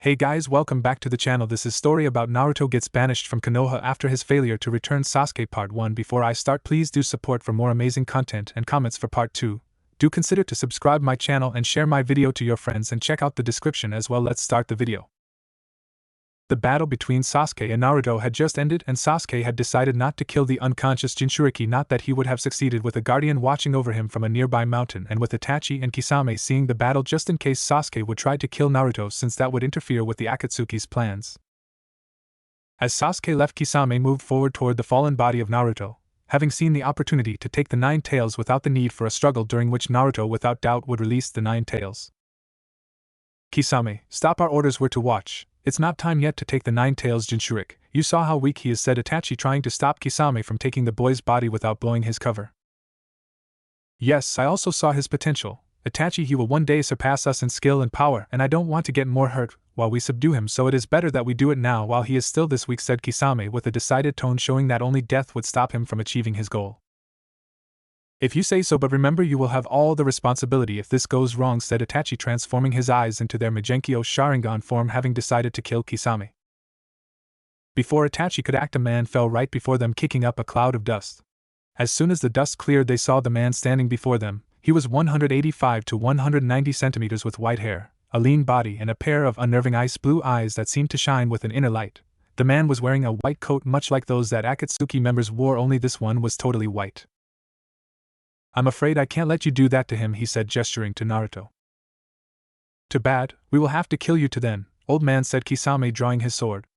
Hey guys, welcome back to the channel. This is story about Naruto gets banished from Konoha after his failure to return Sasuke part 1. Before I start, please do support for more amazing content and comments for part 2. Do consider to subscribe my channel and share my video to your friends and check out the description as well. Let's start the video. The battle between Sasuke and Naruto had just ended and Sasuke had decided not to kill the unconscious Jinchuriki, not that he would have succeeded with a guardian watching over him from a nearby mountain and with Itachi and Kisame seeing the battle just in case Sasuke would try to kill Naruto, since that would interfere with the Akatsuki's plans. As Sasuke left, Kisame moved forward toward the fallen body of Naruto, having seen the opportunity to take the 9 tails without the need for a struggle during which Naruto without doubt would release the 9 tails. Kisame, stop, our orders were to watch. It's not time yet to take the 9 tails Jinchuriki. You saw how weak he is, said Itachi, trying to stop Kisame from taking the boy's body without blowing his cover. Yes, I also saw his potential. Itachi, he will one day surpass us in skill and power, and I don't want to get more hurt while we subdue him, so it is better that we do it now while he is still this weak, said Kisame with a decided tone, showing that only death would stop him from achieving his goal. If you say so, but remember you will have all the responsibility if this goes wrong, said Itachi, transforming his eyes into their Megenkyo Sharingan form, having decided to kill Kisame. Before Itachi could act, a man fell right before them, kicking up a cloud of dust. As soon as the dust cleared, they saw the man standing before them. He was 185 to 190 centimeters with white hair, a lean body, and a pair of unnerving ice blue eyes that seemed to shine with an inner light. The man was wearing a white coat much like those that Akatsuki members wore, only this one was totally white. I'm afraid I can't let you do that to him, he said, gesturing to Naruto. Too bad, we will have to kill you to then, old man, said Kisame, drawing his sword.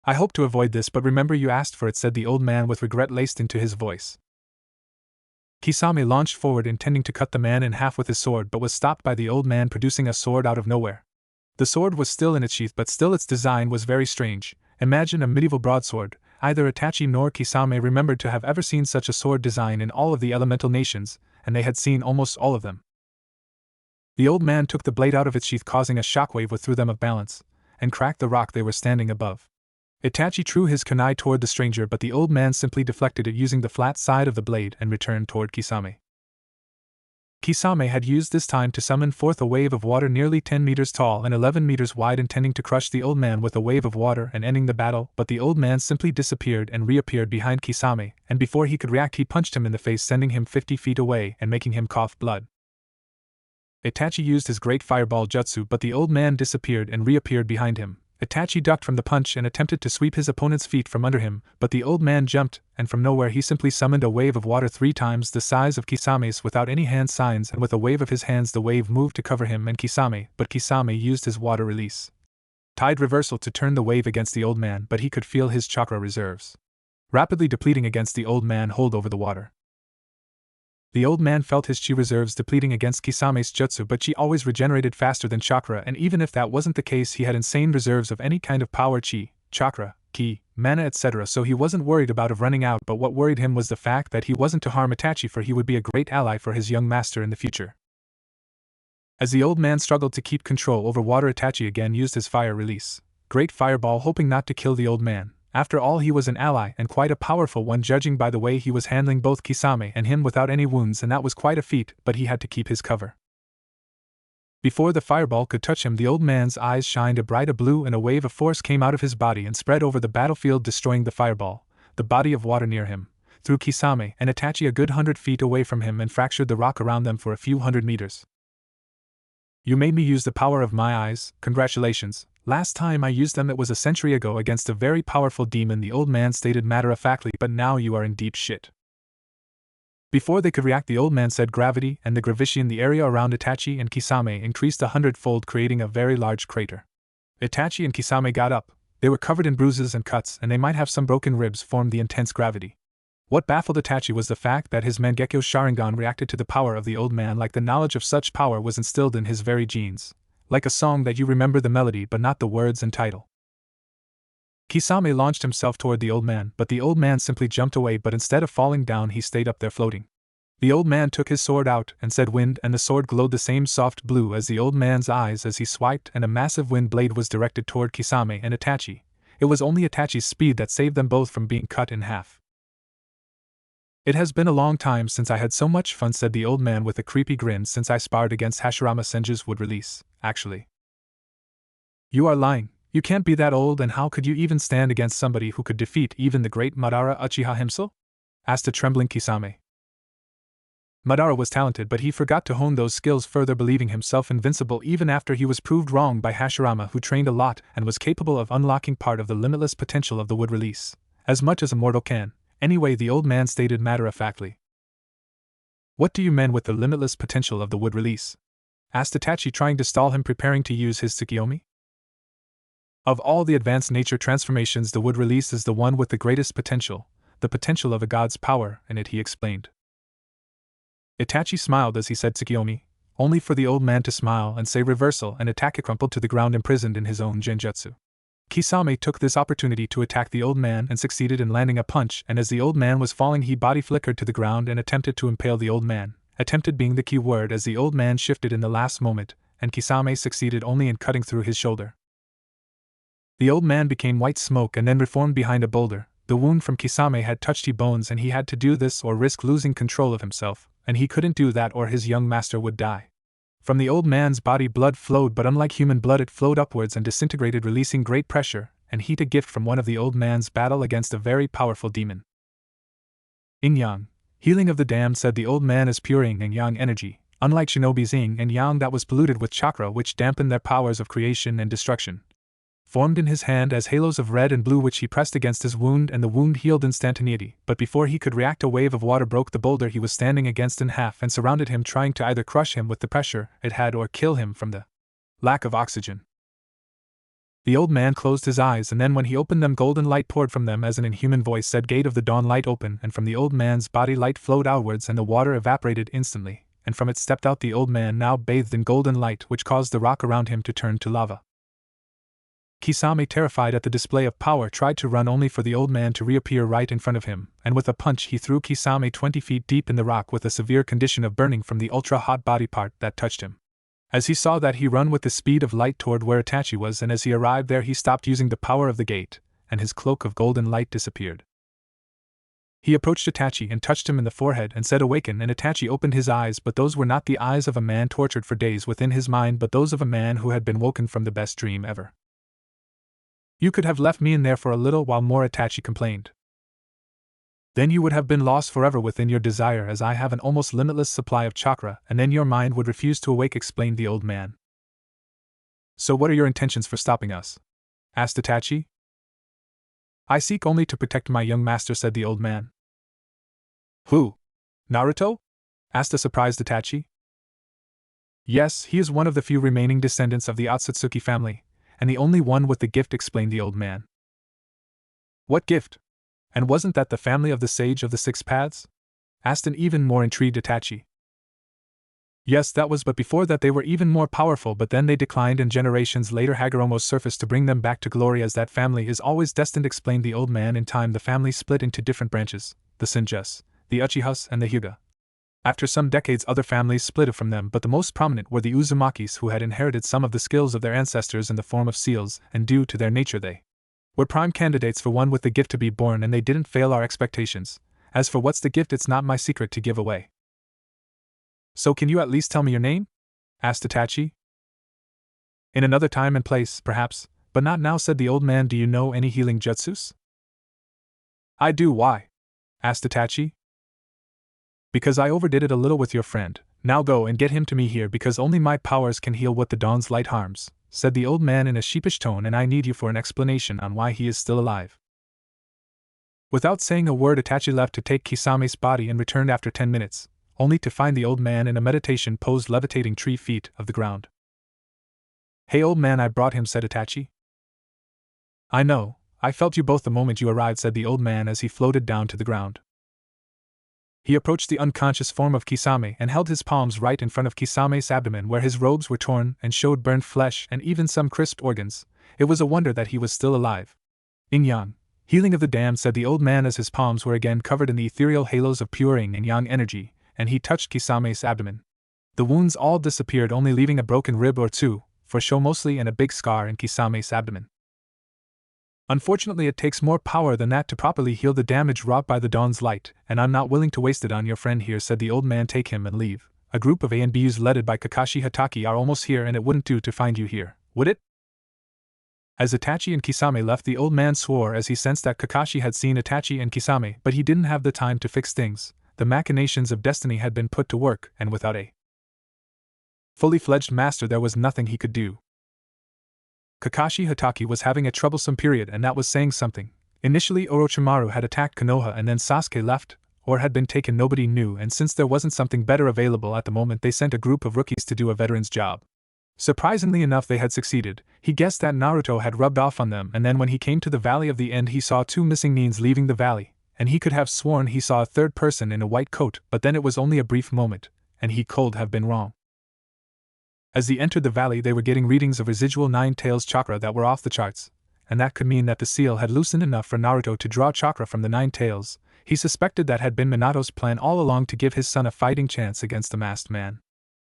I hope to avoid this, but remember you asked for it, said the old man with regret laced into his voice. Kisame launched forward, intending to cut the man in half with his sword, but was stopped by the old man producing a sword out of nowhere. The sword was still in its sheath, but still its design was very strange. Imagine a medieval broadsword. Neither Itachi nor Kisame remembered to have ever seen such a sword design in all of the elemental nations, and they had seen almost all of them. The old man took the blade out of its sheath, causing a shockwave which threw them off balance, and cracked the rock they were standing above. Itachi threw his kunai toward the stranger, but the old man simply deflected it using the flat side of the blade and returned toward Kisame. Kisame had used this time to summon forth a wave of water nearly 10 meters tall and 11 meters wide, intending to crush the old man with a wave of water and ending the battle, but the old man simply disappeared and reappeared behind Kisame, and before he could react, he punched him in the face, sending him 50 feet away and making him cough blood. Itachi used his great fireball jutsu, but the old man disappeared and reappeared behind him. Itachi ducked from the punch and attempted to sweep his opponent's feet from under him, but the old man jumped, and from nowhere he simply summoned a wave of water 3 times the size of Kisame's without any hand signs, and with a wave of his hands the wave moved to cover him and Kisame, but Kisame used his water release tide reversal to turn the wave against the old man, but he could feel his chakra reserves rapidly depleting against the old man hold over the water. The old man felt his chi reserves depleting against Kisame's jutsu, but chi always regenerated faster than chakra, and even if that wasn't the case, he had insane reserves of any kind of power: chi, chakra, ki, mana, etc., so he wasn't worried about running out. But what worried him was the fact that he wasn't to harm Itachi, for he would be a great ally for his young master in the future. As the old man struggled to keep control over water, Itachi again used his fire release great fireball, hoping not to kill the old man. After all, he was an ally, and quite a powerful one, judging by the way he was handling both Kisame and him without any wounds, and that was quite a feat, but he had to keep his cover. Before the fireball could touch him, the old man's eyes shined a bright blue and a wave of force came out of his body and spread over the battlefield, destroying the fireball, the body of water near him, through Kisame and Itachi a good 100 feet away from him, and fractured the rock around them for a few hundred meters. You made me use the power of my eyes, congratulations. Last time I used them it was a century ago against a very powerful demon, the old man stated matter-of-factly, but now you are in deep shit. Before they could react, the old man said gravity, and the gravity in the area around Itachi and Kisame increased 100-fold, creating a very large crater. Itachi and Kisame got up. They were covered in bruises and cuts, and they might have some broken ribs from the intense gravity. What baffled Itachi was the fact that his Mangekyo Sharingan reacted to the power of the old man like the knowledge of such power was instilled in his very genes. Like a song that you remember the melody but not the words and title. Kisame launched himself toward the old man, but the old man simply jumped away, but instead of falling down he stayed up there floating. The old man took his sword out and said wind, and the sword glowed the same soft blue as the old man's eyes as he swiped, and a massive wind blade was directed toward Kisame and Itachi. It was only Itachi's speed that saved them both from being cut in half. It has been a long time since I had so much fun, said the old man with a creepy grin, since I sparred against Hashirama Senju's would release, actually. You are lying. You can't be that old, and how could you even stand against somebody who could defeat even the great Madara Uchiha himself? Asked a trembling Kisame. Madara was talented, but he forgot to hone those skills further, believing himself invincible even after he was proved wrong by Hashirama, who trained a lot and was capable of unlocking part of the limitless potential of the wood release. As much as a mortal can. Anyway, the old man stated matter-of-factly. What do you mean with the limitless potential of the wood release? Asked Itachi, trying to stall him, preparing to use his Tsukiyomi. Of all the advanced nature transformations, the wood release is the one with the greatest potential, the potential of a god's power in it, he explained. Itachi smiled as he said Tsukiyomi, only for the old man to smile and say reversal and Itachi crumpled to the ground, imprisoned in his own genjutsu. Kisame took this opportunity to attack the old man and succeeded in landing a punch, and as the old man was falling he body flickered to the ground and attempted to impale the old man, attempted being the key word, as the old man shifted in the last moment, and Kisame succeeded only in cutting through his shoulder. The old man became white smoke and then reformed behind a boulder. The wound from Kisame had touched his bones, and he had to do this or risk losing control of himself, and he couldn't do that or his young master would die. From the old man's body blood flowed, but unlike human blood it flowed upwards and disintegrated, releasing great pressure and heat, a gift from one of the old man's battle against a very powerful demon. Yin-yang, healing of the damned, said the old man, is pure yin and yang energy, unlike shinobi's yin and yang that was polluted with chakra, which dampened their powers of creation and destruction. Formed in his hand as halos of red and blue, which he pressed against his wound, and the wound healed instantaneity, but before he could react a wave of water broke the boulder he was standing against in half and surrounded him, trying to either crush him with the pressure it had or kill him from the lack of oxygen. The old man closed his eyes, and then when he opened them golden light poured from them as an inhuman voice said, "Gate of the dawn, light open," and from the old man's body light flowed outwards and the water evaporated instantly, and from it stepped out the old man, now bathed in golden light, which caused the rock around him to turn to lava. Kisame, terrified at the display of power, tried to run, only for the old man to reappear right in front of him, and with a punch he threw Kisame 20 feet deep in the rock with a severe condition of burning from the ultra-hot body part that touched him. As he saw that, he ran with the speed of light toward where Itachi was, and as he arrived there he stopped using the power of the gate, and his cloak of golden light disappeared. He approached Itachi and touched him in the forehead and said, "Awaken," and Itachi opened his eyes, but those were not the eyes of a man tortured for days within his mind, but those of a man who had been woken from the best dream ever. "You could have left me in there for a little while more," Itachi complained. "Then you would have been lost forever within your desire, as I have an almost limitless supply of chakra, and then your mind would refuse to awake," explained the old man. "So what are your intentions for stopping us?" asked Itachi. "I seek only to protect my young master," said the old man. "Who? Naruto?" asked a surprised Itachi. "Yes, he is one of the few remaining descendants of the Otsutsuki family, and the only one with the gift," explained the old man. "What gift? And wasn't that the family of the Sage of the Six Paths?" asked an even more intrigued Itachi. "Yes, that was, but before that they were even more powerful, but then they declined, and generations later Hagoromo surfaced to bring them back to glory, as that family is always destined," explained the old man. "In time the family split into different branches, the Senjus, the Uchihas, and the Hyuga. After some decades other families split from them, but the most prominent were the Uzumakis, who had inherited some of the skills of their ancestors in the form of seals, and due to their nature they were prime candidates for one with the gift to be born, and they didn't fail our expectations. As for what's the gift, it's not my secret to give away." "So can you at least tell me your name?" asked Itachi. "In another time and place, perhaps, but not now," said the old man. "Do you know any healing jutsus?" "I do." "Why?" asked Itachi. "Because I overdid it a little with your friend. Now go and get him to me here, because only my powers can heal what the dawn's light harms," said the old man in a sheepish tone, "and I need you for an explanation on why he is still alive." Without saying a word, Itachi left to take Kisame's body and returned after 10 minutes, only to find the old man in a meditation pose levitating 3 feet of the ground. "Hey old man, I brought him," said Itachi. "I know, I felt you both the moment you arrived," said the old man as he floated down to the ground. He approached the unconscious form of Kisame and held his palms right in front of Kisame's abdomen, where his robes were torn and showed burned flesh and even some crisped organs. It was a wonder that he was still alive. "Yin-yang, healing of the damned," said the old man as his palms were again covered in the ethereal halos of pure yin and yang energy, and he touched Kisame's abdomen. The wounds all disappeared, only leaving a broken rib or two, for show mostly, and a big scar in Kisame's abdomen. "Unfortunately, it takes more power than that to properly heal the damage wrought by the dawn's light, and I'm not willing to waste it on your friend here," said the old man. "Take him and leave. A group of A and Bs led by Kakashi Hatake are almost here, and it wouldn't do to find you here, would it?" As Itachi and Kisame left, the old man swore as he sensed that Kakashi had seen Itachi and Kisame, but he didn't have the time to fix things. The machinations of destiny had been put to work, and without a fully fledged master there was nothing he could do. Kakashi Hatake was having a troublesome period, and that was saying something. Initially Orochimaru had attacked Konoha and then Sasuke left, or had been taken, nobody knew, and since there wasn't something better available at the moment, they sent a group of rookies to do a veteran's job. Surprisingly enough, they had succeeded. He guessed that Naruto had rubbed off on them, and then when he came to the Valley of the End he saw two missing Nins leaving the valley, and he could have sworn he saw a third person in a white coat, but then it was only a brief moment, and he could have been wrong. As he entered the valley, they were getting readings of residual Nine Tails chakra that were off the charts, and that could mean that the seal had loosened enough for Naruto to draw chakra from the Nine Tails. He suspected that had been Minato's plan all along to give his son a fighting chance against the masked man.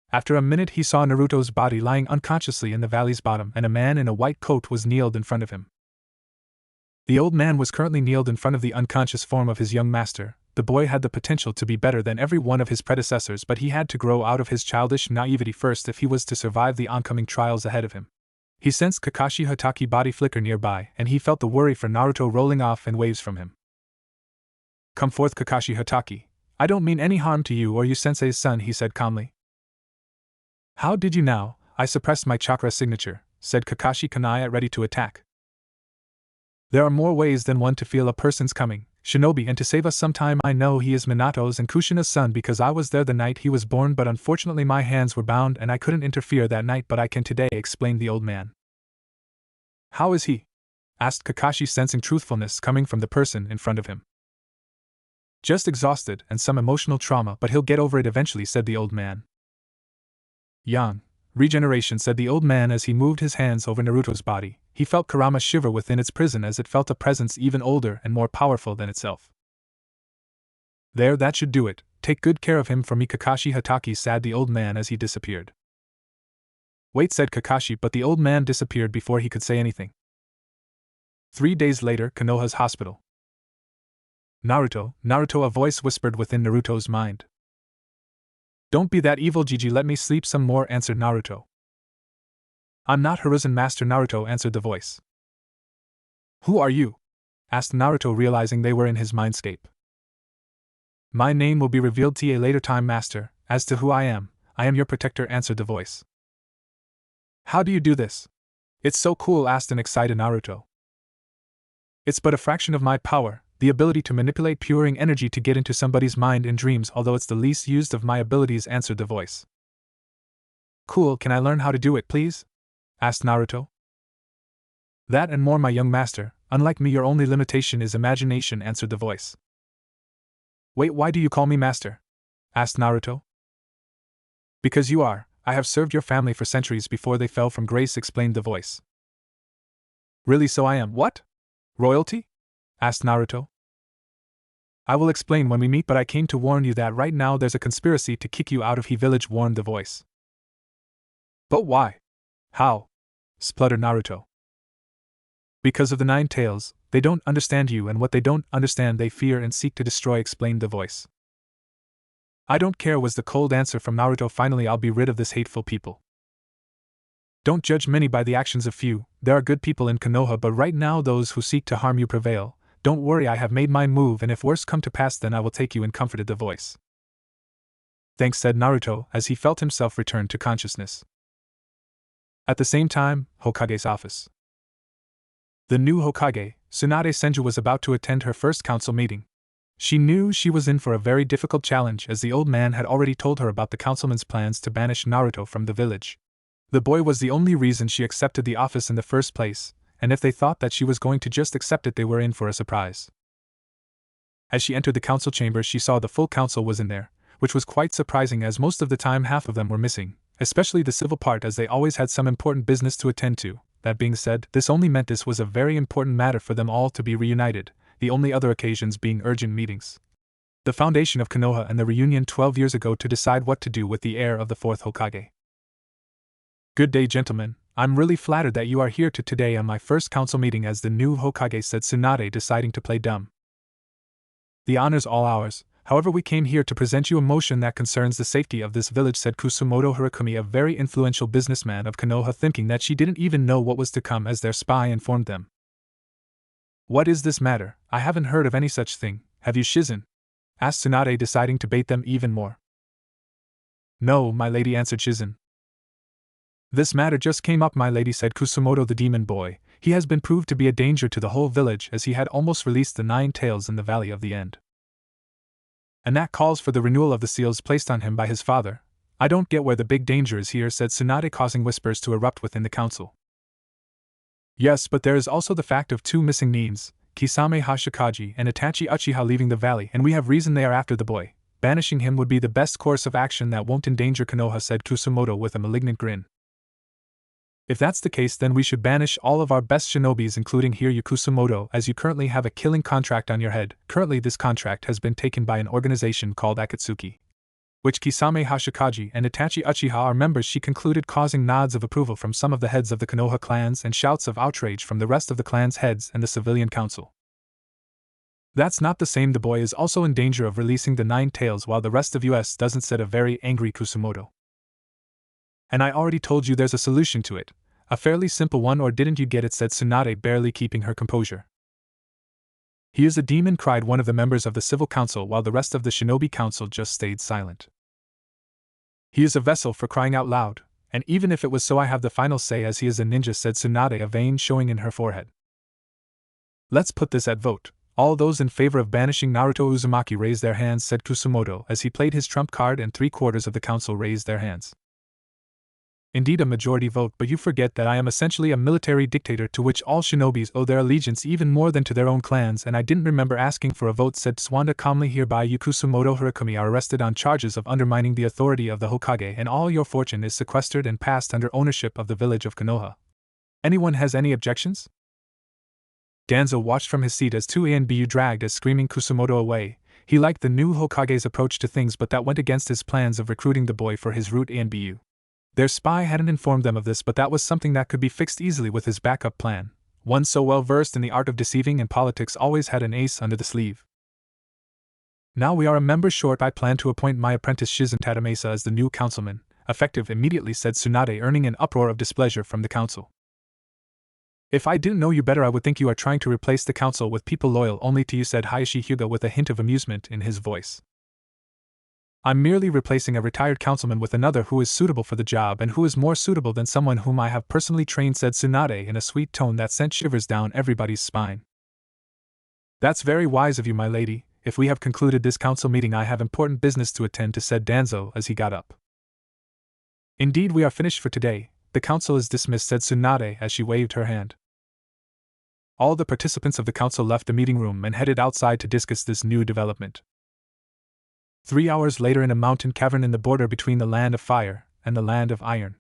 After a minute he saw Naruto's body lying unconsciously in the valley's bottom, and a man in a white coat was kneeled in front of him. The old man was currently kneeled in front of the unconscious form of his young master. The boy had the potential to be better than every one of his predecessors, but he had to grow out of his childish naivety first if he was to survive the oncoming trials ahead of him. He sensed Kakashi Hatake's body flicker nearby, and he felt the worry for Naruto rolling off in waves from him. "Come forth, Kakashi Hatake. I don't mean any harm to you or you sensei's son," he said calmly. "How did you now?" "I suppressed my chakra signature," said Kakashi Kanaya, ready to attack. "There are more ways than one to feel a person's coming, Shinobi, and to save us some time. I know he is Minato's and Kushina's son because I was there the night he was born, but unfortunately my hands were bound and I couldn't interfere that night, but I can today," explained the old man. "How is he?" asked Kakashi, sensing truthfulness coming from the person in front of him. "Just exhausted and some emotional trauma, but he'll get over it eventually," said the old man. "Young. Regeneration," said the old man as he moved his hands over Naruto's body. He felt Kurama shiver within its prison as it felt a presence even older and more powerful than itself. "There, that should do it. Take good care of him for me, Kakashi Hatake," said the old man as he disappeared. "Wait," said Kakashi, but the old man disappeared before he could say anything. 3 days later, Konoha's hospital. "Naruto, Naruto," a voice whispered within Naruto's mind. "Don't be that evil, Gigi, let me sleep some more," answered Naruto. "I'm not Hiruzen Master Naruto," answered the voice. "Who are you?" asked Naruto, realizing they were in his mindscape. "My name will be revealed to a later time, Master. As to who I am your protector," answered the voice. "How do you do this? It's so cool," asked an excited Naruto. "It's but a fraction of my power, the ability to manipulate puring energy to get into somebody's mind in dreams, although it's the least used of my abilities," answered the voice. "Cool, can I learn how to do it, please?" asked Naruto. "That and more, my young master. Unlike me, your only limitation is imagination," answered the voice. "Wait, why do you call me master?" asked Naruto. "Because you are. I have served your family for centuries before they fell from grace," explained the voice. "Really, so I am what? Royalty?" asked Naruto. "I will explain when we meet, but I came to warn you that right now there's a conspiracy to kick you out of He Village," warned the voice. "But why? How?" spluttered Naruto. "Because of the Nine Tails. They don't understand you, and what they don't understand they fear and seek to destroy," explained the voice. "I don't care," was the cold answer from Naruto. "Finally I'll be rid of this hateful people. Don't judge many by the actions of few. There are good people in Konoha, but right now those who seek to harm you prevail. Don't worry, I have made my move, and if worse come to pass then I will take you in," comforted the voice. "Thanks," said Naruto as he felt himself return to consciousness. At the same time, Hokage's office. The new Hokage, Tsunade Senju, was about to attend her first council meeting. She knew she was in for a very difficult challenge, as the old man had already told her about the councilman's plans to banish Naruto from the village. The boy was the only reason she accepted the office in the first place, and if they thought that she was going to just accept it, they were in for a surprise. As she entered the council chamber, she saw the full council was in there, which was quite surprising as most of the time half of them were missing, especially the civil part, as they always had some important business to attend to. That being said, this only meant this was a very important matter for them all to be reunited, the only other occasions being urgent meetings. The foundation of Konoha and the reunion 12 years ago to decide what to do with the heir of the fourth Hokage. "Good day, gentlemen. I'm really flattered that you are here today on my first council meeting as the new Hokage," said Tsunade, deciding to play dumb. "The honor's all ours. However, we came here to present you a motion that concerns the safety of this village, said Kusumoto Hirakumi, a very influential businessman of Konoha, thinking that she didn't even know what was to come as their spy informed them. What is this matter? I haven't heard of any such thing, have you, Shizen? Asked Tsunade, deciding to bait them even more. No, my lady, answered Shizen. This matter just came up, my lady, said Kusumoto the demon boy. He has been proved to be a danger to the whole village, as he had almost released the 9 tails in the Valley of the End. And that calls for the renewal of the seals placed on him by his father. I don't get where the big danger is here, said Tsunade, causing whispers to erupt within the council. Yes, but there is also the fact of 2 missing Nins, Kisame Hashikaji and Itachi Uchiha, leaving the valley, and we have reason they are after the boy. Banishing him would be the best course of action that won't endanger Konoha, said Kusumoto with a malignant grin. If that's the case, then we should banish all of our best shinobis, including here you, Kusumoto, as you currently have a killing contract on your head. Currently this contract has been taken by an organization called Akatsuki, which Kisame Hashikaji and Itachi Uchiha are members, she concluded, causing nods of approval from some of the heads of the Konoha clans and shouts of outrage from the rest of the clan's heads and the civilian council. That's not the same, the boy is also in danger of releasing the 9 tails while the rest of us doesn't, said a very angry Kusumoto. And I already told you there's a solution to it. A fairly simple one, or didn't you get it, said Tsunade, barely keeping her composure. He is a demon, cried one of the members of the civil council, while the rest of the shinobi council just stayed silent. He is a vessel, for crying out loud, and even if it was so, I have the final say, as he is a ninja, said Tsunade, a vein showing in her forehead. Let's put this at vote. All those in favor of banishing Naruto Uzumaki raise their hands, said Kusumoto as he played his trump card, and 3/4 of the council raised their hands. Indeed, a majority vote, but you forget that I am essentially a military dictator to which all shinobis owe their allegiance even more than to their own clans, and I didn't remember asking for a vote, said Swanda calmly. Hereby you, Kusumoto Hirakumi, are arrested on charges of undermining the authority of the Hokage, and all your fortune is sequestered and passed under ownership of the village of Konoha. Anyone has any objections? Danzo watched from his seat as 2ANBU dragged as screaming Kusumoto away. He liked the new Hokage's approach to things, but that went against his plans of recruiting the boy for his route ANBU. Their spy hadn't informed them of this, but that was something that could be fixed easily with his backup plan. One so well versed in the art of deceiving and politics always had an ace under the sleeve. Now we are a member short. I plan to appoint my apprentice Shizen Tatamesa as the new councilman, effective immediately, said Tsunade, earning an uproar of displeasure from the council. If I didn't know you better, I would think you are trying to replace the council with people loyal only to you, said Hayashi Hyuga with a hint of amusement in his voice. I'm merely replacing a retired councilman with another who is suitable for the job, and who is more suitable than someone whom I have personally trained, said Tsunade in a sweet tone that sent shivers down everybody's spine. That's very wise of you, my lady. If we have concluded this council meeting, I have important business to attend to, said Danzo as he got up. Indeed, we are finished for today. The council is dismissed, said Tsunade as she waved her hand. All the participants of the council left the meeting room and headed outside to discuss this new development. 3 hours later, in a mountain cavern in the border between the land of fire and the land of iron,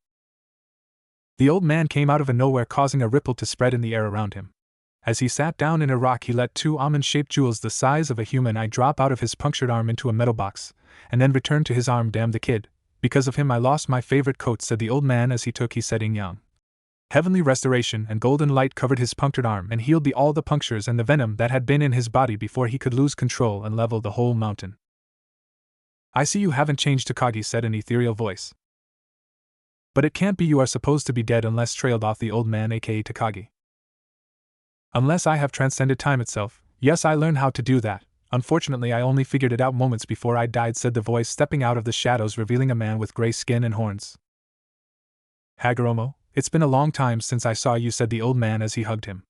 the old man came out of nowhere, causing a ripple to spread in the air around him. As he sat down in a rock, he let 2 almond-shaped jewels the size of a human eye drop out of his punctured arm into a metal box, and then returned to his arm. Damn the kid. Because of him I lost my favorite coat, said the old man as he took his setting yang. Heavenly restoration and golden light covered his punctured arm and healed all the punctures and the venom that had been in his body before he could lose control and level the whole mountain. I see you haven't changed, Takagi said, an ethereal voice. But it can't be, you are supposed to be dead unless, trailed off the old man aka Takagi. Unless I have transcended time itself. Yes, I learned how to do that. Unfortunately, I only figured it out moments before I died, said the voice, stepping out of the shadows, revealing a man with gray skin and horns. Hagoromo, it's been a long time since I saw you, said the old man as he hugged him.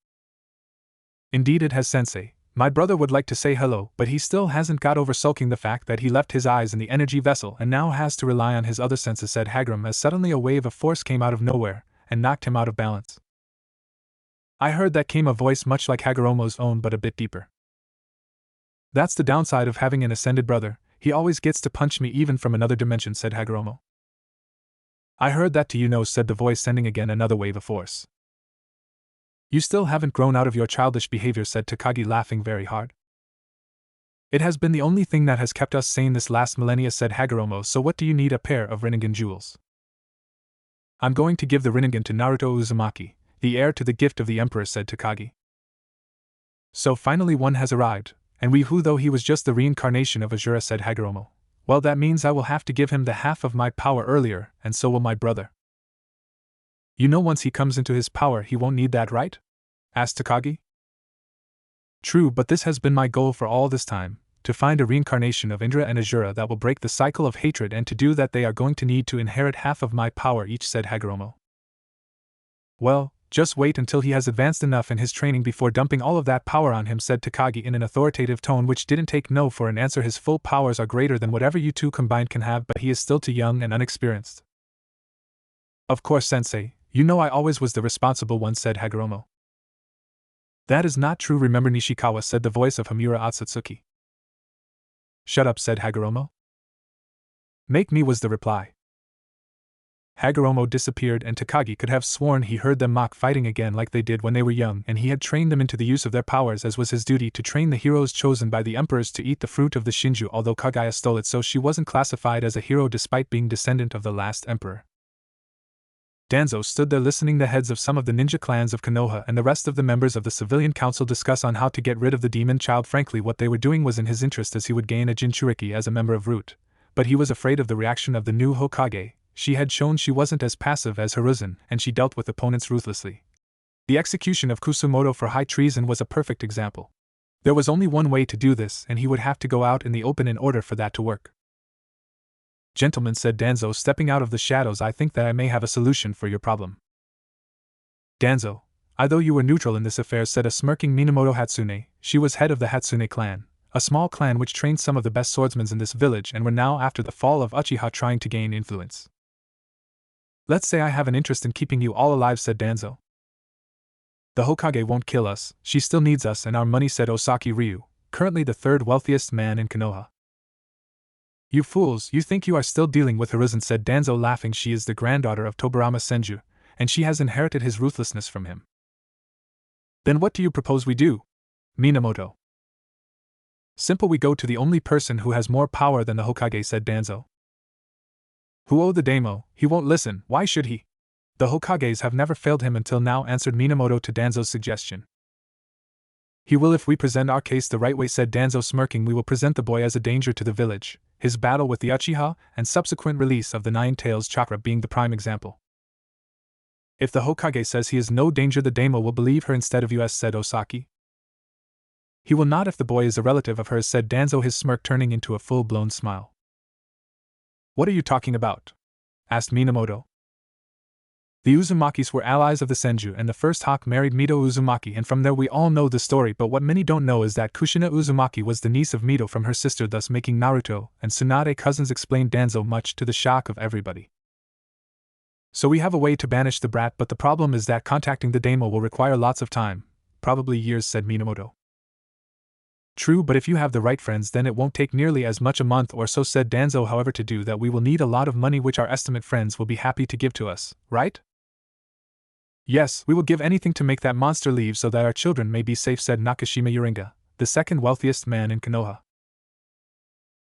Indeed it has, sensei. My brother would like to say hello, but he still hasn't got over sulking the fact that he left his eyes in the energy vessel and now has to rely on his other senses, said Hagoromo as suddenly a wave of force came out of nowhere and knocked him out of balance. I heard that, came a voice much like Hagoromo's own but a bit deeper. That's the downside of having an ascended brother, he always gets to punch me even from another dimension, said Hagoromo. I heard that too, you know, said the voice, sending again another wave of force. You still haven't grown out of your childish behavior, said Takagi, laughing very hard. It has been the only thing that has kept us sane this last millennia, said Hagoromo, so what do you need a pair of Rinnegan jewels? I'm going to give the Rinnegan to Naruto Uzumaki, the heir to the gift of the Emperor, said Takagi. So finally one has arrived. And we who though he was just the reincarnation of Azura, said Hagoromo. Well, that means I will have to give him the half of my power earlier, and so will my brother. You know once he comes into his power he won't need that, right? Asked Takagi. True, but this has been my goal for all this time, to find a reincarnation of Indra and Azura that will break the cycle of hatred, and to do that they are going to need to inherit half of my power each, said Hagoromo. Well, just wait until he has advanced enough in his training before dumping all of that power on him, said Takagi in an authoritative tone which didn't take no for an answer. His full powers are greater than whatever you two combined can have, but he is still too young and unexperienced. Of course, sensei, you know I always was the responsible one, said Hagoromo. That is not true, remember Nishikawa, said the voice of Hamura Otsutsuki. Shut up, said Hagoromo. Make me, was the reply. Hagoromo disappeared, and Takagi could have sworn he heard them mock fighting again like they did when they were young, and he had trained them into the use of their powers as was his duty to train the heroes chosen by the emperors to eat the fruit of the Shinju, although Kaguya stole it so she wasn't classified as a hero despite being descendant of the last emperor. Danzo stood there listening the heads of some of the ninja clans of Konoha and the rest of the members of the civilian council discuss on how to get rid of the demon child. Frankly, what they were doing was in his interest, as he would gain a Jinchuriki as a member of Root, but he was afraid of the reaction of the new Hokage. She had shown she wasn't as passive as Hiruzen, and she dealt with opponents ruthlessly. The execution of Kusumoto for high treason was a perfect example. There was only one way to do this, and he would have to go out in the open in order for that to work. Gentlemen, said Danzo, stepping out of the shadows, I think that I may have a solution for your problem. Danzo, I though you were neutral in this affair, said a smirking Minamoto Hatsune. She was head of the Hatsune clan, a small clan which trained some of the best swordsmen in this village and were now, after the fall of Uchiha, trying to gain influence. Let's say I have an interest in keeping you all alive, said Danzo. The Hokage won't kill us, she still needs us and our money, said Osaki Ryu, currently the third wealthiest man in Konoha. You fools, you think you are still dealing with Hiruzen, said Danzo, laughing. She is the granddaughter of Tobarama Senju, and she has inherited his ruthlessness from him. Then what do you propose we do? Minamoto. Simple, we go to the only person who has more power than the Hokage, said Danzo. Who the Daimyo? He won't listen, why should he? The Hokages have never failed him until now, answered Minamoto to Danzo's suggestion. He will if we present our case the right way, said Danzo, smirking. We will present the boy as a danger to the village, his battle with the Uchiha, and subsequent release of the Nine Tails chakra being the prime example. If the Hokage says he is no danger, the Daimyo will believe her instead of us, said Osaki. He will not if the boy is a relative of hers, said Danzo, his smirk turning into a full-blown smile. What are you talking about? Asked Minamoto. The Uzumakis were allies of the Senju, and the first Hawk married Mito Uzumaki, and from there we all know the story, but what many don't know is that Kushina Uzumaki was the niece of Mito from her sister, thus making Naruto and Tsunade cousins, explained Danzo, much to the shock of everybody. So we have a way to banish the brat, but the problem is that contacting the Daimyo will require lots of time, probably years, said Minamoto. True, but if you have the right friends then it won't take nearly as much, a month or so, said Danzo. However, to do that we will need a lot of money which our estimate friends will be happy to give to us, right? Yes, we will give anything to make that monster leave so that our children may be safe, said Nakashima Yuringa, the second wealthiest man in Konoha.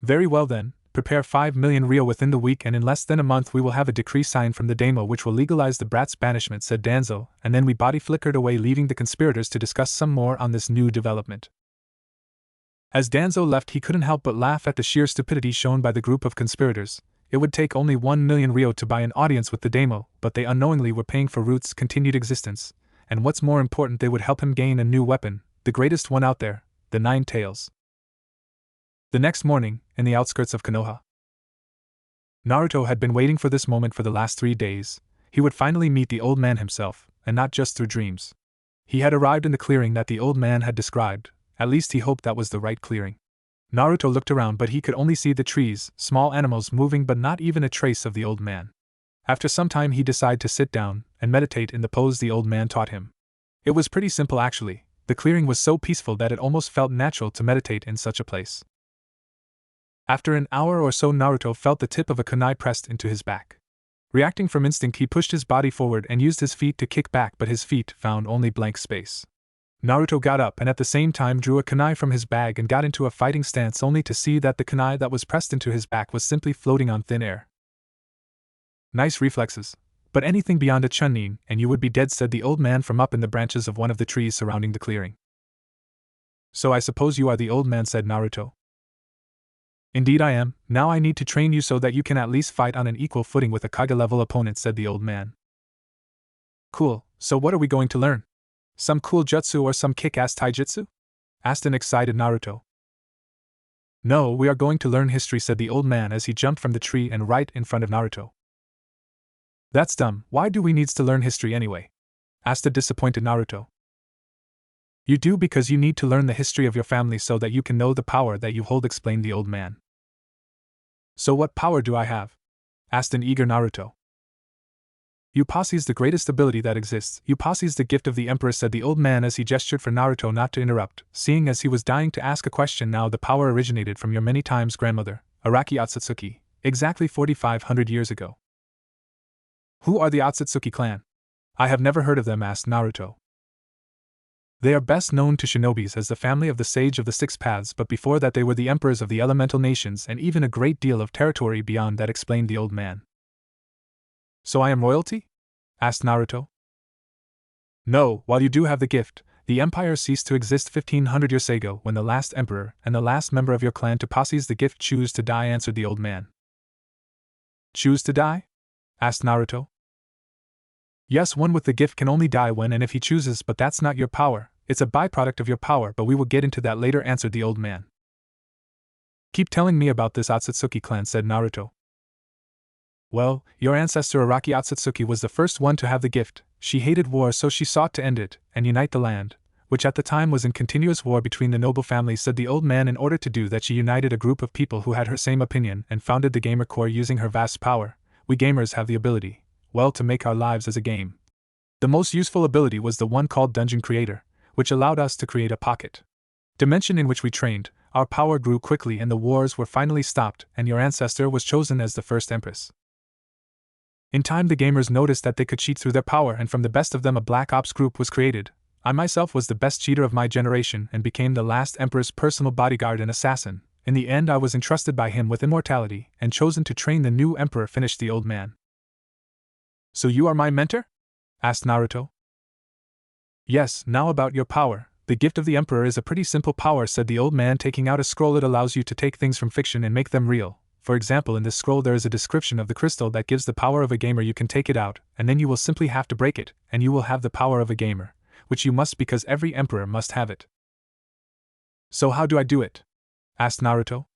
Very well then, prepare 5 million ryo within the week, and in less than a month we will have a decree signed from the Daimyo which will legalize the brat's banishment, said Danzo, and then we body flickered away, leaving the conspirators to discuss some more on this new development. As Danzo left, he couldn't help but laugh at the sheer stupidity shown by the group of conspirators. It would take only 1 million ryo to buy an audience with the Daimyo, but they unknowingly were paying for Root's continued existence, and what's more important, they would help him gain a new weapon, the greatest one out there, the Nine Tails. The next morning, in the outskirts of Konoha, Naruto had been waiting for this moment for the last 3 days. He would finally meet the old man himself, and not just through dreams. He had arrived in the clearing that the old man had described. At least he hoped that was the right clearing. Naruto looked around, but he could only see the trees, small animals moving, but not even a trace of the old man. After some time he decided to sit down and meditate in the pose the old man taught him. It was pretty simple actually. The clearing was so peaceful that it almost felt natural to meditate in such a place. After an hour or so, Naruto felt the tip of a kunai pressed into his back. Reacting from instinct, he pushed his body forward and used his feet to kick back, but his feet found only blank space. Naruto got up and at the same time drew a kunai from his bag and got into a fighting stance, only to see that the kunai that was pressed into his back was simply floating on thin air. Nice reflexes, but anything beyond a chunin and you would be dead, said the old man from up in the branches of one of the trees surrounding the clearing. So I suppose you are the old man, said Naruto. Indeed I am. Now I need to train you so that you can at least fight on an equal footing with a Kage-level opponent, said the old man. Cool, so what are we going to learn? Some cool jutsu or some kick-ass taijutsu? Asked an excited Naruto. No, we are going to learn history, said the old man as he jumped from the tree and right in front of Naruto. That's dumb, why do we needs to learn history anyway? Asked the disappointed Naruto. You do because you need to learn the history of your family so that you can know the power that you hold, explained the old man. So what power do I have? Asked an eager Naruto. You possess the greatest ability that exists. You possess the gift of the emperor, said the old man as he gestured for Naruto not to interrupt, seeing as he was dying to ask a question. Now the power originated from your many times grandmother, Araki Otsutsuki, exactly 4,500 years ago. Who are the Otsutsuki clan? I have never heard of them, asked Naruto. They are best known to shinobis as the family of the Sage of the Six Paths, but before that they were the emperors of the elemental nations and even a great deal of territory beyond that, explained the old man. So I am royalty? Asked Naruto. No, while you do have the gift, the empire ceased to exist 1,500 years ago when the last emperor and the last member of your clan to possess the gift choose to die, answered the old man. Choose to die? Asked Naruto. Yes, one with the gift can only die when and if he chooses, but that's not your power, it's a byproduct of your power, but we will get into that later, answered the old man. Keep telling me about this Otsutsuki clan, said Naruto. Well, your ancestor Araki Otsutsuki was the first one to have the gift. She hated war, so she sought to end it and unite the land, which at the time was in continuous war between the noble families, said the old man. In order to do that, she united a group of people who had her same opinion and founded the Gamer Corps. Using her vast power, we gamers have the ability, well, to make our lives as a game. The most useful ability was the one called Dungeon Creator, which allowed us to create a pocket dimension in which we trained. Our power grew quickly and the wars were finally stopped, and your ancestor was chosen as the first empress. In time the gamers noticed that they could cheat through their power, and from the best of them a Black Ops group was created. I myself was the best cheater of my generation and became the last emperor's personal bodyguard and assassin. In the end I was entrusted by him with immortality and chosen to train the new emperor, finished the old man. So you are my mentor? Asked Naruto. Yes, now about your power. The gift of the emperor is a pretty simple power, said the old man, taking out a scroll. It allows you to take things from fiction and make them real. For example, in this scroll there is a description of the crystal that gives the power of a gamer. You can take it out, and then you will simply have to break it, and you will have the power of a gamer, which you must because every emperor must have it. So how do I do it? Asked Naruto.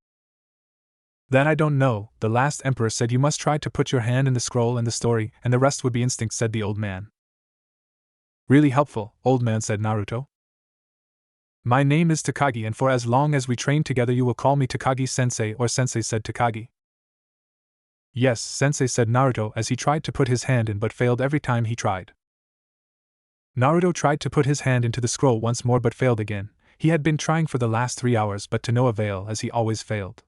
That I don't know. The last emperor said you must try to put your hand in the scroll and the story, and the rest would be instinct, said the old man. Really helpful, old man, said Naruto. My name is Takagi, and for as long as we train together you will call me Takagi-sensei or sensei, said Takagi. Yes, sensei, said Naruto as he tried to put his hand in but failed every time he tried. Naruto tried to put his hand into the scroll once more but failed again. He had been trying for the last 3 hours but to no avail, as he always failed.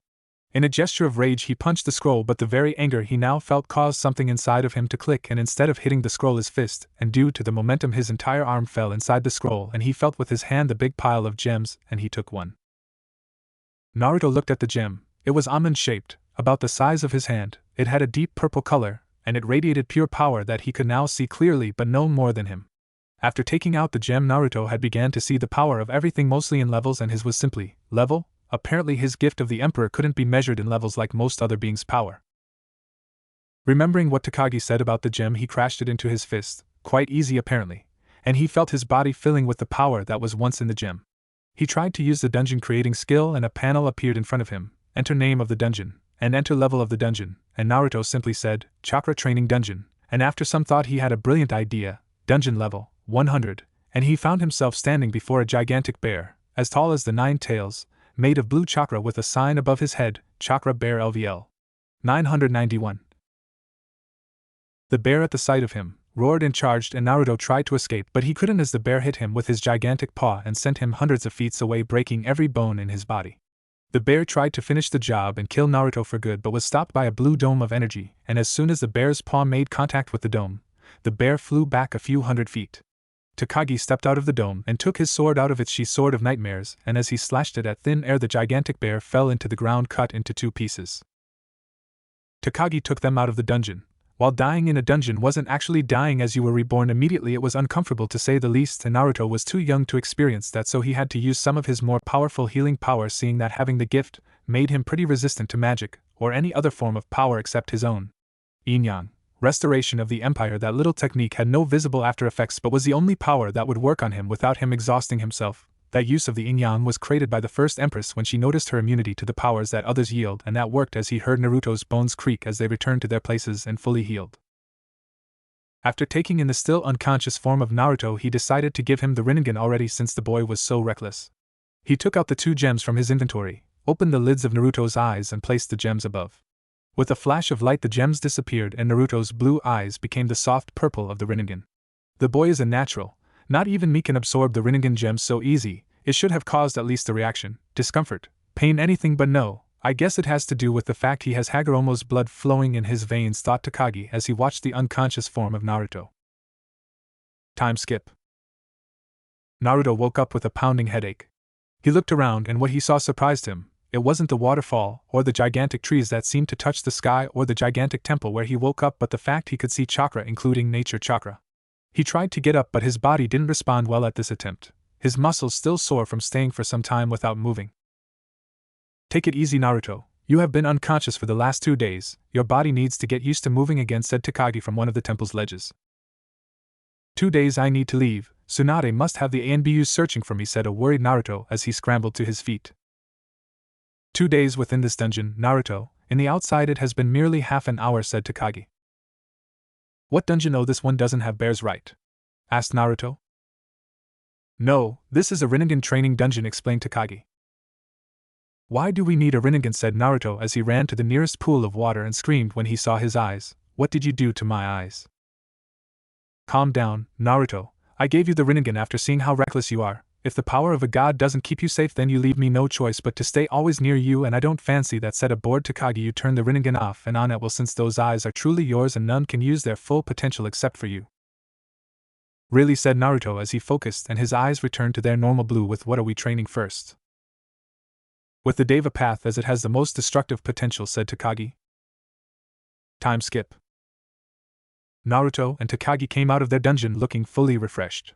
In a gesture of rage he punched the scroll, but the very anger he now felt caused something inside of him to click, and instead of hitting the scroll his fist, and due to the momentum his entire arm fell inside the scroll, and he felt with his hand the big pile of gems, and he took one. Naruto looked at the gem. It was almond-shaped, about the size of his hand. It had a deep purple color, and it radiated pure power that he could now see clearly but no more than him. After taking out the gem, Naruto had began to see the power of everything mostly in levels, and his was simply level. Apparently his gift of the emperor couldn't be measured in levels like most other beings' power. Remembering what Takagi said about the gem, he crashed it into his fist, quite easy apparently, and he felt his body filling with the power that was once in the gem. He tried to use the dungeon creating skill, and a panel appeared in front of him. Enter name of the dungeon, and enter level of the dungeon, and Naruto simply said, Chakra Training Dungeon, and after some thought he had a brilliant idea, dungeon level 100, and he found himself standing before a gigantic bear, as tall as the 9 tails, made of blue chakra with a sign above his head, Chakra Bear LVL 991. The bear at the sight of him roared and charged, and Naruto tried to escape, but he couldn't as the bear hit him with his gigantic paw and sent him hundreds of feet away, breaking every bone in his body. The bear tried to finish the job and kill Naruto for good but was stopped by a blue dome of energy, and as soon as the bear's paw made contact with the dome, the bear flew back a few hundred feet. Takagi stepped out of the dome and took his sword out of its sheath, Sword of Nightmares, and as he slashed it at thin air the gigantic bear fell into the ground, cut into 2 pieces. Takagi took them out of the dungeon. While dying in a dungeon wasn't actually dying as you were reborn immediately, it was uncomfortable to say the least, and Naruto was too young to experience that, so he had to use some of his more powerful healing power, seeing that having the gift made him pretty resistant to magic, or any other form of power except his own. Yin-Yang, restoration of the Empire. That little technique had no visible after effects but was the only power that would work on him without him exhausting himself. That use of the Yin-Yang was created by the first Empress when she noticed her immunity to the powers that others yield, and that worked as he heard Naruto's bones creak as they returned to their places and fully healed. After taking in the still unconscious form of Naruto, he decided to give him the Rinnegan already since the boy was so reckless. He took out the 2 gems from his inventory, opened the lids of Naruto's eyes and placed the gems above. With a flash of light the gems disappeared and Naruto's blue eyes became the soft purple of the Rinnegan. The boy is a natural. Not even me can absorb the Rinnegan gems so easy. It should have caused at least a reaction, discomfort, pain, anything but no. I guess it has to do with the fact he has Hagoromo's blood flowing in his veins, thought Takagi as he watched the unconscious form of Naruto. Time skip. Naruto woke up with a pounding headache. He looked around and what he saw surprised him. It wasn't the waterfall, or the gigantic trees that seemed to touch the sky, or the gigantic temple where he woke up, but the fact he could see chakra, including nature chakra. He tried to get up but his body didn't respond well at this attempt, his muscles still sore from staying for some time without moving. Take it easy, Naruto. You have been unconscious for the last 2 days, your body needs to get used to moving again, said Takagi from one of the temple's ledges. 2 days I need to leave, Tsunade must have the ANBUs searching for me, said a worried Naruto as he scrambled to his feet. 2 days within this dungeon, Naruto, in the outside it has been merely half an hour, said Takagi. What dungeon? Oh, this one doesn't have bears, right? Asked Naruto. No, this is a Rinnegan training dungeon, explained Takagi. Why do we need a Rinnegan? Said Naruto as he ran to the nearest pool of water and screamed when he saw his eyes. What did you do to my eyes? Calm down, Naruto. I gave you the Rinnegan after seeing how reckless you are. If the power of a god doesn't keep you safe, then you leave me no choice but to stay always near you, and I don't fancy that, said a bored Takagi. You turn the Rinnegan off and on at will, since those eyes are truly yours and none can use their full potential except for you. Really, said Naruto as he focused and his eyes returned to their normal blue. With what are we training first? With the Deva path, as it has the most destructive potential, said Takagi. Time skip. Naruto and Takagi came out of their dungeon looking fully refreshed.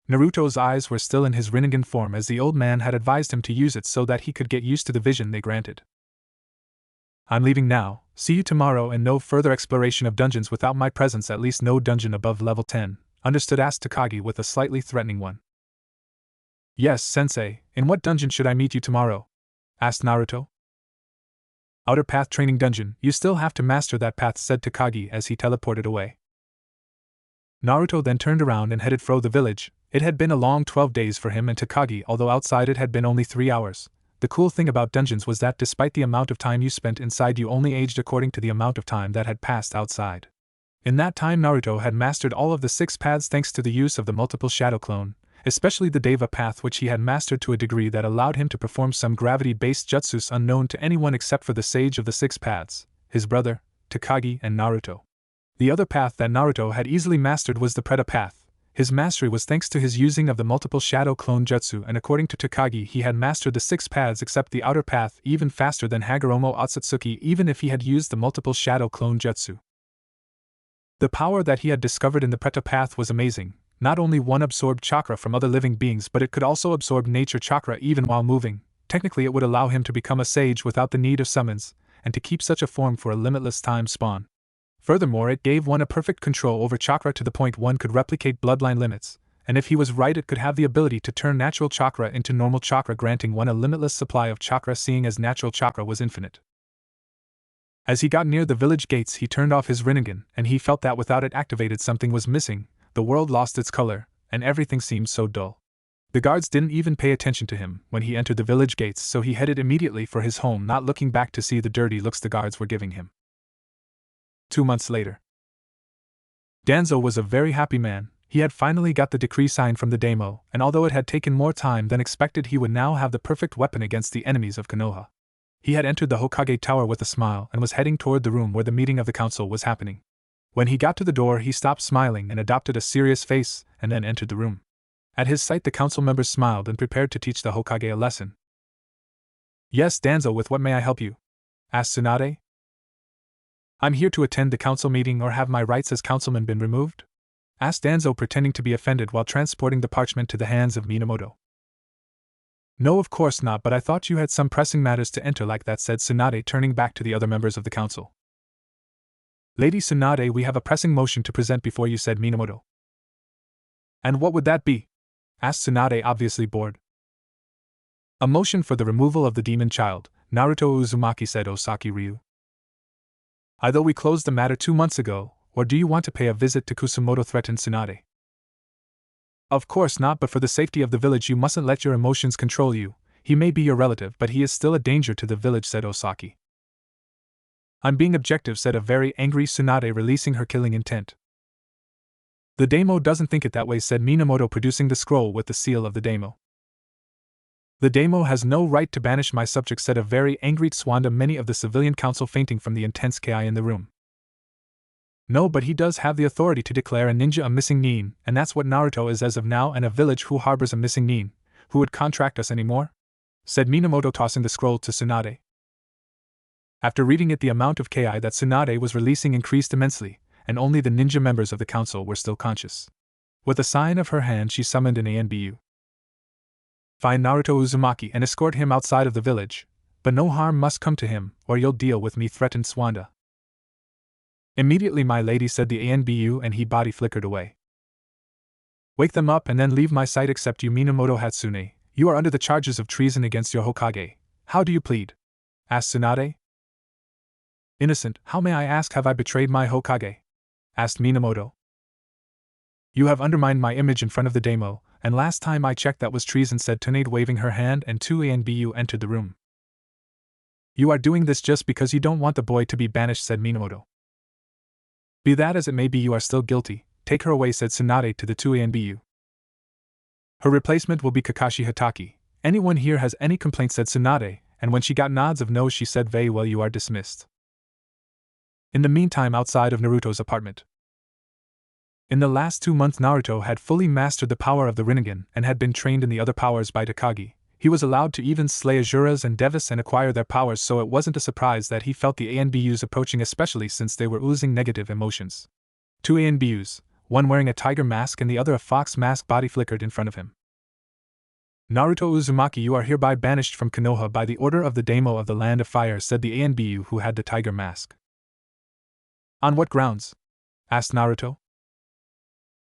Naruto's eyes were still in his Rinnegan form as the old man had advised him to use it so that he could get used to the vision they granted. I'm leaving now, see you tomorrow, and no further exploration of dungeons without my presence, at least no dungeon above level 10, understood? Asked Takagi with a slightly threatening one. Yes, sensei, in what dungeon should I meet you tomorrow? Asked Naruto. Outer Path Training Dungeon, you still have to master that path, said Takagi as he teleported away. Naruto then turned around and headed for the village. It had been a long 12 days for him and Takagi, although outside it had been only 3 hours. The cool thing about dungeons was that despite the amount of time you spent inside, you only aged according to the amount of time that had passed outside. In that time, Naruto had mastered all of the 6 paths thanks to the use of the multiple shadow clone, especially the Deva path, which he had mastered to a degree that allowed him to perform some gravity-based jutsus unknown to anyone except for the sage of the 6 paths, his brother, Takagi, and Naruto. The other path that Naruto had easily mastered was the Preta path. His mastery was thanks to his using of the multiple shadow clone jutsu, and according to Takagi he had mastered the 6 paths except the outer path even faster than Hagoromo Otsutsuki, even if he had used the multiple shadow clone jutsu. The power that he had discovered in the Preta path was amazing. Not only one absorbed chakra from other living beings, but it could also absorb nature chakra even while moving. Technically it would allow him to become a sage without the need of summons, and to keep such a form for a limitless time span. Furthermore, it gave one a perfect control over chakra to the point one could replicate bloodline limits, and if he was right it could have the ability to turn natural chakra into normal chakra, granting one a limitless supply of chakra, seeing as natural chakra was infinite. As he got near the village gates he turned off his Rinnegan, and he felt that without it activated something was missing. The world lost its color, and everything seemed so dull. The guards didn't even pay attention to him when he entered the village gates, so he headed immediately for his home, not looking back to see the dirty looks the guards were giving him. 2 months later. Danzo was a very happy man. He had finally got the decree signed from the daimyo, and although it had taken more time than expected, he would now have the perfect weapon against the enemies of Konoha. He had entered the Hokage Tower with a smile and was heading toward the room where the meeting of the council was happening. When he got to the door he stopped smiling and adopted a serious face, and then entered the room. At his sight the council members smiled and prepared to teach the Hokage a lesson. Yes, Danzo, with what may I help you? Asked Tsunade. I'm here to attend the council meeting, or have my rights as councilman been removed? Asked Danzo, pretending to be offended while transporting the parchment to the hands of Minamoto. No, of course not, but I thought you had some pressing matters to enter like that, said Tsunade, turning back to the other members of the council. Lady Tsunade, we have a pressing motion to present before you, said Minamoto. And what would that be? Asked Tsunade, obviously bored. A motion for the removal of the demon child, Naruto Uzumaki, said Osaki Ryu. Either we closed the matter 2 months ago, or do you want to pay a visit to Kusumoto, threatened Tsunade. Of course not, but for the safety of the village you mustn't let your emotions control you. He may be your relative, but he is still a danger to the village, said Osaki. I'm being objective, said a very angry Tsunade, releasing her killing intent. The daimyo doesn't think it that way, said Minamoto, producing the scroll with the seal of the daimyo. The daimyo has no right to banish my subject, said a very angry Tsuwanda, many of the civilian council fainting from the intense ki in the room. No, but he does have the authority to declare a ninja a missing nin, and that's what Naruto is as of now, and a village who harbors a missing nin. Who would contract us anymore? Said Minamoto, tossing the scroll to Tsunade. After reading it, the amount of ki that Tsunade was releasing increased immensely, and only the ninja members of the council were still conscious. With a sign of her hand, she summoned an ANBU. Find Naruto Uzumaki and escort him outside of the village, but no harm must come to him, or you'll deal with me, threatened Tsuwanda. Immediately, my lady, said the ANBU, and he body flickered away. Wake them up and then leave my sight, except you, Minamoto Hatsune. You are under the charges of treason against your Hokage. How do you plead? Asked Tsunade. Innocent, how may I ask, have I betrayed my Hokage? Asked Minamoto. You have undermined my image in front of the daimyo, and last time I checked that was treason, said Tsunade, waving her hand, and 2 ANBU entered the room. You are doing this just because you don't want the boy to be banished, said Minamoto. Be that as it may be, you are still guilty. Take her away, said Tsunade to the 2 ANBU. Her replacement will be Kakashi Hatake. Anyone here has any complaint, said Tsunade, and when she got nods of no, she said, very well, you are dismissed. In the meantime, outside of Naruto's apartment. In the last 2 months, Naruto had fully mastered the power of the Rinnegan and had been trained in the other powers by Takagi. He was allowed to even slay Azuras and Devis and acquire their powers, so it wasn't a surprise that he felt the ANBUs approaching, especially since they were oozing negative emotions. 2 ANBUs, one wearing a tiger mask and the other a fox mask, body flickered in front of him. Naruto Uzumaki, you are hereby banished from Konoha by the order of the daimyo of the Land of Fire, said the ANBU who had the tiger mask. On what grounds? Asked Naruto.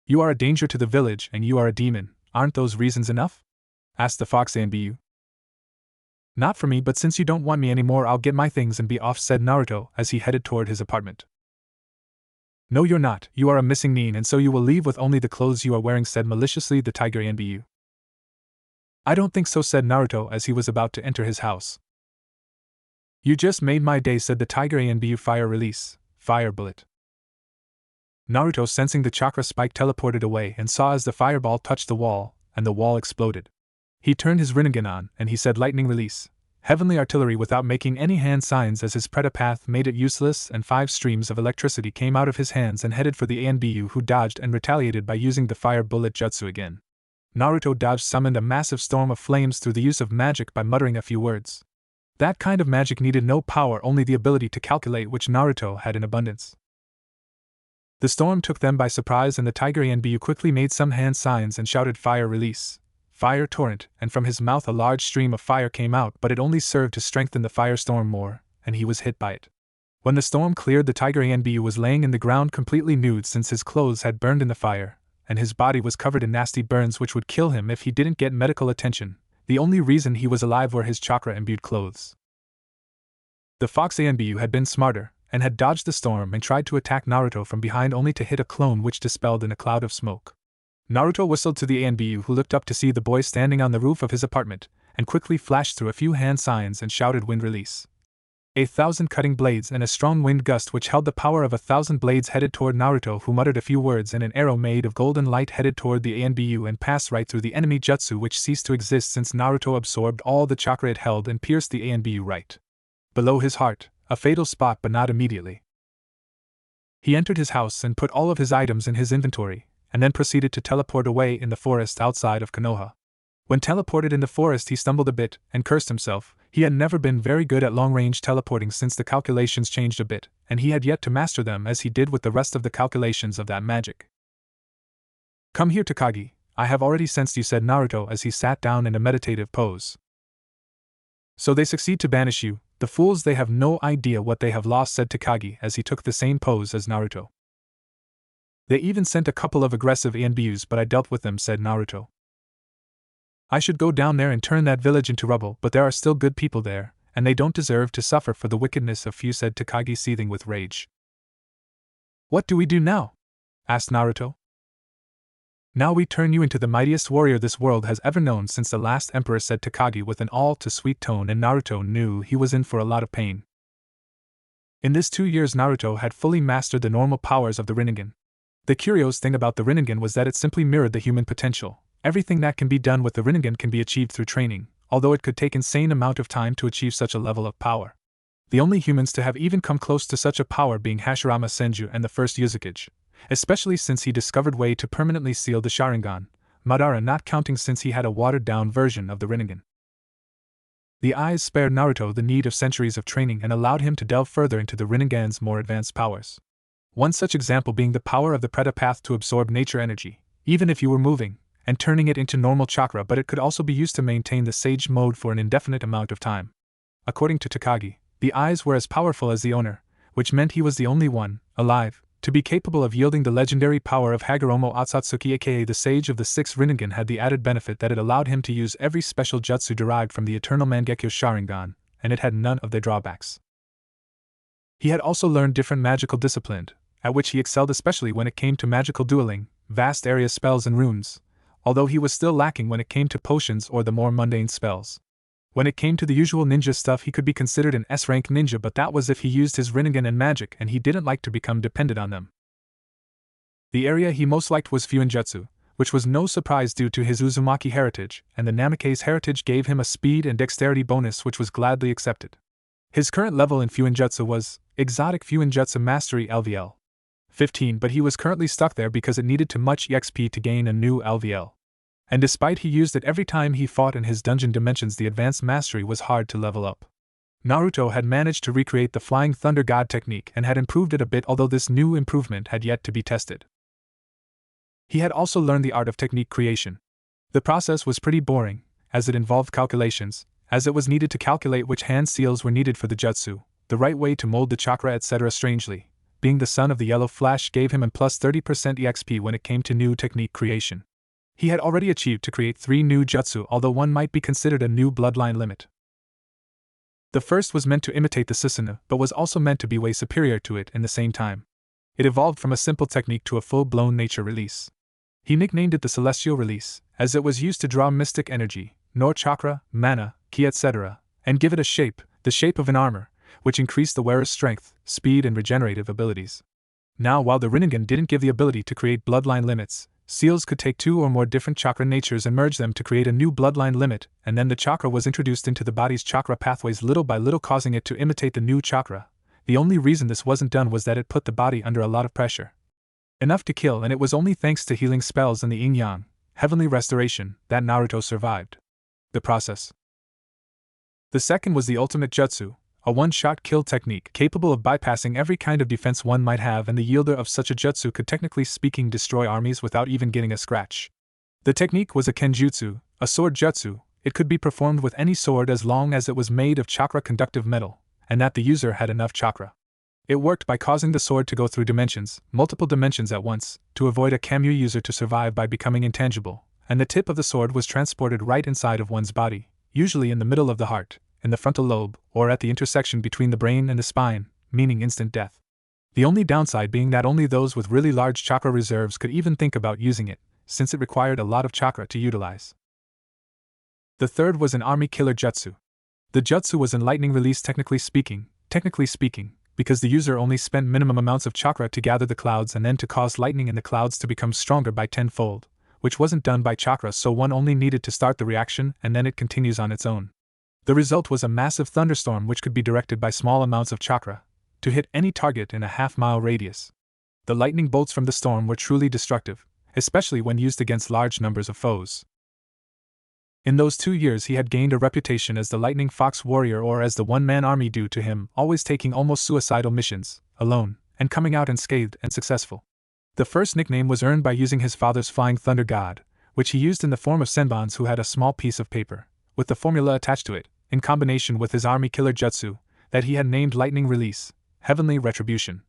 You are a danger to the village and you are a demon, aren't those reasons enough? Asked the fox ANBU. Not for me, but since you don't want me anymore, I'll get my things and be off, said Naruto as he headed toward his apartment. No, you're not, you are a missing nin, and so you will leave with only the clothes you are wearing, said maliciously the tiger ANBU. I don't think so, said Naruto as he was about to enter his house. You just made my day, said the tiger ANBU. Fire release, fire bullet. Naruto, sensing the chakra spike, teleported away and saw as the fireball touched the wall, and the wall exploded. He turned his Rinnegan on, and he said lightning release, heavenly artillery, without making any hand signs as his Predapath made it useless, and 5 streams of electricity came out of his hands and headed for the ANBU, who dodged and retaliated by using the fire bullet jutsu again. Naruto dodged, summoned a massive storm of flames through the use of magic by muttering a few words. That kind of magic needed no power, only the ability to calculate, which Naruto had in abundance. The storm took them by surprise, and the tiger ANBU quickly made some hand signs and shouted fire release, fire torrent, and from his mouth a large stream of fire came out, but it only served to strengthen the firestorm more, and he was hit by it. When the storm cleared, the tiger ANBU was laying in the ground completely nude, since his clothes had burned in the fire, and his body was covered in nasty burns which would kill him if he didn't get medical attention. The only reason he was alive were his chakra-imbued clothes. The fox ANBU had been smarter, and had dodged the storm and tried to attack Naruto from behind, only to hit a clone which dispelled in a cloud of smoke. Naruto whistled to the ANBU, who looked up to see the boy standing on the roof of his apartment, and quickly flashed through a few hand signs and shouted wind release. 1,000 cutting blades and a strong wind gust which held the power of 1,000 blades headed toward Naruto, who muttered a few words, and an arrow made of golden light headed toward the ANBU and passed right through the enemy jutsu, which ceased to exist since Naruto absorbed all the chakra it held, and pierced the ANBU right below his heart, a fatal spot, but not immediately. He entered his house and put all of his items in his inventory, and then proceeded to teleport away in the forest outside of Konoha. When teleported in the forest, he stumbled a bit and cursed himself. He had never been very good at long-range teleporting since the calculations changed a bit, and he had yet to master them as he did with the rest of the calculations of that magic. "Come here, Takagi, I have already sensed you," said Naruto as he sat down in a meditative pose. "So they succeed to banish you, the fools, they have no idea what they have lost," said Takagi as he took the same pose as Naruto. "They even sent a couple of aggressive ANBUs, but I dealt with them," said Naruto. "I should go down there and turn that village into rubble, but there are still good people there, and they don't deserve to suffer for the wickedness of few," said Takagi, seething with rage. "What do we do now?" asked Naruto. "Now we turn you into the mightiest warrior this world has ever known since the last emperor," said Takagi with an all-too-sweet tone, and Naruto knew he was in for a lot of pain. In this 2 years Naruto had fully mastered the normal powers of the Rinnegan. The curious thing about the Rinnegan was that it simply mirrored the human potential. Everything that can be done with the Rinnegan can be achieved through training, although it could take insane amount of time to achieve such a level of power. The only humans to have even come close to such a power being Hashirama Senju and the first Uzukage, especially since he discovered way to permanently seal the Sharingan, Madara not counting since he had a watered-down version of the Rinnegan. The eyes spared Naruto the need of centuries of training and allowed him to delve further into the Rinnegan's more advanced powers. One such example being the power of the Preta Path to absorb nature energy, even if you were moving, and turning it into normal chakra, but it could also be used to maintain the Sage mode for an indefinite amount of time. According to Takagi, the eyes were as powerful as the owner, which meant he was the only one, alive, to be capable of yielding the legendary power of Hagoromo Otsutsuki, aka the Sage of the Sixth Rinnegan. Had the added benefit that it allowed him to use every special jutsu derived from the eternal Mangekyo Sharingan, and it had none of their drawbacks. He had also learned different magical discipline, at which he excelled especially when it came to magical dueling, vast area spells and runes, although he was still lacking when it came to potions or the more mundane spells. When it came to the usual ninja stuff, he could be considered an S-rank ninja, but that was if he used his Rinnegan and magic, and he didn't like to become dependent on them. The area he most liked was Fuinjutsu, which was no surprise due to his Uzumaki heritage, and the Namikaze heritage gave him a speed and dexterity bonus which was gladly accepted. His current level in Fuinjutsu was Exotic Fuinjutsu Mastery LVL 15, but he was currently stuck there because it needed too much EXP to gain a new LVL. And despite he used it every time he fought in his dungeon dimensions, the advanced mastery was hard to level up. Naruto had managed to recreate the Flying Thunder God technique and had improved it a bit, although this new improvement had yet to be tested. He had also learned the art of technique creation. The process was pretty boring, as it involved calculations, as it was needed to calculate which hand seals were needed for the jutsu, the right way to mold the chakra, etc. Strangely, being the son of the Yellow Flash gave him a plus 30% EXP when it came to new technique creation. He had already achieved to create 3 new jutsu, although one might be considered a new bloodline limit. The first was meant to imitate the Susanoo, but was also meant to be way superior to it in the same time. It evolved from a simple technique to a full-blown nature release. He nicknamed it the Celestial Release, as it was used to draw mystic energy, nor chakra, mana, ki, etc., and give it a shape, the shape of an armor, which increased the wearer's strength, speed, and regenerative abilities. Now, while the Rinnegan didn't give the ability to create bloodline limits, seals could take 2 or more different chakra natures and merge them to create a new bloodline limit, and then the chakra was introduced into the body's chakra pathways little by little, causing it to imitate the new chakra. The only reason this wasn't done was that it put the body under a lot of pressure. Enough to kill, and it was only thanks to healing spells and the yin-yang, heavenly restoration, that Naruto survived the process. The second was the ultimate jutsu, a one-shot kill technique capable of bypassing every kind of defense one might have, and the yielder of such a jutsu could technically speaking destroy armies without even getting a scratch. The technique was a kenjutsu, a sword jutsu. It could be performed with any sword as long as it was made of chakra-conductive metal, and that the user had enough chakra. It worked by causing the sword to go through dimensions, multiple dimensions at once, to avoid a Kamui user to survive by becoming intangible, and the tip of the sword was transported right inside of one's body, usually in the middle of the heart, in the frontal lobe, or at the intersection between the brain and the spine, meaning instant death. The only downside being that only those with really large chakra reserves could even think about using it, since it required a lot of chakra to utilize. The third was an army killer jutsu. The jutsu was an lightning release technically speaking, because the user only spent minimum amounts of chakra to gather the clouds and then to cause lightning in the clouds to become stronger by 10-fold, which wasn't done by chakra, so one only needed to start the reaction and then it continues on its own. The result was a massive thunderstorm which could be directed by small amounts of chakra to hit any target in a half-mile radius. The lightning bolts from the storm were truly destructive, especially when used against large numbers of foes. In those 2 years he had gained a reputation as the Lightning Fox Warrior, or as the one-man army due to him always taking almost suicidal missions, alone, and coming out unscathed and successful. The first nickname was earned by using his father's Flying Thunder God, which he used in the form of senbons who had a small piece of paper, with the formula attached to it, in combination with his army killer jutsu, that he had named Lightning Release, Heavenly Retribution.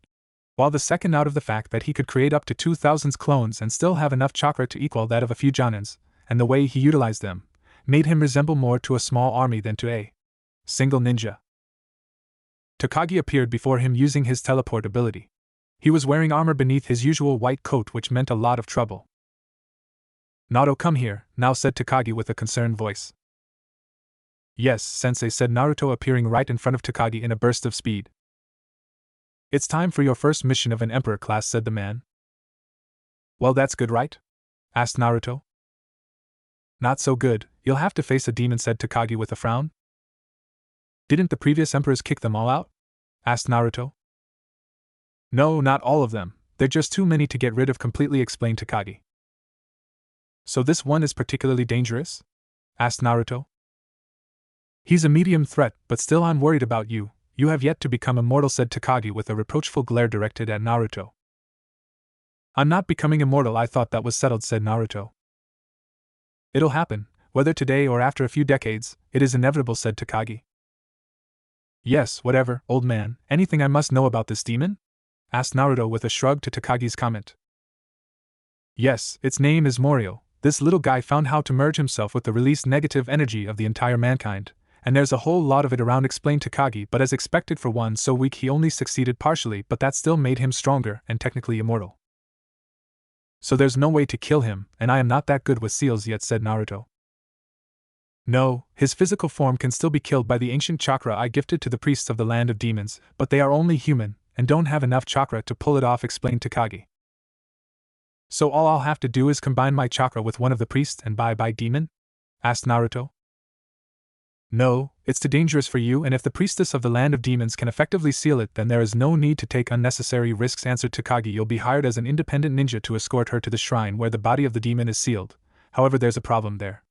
While the second out of the fact that he could create up to 2,000 clones and still have enough chakra to equal that of a few Jonins, and the way he utilized them, made him resemble more to a small army than to a single ninja. Takagi appeared before him using his teleport ability. He was wearing armor beneath his usual white coat, which meant a lot of trouble. "Naruto, come here," now said Takagi with a concerned voice. "Yes, sensei," said Naruto, appearing right in front of Takagi in a burst of speed. "It's time for your first mission of an emperor class," said the man. "Well, that's good, right?" asked Naruto. "Not so good, you'll have to face a demon," said Takagi with a frown. "Didn't the previous emperors kick them all out?" asked Naruto. "No, not all of them, they're just too many to get rid of completely," explained Takagi. "So this one is particularly dangerous?" asked Naruto. "He's a medium threat, but still I'm worried about you. You have yet to become immortal," said Takagi with a reproachful glare directed at Naruto. "I'm not becoming immortal, I thought that was settled," said Naruto. "It'll happen, whether today or after a few decades, it is inevitable," said Takagi. "Yes, whatever, old man, anything I must know about this demon?" asked Naruto with a shrug to Takagi's comment. "Yes, its name is Morio. This little guy found how to merge himself with the released negative energy of the entire mankind, and there's a whole lot of it around," explained Takagi, "but as expected for one so weak he only succeeded partially, but that still made him stronger and technically immortal." "So there's no way to kill him, and I am not that good with seals yet," said Naruto. "No, his physical form can still be killed by the ancient chakra I gifted to the priests of the land of demons, but they are only human, and don't have enough chakra to pull it off," explained Takagi. "So all I'll have to do is combine my chakra with one of the priests and bye-bye demon?" asked Naruto. "No, it's too dangerous for you, and if the priestess of the land of demons can effectively seal it, then there is no need to take unnecessary risks," answered Takagi. "You'll be hired as an independent ninja to escort her to the shrine where the body of the demon is sealed. However, there's a problem there."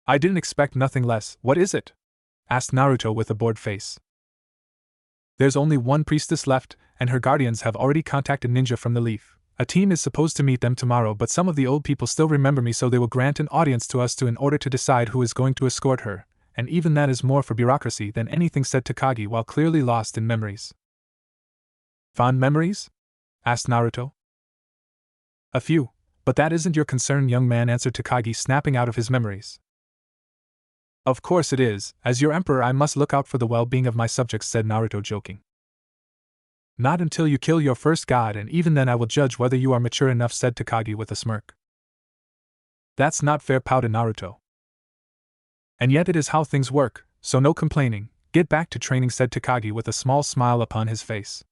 "I didn't expect nothing less. What is it?" asked Naruto with a bored face. "There's only one priestess left, and her guardians have already contacted ninja from the Leaf. A team is supposed to meet them tomorrow, but some of the old people still remember me, so they will grant an audience to us in order to decide who is going to escort her, and even that is more for bureaucracy than anything," said Takagi while clearly lost in memories. "Fond memories?" asked Naruto. "A few, but that isn't your concern, young man," answered Takagi, snapping out of his memories. "Of course it is. As your emperor I must look out for the well-being of my subjects," said Naruto, joking. "Not until you kill your first god, and even then I will judge whether you are mature enough," said Takagi with a smirk. "That's not fair," pouted Naruto. "And yet it is how things work, so no complaining. Get back to training," said Takagi with a small smile upon his face.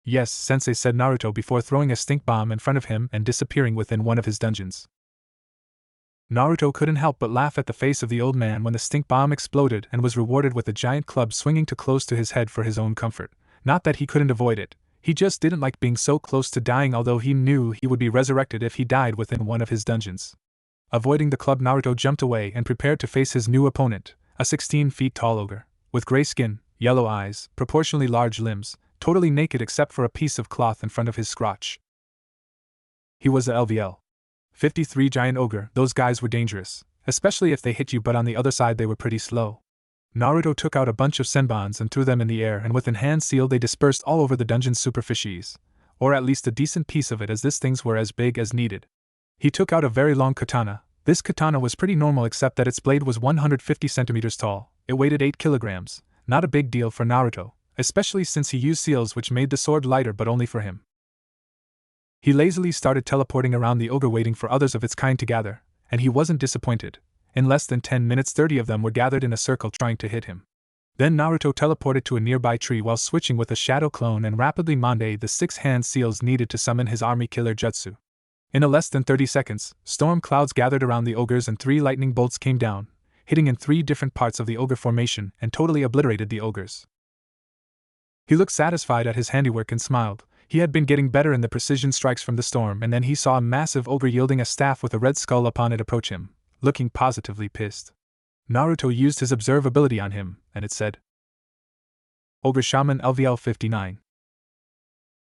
"Yes, sensei," said Naruto before throwing a stink bomb in front of him and disappearing within one of his dungeons. Naruto couldn't help but laugh at the face of the old man when the stink bomb exploded and was rewarded with a giant club swinging too close to his head for his own comfort. Not that he couldn't avoid it, he just didn't like being so close to dying, although he knew he would be resurrected if he died within one of his dungeons. Avoiding the club, Naruto jumped away and prepared to face his new opponent, a 16 feet tall ogre, with gray skin, yellow eyes, proportionally large limbs, totally naked except for a piece of cloth in front of his crotch. He was a LVL 53 giant ogre. Those guys were dangerous, especially if they hit you, but on the other side they were pretty slow. Naruto took out a bunch of senbons and threw them in the air, and with enhanced seal they dispersed all over the dungeon's superficies, or at least a decent piece of it, as these things were as big as needed. He took out a very long katana. This katana was pretty normal except that its blade was 150 centimeters tall. It weighed 8 kilograms, not a big deal for Naruto, especially since he used seals which made the sword lighter, but only for him. He lazily started teleporting around the ogre, waiting for others of its kind to gather, and he wasn't disappointed. In less than 10 minutes 30 of them were gathered in a circle trying to hit him. Then Naruto teleported to a nearby tree while switching with a shadow clone and rapidly mandate the 6-hand seals needed to summon his army killer jutsu. In a less than 30 seconds, storm clouds gathered around the ogres and 3 lightning bolts came down, hitting in 3 different parts of the ogre formation and totally obliterated the ogres. He looked satisfied at his handiwork and smiled. He had been getting better in the precision strikes from the storm, and then he saw a massive ogre yielding a staff with a red skull upon it approach him. looking positively pissed. Naruto used his observe ability on him, and it said, Ogre Shaman LVL 59.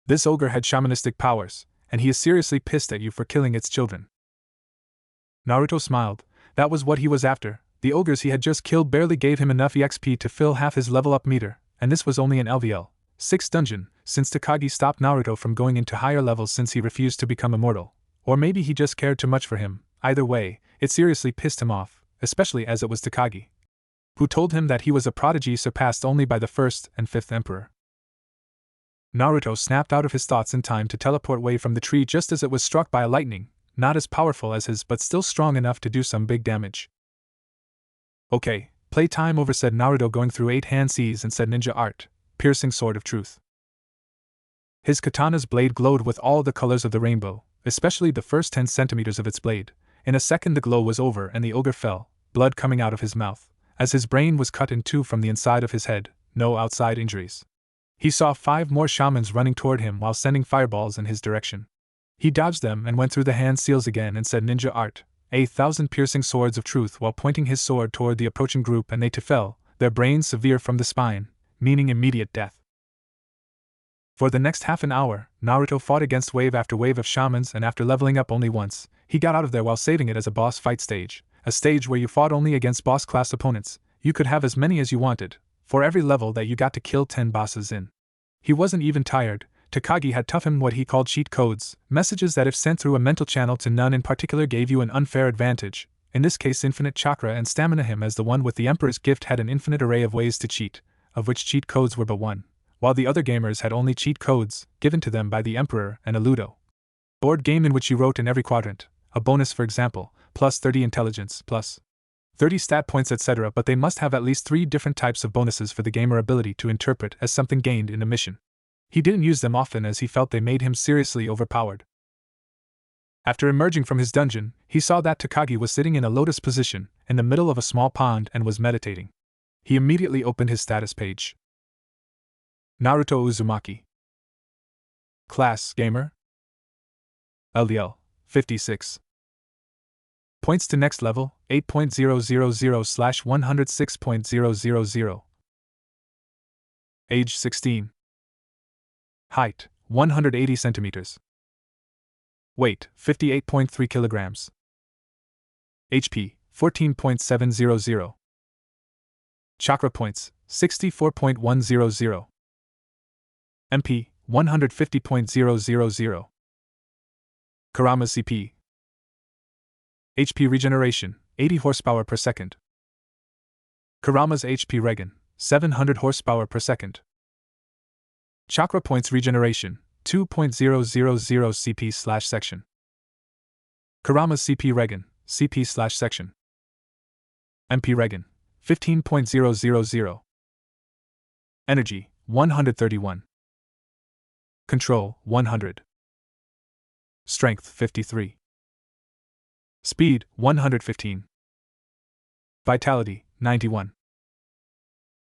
This ogre had shamanistic powers, and he is seriously pissed at you for killing its children. Naruto smiled. That was what he was after. The ogres he had just killed barely gave him enough EXP to fill half his level up meter, and this was only an LVL 6 dungeon, since Takagi stopped Naruto from going into higher levels since he refused to become immortal. Or maybe he just cared too much for him. Either way, it seriously pissed him off, especially as it was Takagi, who told him that he was a prodigy surpassed only by the 1st and 5th emperor. Naruto snapped out of his thoughts in time to teleport away from the tree just as it was struck by a lightning, not as powerful as his but still strong enough to do some big damage. Okay, playtime over, said Naruto, going through 8 hand C's and said ninja art, piercing sword of truth. His katana's blade glowed with all the colors of the rainbow, especially the first 10 centimeters of its blade. In a second the glow was over and the ogre fell, blood coming out of his mouth, as his brain was cut in 2 from the inside of his head, no outside injuries. He saw 5 more shamans running toward him while sending fireballs in his direction. He dodged them and went through the hand seals again and said ninja art, 1,000 piercing swords of truth, while pointing his sword toward the approaching group, and they too fell, their brains severe from the spine, meaning immediate death. For the next half an hour, Naruto fought against wave after wave of shamans, and after leveling up only once, he got out of there while saving it as a boss fight stage, a stage where you fought only against boss class opponents. You could have as many as you wanted, for every level that you got to kill 10 bosses in. He wasn't even tired. Takagi had taught him what he called cheat codes, messages that if sent through a mental channel to none in particular gave you an unfair advantage, in this case infinite chakra and stamina. Him as the one with the Emperor's gift had an infinite array of ways to cheat, of which cheat codes were but one, while the other gamers had only cheat codes, given to them by the Emperor and a Ludo board game in which you wrote in every quadrant, a bonus for example, plus 30 intelligence, plus 30 stat points etc., but they must have at least 3 different types of bonuses for the gamer ability to interpret as something gained in a mission. He didn't use them often as he felt they made him seriously overpowered. After emerging from his dungeon, he saw that Takagi was sitting in a lotus position, in the middle of a small pond, and was meditating. He immediately opened his status page. Naruto Uzumaki. Class Gamer. LDL 56. Points to next level 8.000/106.000. Age 16. Height 180 centimeters. Weight 58.3 kilograms. HP 14.700. Chakra points 64.100. MP 150.000. Kurama's CP. HP regeneration 80 horsepower per second. Kurama's HP regen 700 horsepower per second. Chakra points regeneration 2.000 CP/section. Kurama's CP regen CP/section. MP regen 15.000. Energy 131. Control 100. Strength 53. Speed 115. Vitality 91.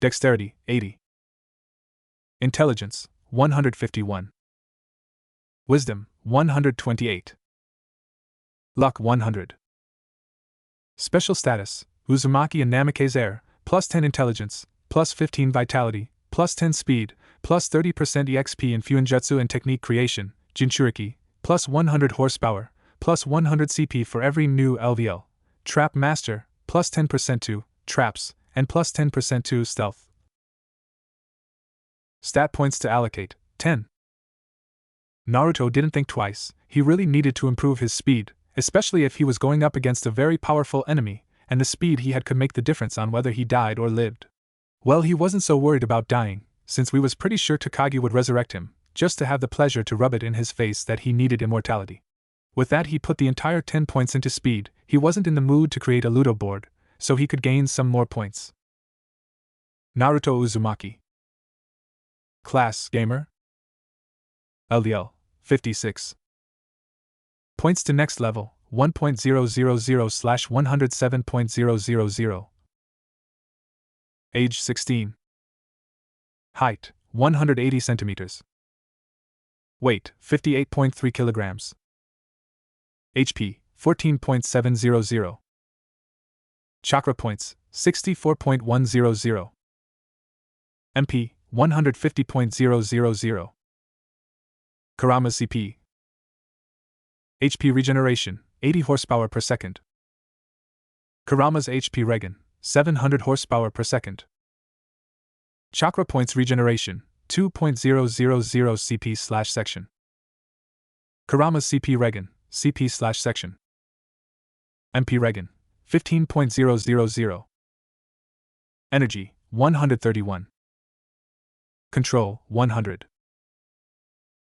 Dexterity 80. Intelligence 151. Wisdom 128. Luck 100. Special status: Uzumaki and Namikaze Air, plus 10 intelligence, plus 15 vitality, plus 10 speed, plus 30% EXP in Fuinjutsu and technique creation, Jinchuriki, plus 100 horsepower, plus 100 CP for every new LVL. Trap Master, plus 10% to traps, and plus 10% to stealth. Stat points to allocate 10. Naruto didn't think twice. He really needed to improve his speed, especially if he was going up against a very powerful enemy, and the speed he had could make the difference on whether he died or lived. Well, he wasn't so worried about dying, since we was pretty sure Takagi would resurrect him, just to have the pleasure to rub it in his face that he needed immortality. With that, he put the entire 10 points into speed. He wasn't in the mood to create a Ludo board, so he could gain some more points. Naruto Uzumaki. Class Gamer. LDL 56. Points to next level 1.000/107.000. Age 16. Height 180 centimeters. Weight 58.3 kilograms. HP 14.700. Chakra points, 64.100. MP, 150.000. Kurama's CP. HP regeneration, 80 horsepower per second. Kurama's HP regen, 700 horsepower per second. Chakra points regeneration, 2.000 CP/section. Kurama's CP regen, CP/section. MP regen, 15.000. Energy, 131. Control, 100.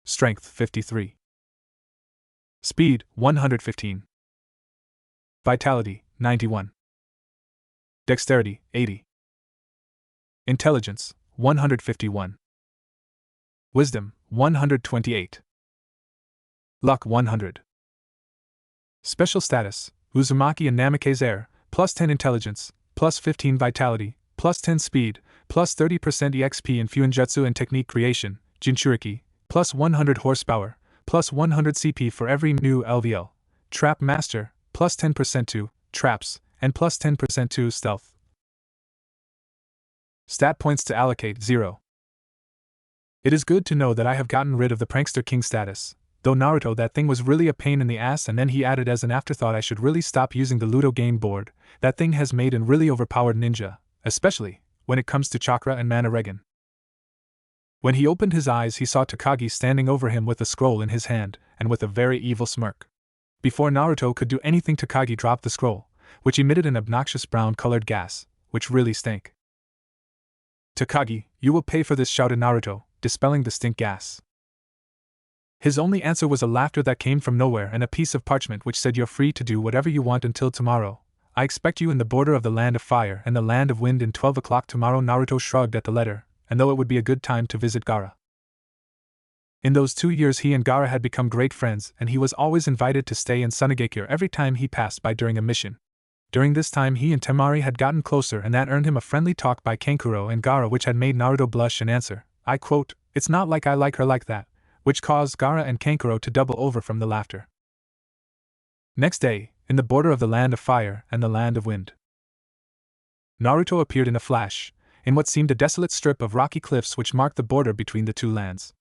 Strength, 53. Speed, 115. Vitality, 91. Dexterity, 80. Intelligence, 151. Wisdom, 128. Luck, 100. Special status, Uzumaki and Namikaze Air, plus 10 intelligence, plus 15 vitality, plus 10 speed, plus 30% EXP in Fuinjutsu and technique creation, Jinchuriki, plus 100 horsepower, plus 100 CP for every new LVL. Trap Master, plus 10% to traps, and plus 10% to stealth. Stat points to allocate, 0. It is good to know that I have gotten rid of the Prankster King status. Though Naruto, that thing was really a pain in the ass, and then he added as an afterthought I should really stop using the Ludo game board. That thing has made a really overpowered ninja, especially when it comes to chakra and mana regen. When he opened his eyes, he saw Takagi standing over him with a scroll in his hand, and with a very evil smirk. Before Naruto could do anything, Takagi dropped the scroll, which emitted an obnoxious brown-colored gas, which really stank. "Takagi, you will pay for this," shouted Naruto, dispelling the stink gas. His only answer was a laughter that came from nowhere and a piece of parchment which said, "You're free to do whatever you want until tomorrow. I expect you in the border of the Land of Fire and the Land of Wind in 12 o'clock tomorrow." Naruto shrugged at the letter, and though it would be a good time to visit Gaara. In those 2 years he and Gaara had become great friends, and he was always invited to stay in Sunagekure every time he passed by during a mission. During this time he and Temari had gotten closer, and that earned him a friendly talk by Kankuro and Gaara which had made Naruto blush and answer, I quote, "It's not like I like her like that," which caused Gaara and Kankuro to double over from the laughter. Next day, in the border of the Land of Fire and the Land of Wind, Naruto appeared in a flash, in what seemed a desolate strip of rocky cliffs which marked the border between the two lands.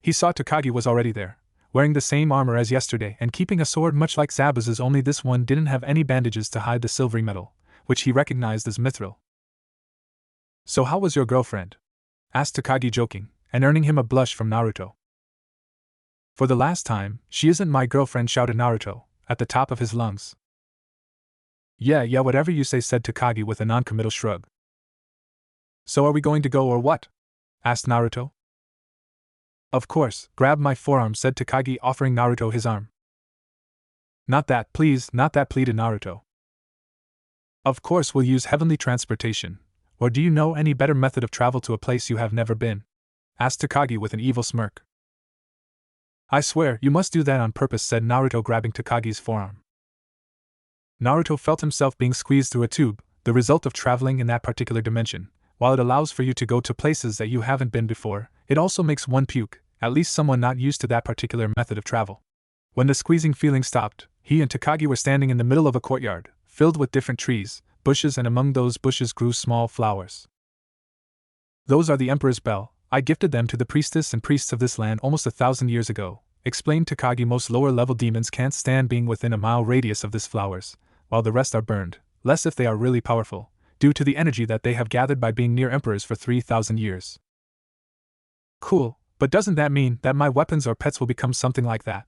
He saw Takagi was already there, wearing the same armor as yesterday and keeping a sword much like Zabuza's, only this one didn't have any bandages to hide the silvery metal, which he recognized as mithril. "So how was your girlfriend?" asked Takagi, joking, and earning him a blush from Naruto. "For the last time, she isn't my girlfriend," shouted Naruto, at the top of his lungs. Yeah, whatever you say," said Takagi with a non-committal shrug. "So are we going to go or what?" asked Naruto. "Of course, grab my forearm," said Takagi, offering Naruto his arm. "Not that, please, not that," pleaded Naruto. "Of course we'll use heavenly transportation, or do you know any better method of travel to a place you have never been?" asked Takagi with an evil smirk. "I swear, you must do that on purpose," said Naruto, grabbing Takagi's forearm. Naruto felt himself being squeezed through a tube, the result of traveling in that particular dimension. While it allows for you to go to places that you haven't been before, it also makes one puke, at least someone not used to that particular method of travel. When the squeezing feeling stopped, he and Takagi were standing in the middle of a courtyard, filled with different trees, bushes, and among those bushes grew small flowers. "Those are the Emperor's Bell. I gifted them to the priestess and priests of this land almost 1,000 years ago," explained Takagi. "Most lower-level demons can't stand being within a mile radius of these flowers, while the rest are burned, less if they are really powerful, due to the energy that they have gathered by being near emperors for 3,000 years. "Cool, but doesn't that mean that my weapons or pets will become something like that?"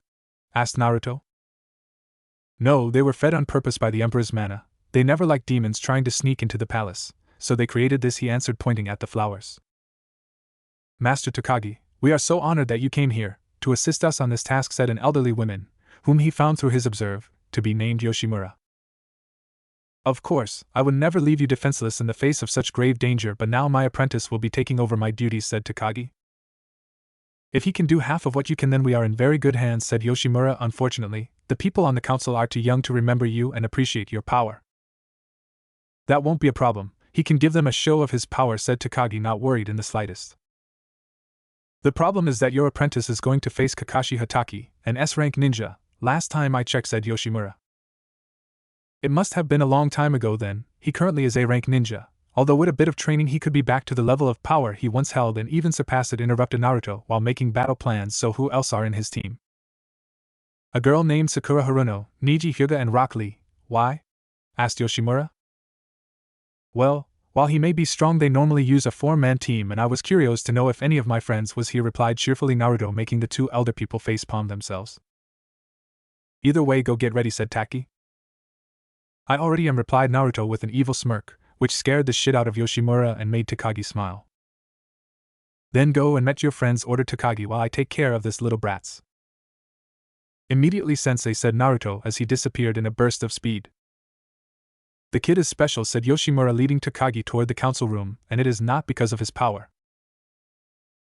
asked Naruto. "No, they were fed on purpose by the Emperor's mana. They never liked demons trying to sneak into the palace, so they created this," he answered, pointing at the flowers. "Master Takagi, we are so honored that you came here to assist us on this task," said an elderly woman, whom he found through his observe to be named Yoshimura. "Of course, I would never leave you defenseless in the face of such grave danger, but now my apprentice will be taking over my duties," said Takagi. "If he can do half of what you can, then we are in very good hands," said Yoshimura. "Unfortunately, the people on the council are too young to remember you and appreciate your power." "That won't be a problem, he can give them a show of his power," said Takagi, not worried in the slightest. "The problem is that your apprentice is going to face Kakashi Hatake, an S-rank ninja, last time I checked," said Yoshimura. "It must have been a long time ago then," he currently is A-rank ninja, although with a bit of training he could be back to the level of power he once held and even surpass it, interrupted Naruto while making battle plans. So who else are in his team? A girl named Sakura Haruno, Niji Hyuga and Rock Lee. Why? Asked Yoshimura. Well, while he may be strong, they normally use a 4-man team, and I was curious to know if any of my friends was here, replied cheerfully Naruto, making the two elder people facepalm themselves. Either way, go get ready, said Taki. I already am, replied Naruto with an evil smirk, which scared the shit out of Yoshimura and made Takagi smile. Then go and met your friends, ordered Takagi, while I take care of this little brats. Immediately, sensei, said Naruto as he disappeared in a burst of speed. The kid is special, said Yoshimura, leading Takagi toward the council room, and it is not because of his power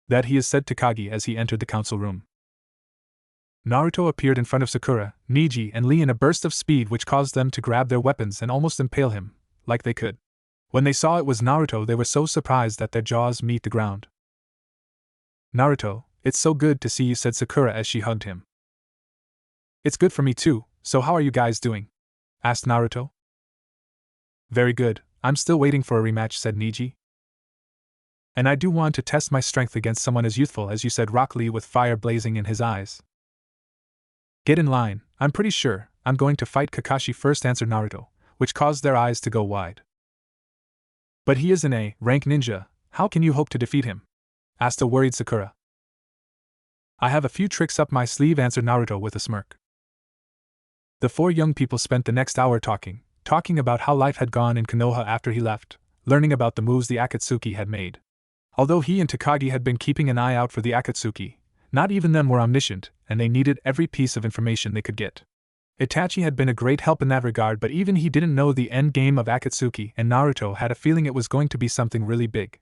that he is, said Takagi as he entered the council room. Naruto appeared in front of Sakura, Niji, and Lee in a burst of speed which caused them to grab their weapons and almost impale him, like they could. When they saw it was Naruto, they were so surprised that their jaws meet the ground. Naruto, it's so good to see you, said Sakura as she hugged him. It's good for me too, so how are you guys doing? Asked Naruto. Very good, I'm still waiting for a rematch, said Niji. And I do want to test my strength against someone as youthful as you, said Rock Lee with fire blazing in his eyes. Get in line, I'm pretty sure I'm going to fight Kakashi first, answered Naruto, which caused their eyes to go wide. But he is an A-rank ninja, how can you hope to defeat him? Asked a worried Sakura. I have a few tricks up my sleeve, answered Naruto with a smirk. The four young people spent the next hour talking about how life had gone in Konoha after he left, learning about the moves the Akatsuki had made. Although he and Takagi had been keeping an eye out for the Akatsuki, not even them were omniscient, and they needed every piece of information they could get. Itachi had been a great help in that regard, but even he didn't know the end game of Akatsuki, and Naruto had a feeling it was going to be something really big.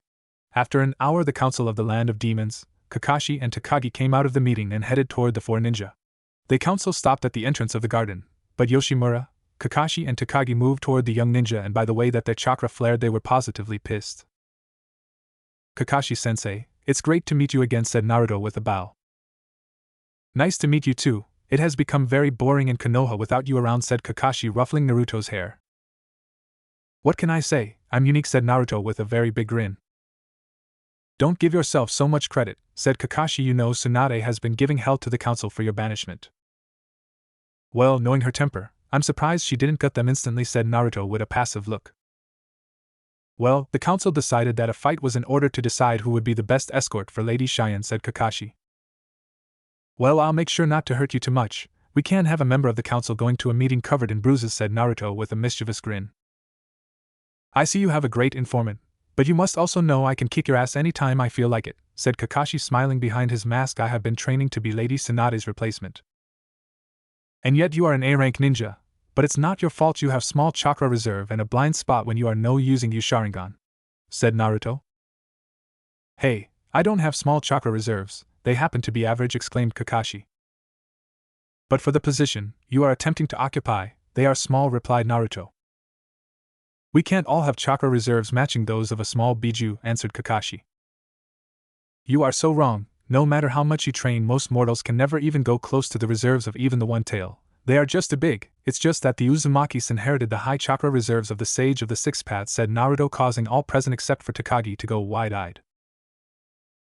After an hour, the Council of the Land of Demons, Kakashi and Takagi came out of the meeting and headed toward the four ninja. The council stopped at the entrance of the garden, but Yoshimura, Kakashi and Takagi moved toward the young ninja, and by the way that their chakra flared, they were positively pissed. Kakashi-sensei, it's great to meet you again, said Naruto with a bow. Nice to meet you too, it has become very boring in Konoha without you around, said Kakashi, ruffling Naruto's hair. What can I say, I'm unique, said Naruto with a very big grin. Don't give yourself so much credit, said Kakashi, you know Tsunade has been giving hell to the council for your banishment. Well, knowing her temper, I'm surprised she didn't gut them instantly, said Naruto with a passive look. Well, the council decided that a fight was in order to decide who would be the best escort for Lady Cheyenne, said Kakashi. Well, I'll make sure not to hurt you too much, we can't have a member of the council going to a meeting covered in bruises, said Naruto with a mischievous grin. I see you have a great informant, but you must also know I can kick your ass anytime I feel like it, said Kakashi, smiling behind his mask. I have been training to be Lady Tsunade's replacement. And yet you are an A-rank ninja, but it's not your fault you have small chakra reserve and a blind spot when you are no using your Sharingan, said Naruto. Hey, I don't have small chakra reserves, they happen to be average, exclaimed Kakashi. But for the position you are attempting to occupy, they are small, replied Naruto. We can't all have chakra reserves matching those of a small Biju, answered Kakashi. You are so wrong. No matter how much you train, most mortals can never even go close to the reserves of even the one tail. They are just too big, it's just that the Uzumakis inherited the high chakra reserves of the Sage of the Six Paths, said Naruto, causing all present except for Takagi to go wide-eyed.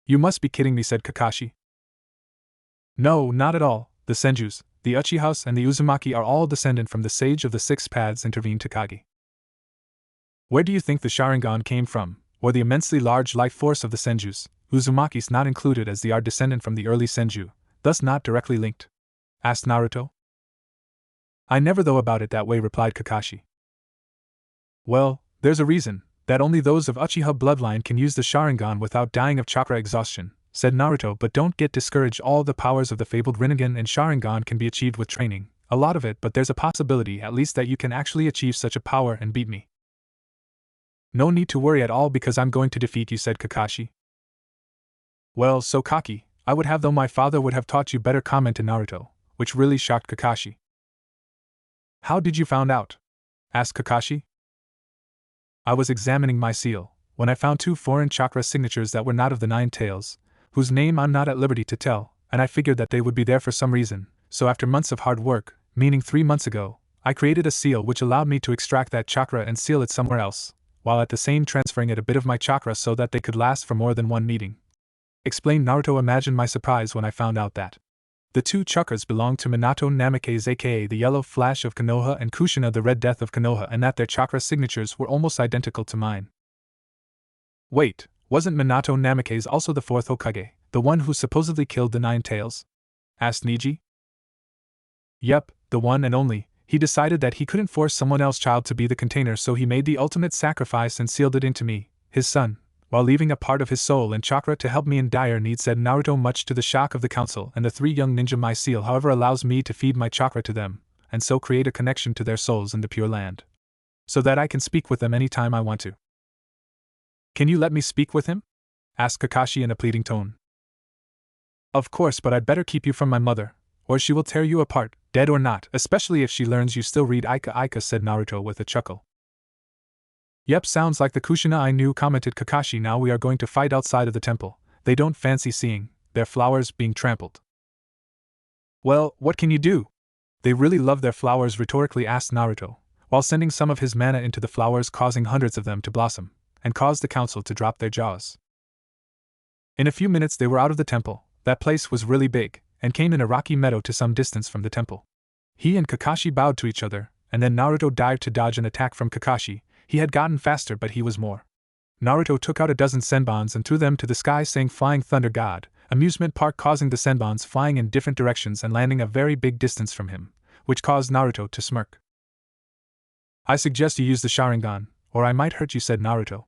You must be kidding me, said Kakashi. No, not at all, the Senjus, the Uchihas and the Uzumaki are all descendant from the Sage of the Six Paths, intervened Takagi. Where do you think the Sharingan came from, or the immensely large life force of the Senjus? Uzumaki's not included as they are descendant from the early Senju, thus not directly linked? Asked Naruto. I never thought about it that way, replied Kakashi. Well, there's a reason, that only those of Uchiha bloodline can use the Sharingan without dying of chakra exhaustion, said Naruto, but don't get discouraged, all the powers of the fabled Rinnegan and Sharingan can be achieved with training, a lot of it, but there's a possibility at least that you can actually achieve such a power and beat me. No need to worry at all because I'm going to defeat you, said Kakashi. Well, so cocky, I would have, though my father would have taught you better, commented Naruto, which really shocked Kakashi. How did you find out? Asked Kakashi. I was examining my seal, when I found 2 foreign chakra signatures that were not of the 9 tails, whose name I'm not at liberty to tell, and I figured that they would be there for some reason, so after months of hard work, meaning 3 months ago, I created a seal which allowed me to extract that chakra and seal it somewhere else, while at the same transferring it a bit of my chakra so that they could last for more than one meeting. Explained Naruto. Imagine my surprise when I found out that the two chakras belonged to Minato Namikaze, aka the Yellow Flash of Konoha, and Kushina, the Red Death of Konoha, and that their chakra signatures were almost identical to mine. Wait, wasn't Minato Namikaze also the fourth Hokage, the one who supposedly killed the Nine Tails? Asked Niji. Yep, the one and only. He decided that he couldn't force someone else's child to be the container, so he made the ultimate sacrifice and sealed it into me, his son, while leaving a part of his soul and chakra to help me in dire need, said Naruto, much to the shock of the council and the three young ninja. My seal, however, allows me to feed my chakra to them, and so create a connection to their souls in the Pure Land, so that I can speak with them anytime I want to. Can you let me speak with him? Asked Kakashi in a pleading tone. Of course, but I'd better keep you from my mother, or she will tear you apart, dead or not, especially if she learns you still read Aika Aika, said Naruto with a chuckle. Yep, sounds like the Kushina I knew, commented Kakashi. Now we are going to fight outside of the temple. They don't fancy seeing their flowers being trampled. Well, what can you do? They really love their flowers, rhetorically asked Naruto, while sending some of his mana into the flowers, causing hundreds of them to blossom, and caused the council to drop their jaws. In a few minutes they were out of the temple. That place was really big, and came in a rocky meadow to some distance from the temple. He and Kakashi bowed to each other, and then Naruto dived to dodge an attack from Kakashi. He had gotten faster, but he was more. Naruto took out a dozen senbons and threw them to the sky, saying Flying Thunder God, amusement park, causing the senbons flying in different directions and landing a very big distance from him, which caused Naruto to smirk. I suggest you use the Sharingan, or I might hurt you, said Naruto.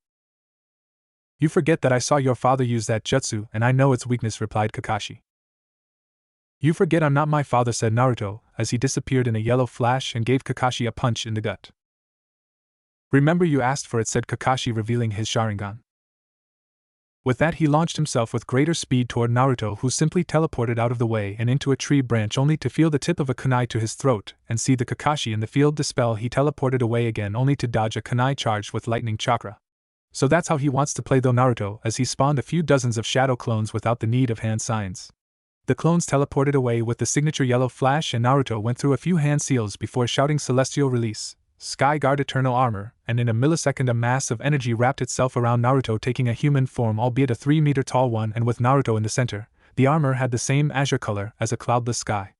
You forget that I saw your father use that jutsu, and I know its weakness, replied Kakashi. You forget I'm not my father, said Naruto, as he disappeared in a yellow flash and gave Kakashi a punch in the gut. Remember you asked for it, said Kakashi, revealing his Sharingan. With that he launched himself with greater speed toward Naruto, who simply teleported out of the way and into a tree branch, only to feel the tip of a kunai to his throat and see the Kakashi in the field dispel. He teleported away again, only to dodge a kunai charged with lightning chakra. So that's how he wants to play though, Naruto, as he spawned a few dozens of shadow clones without the need of hand signs. The clones teleported away with the signature yellow flash, and Naruto went through a few hand seals before shouting Celestial Release, Sky Guard Eternal Armor, and in a millisecond a mass of energy wrapped itself around Naruto, taking a human form, albeit a 3-meter tall one, and with Naruto in the center. The armor had the same azure color as a cloudless sky.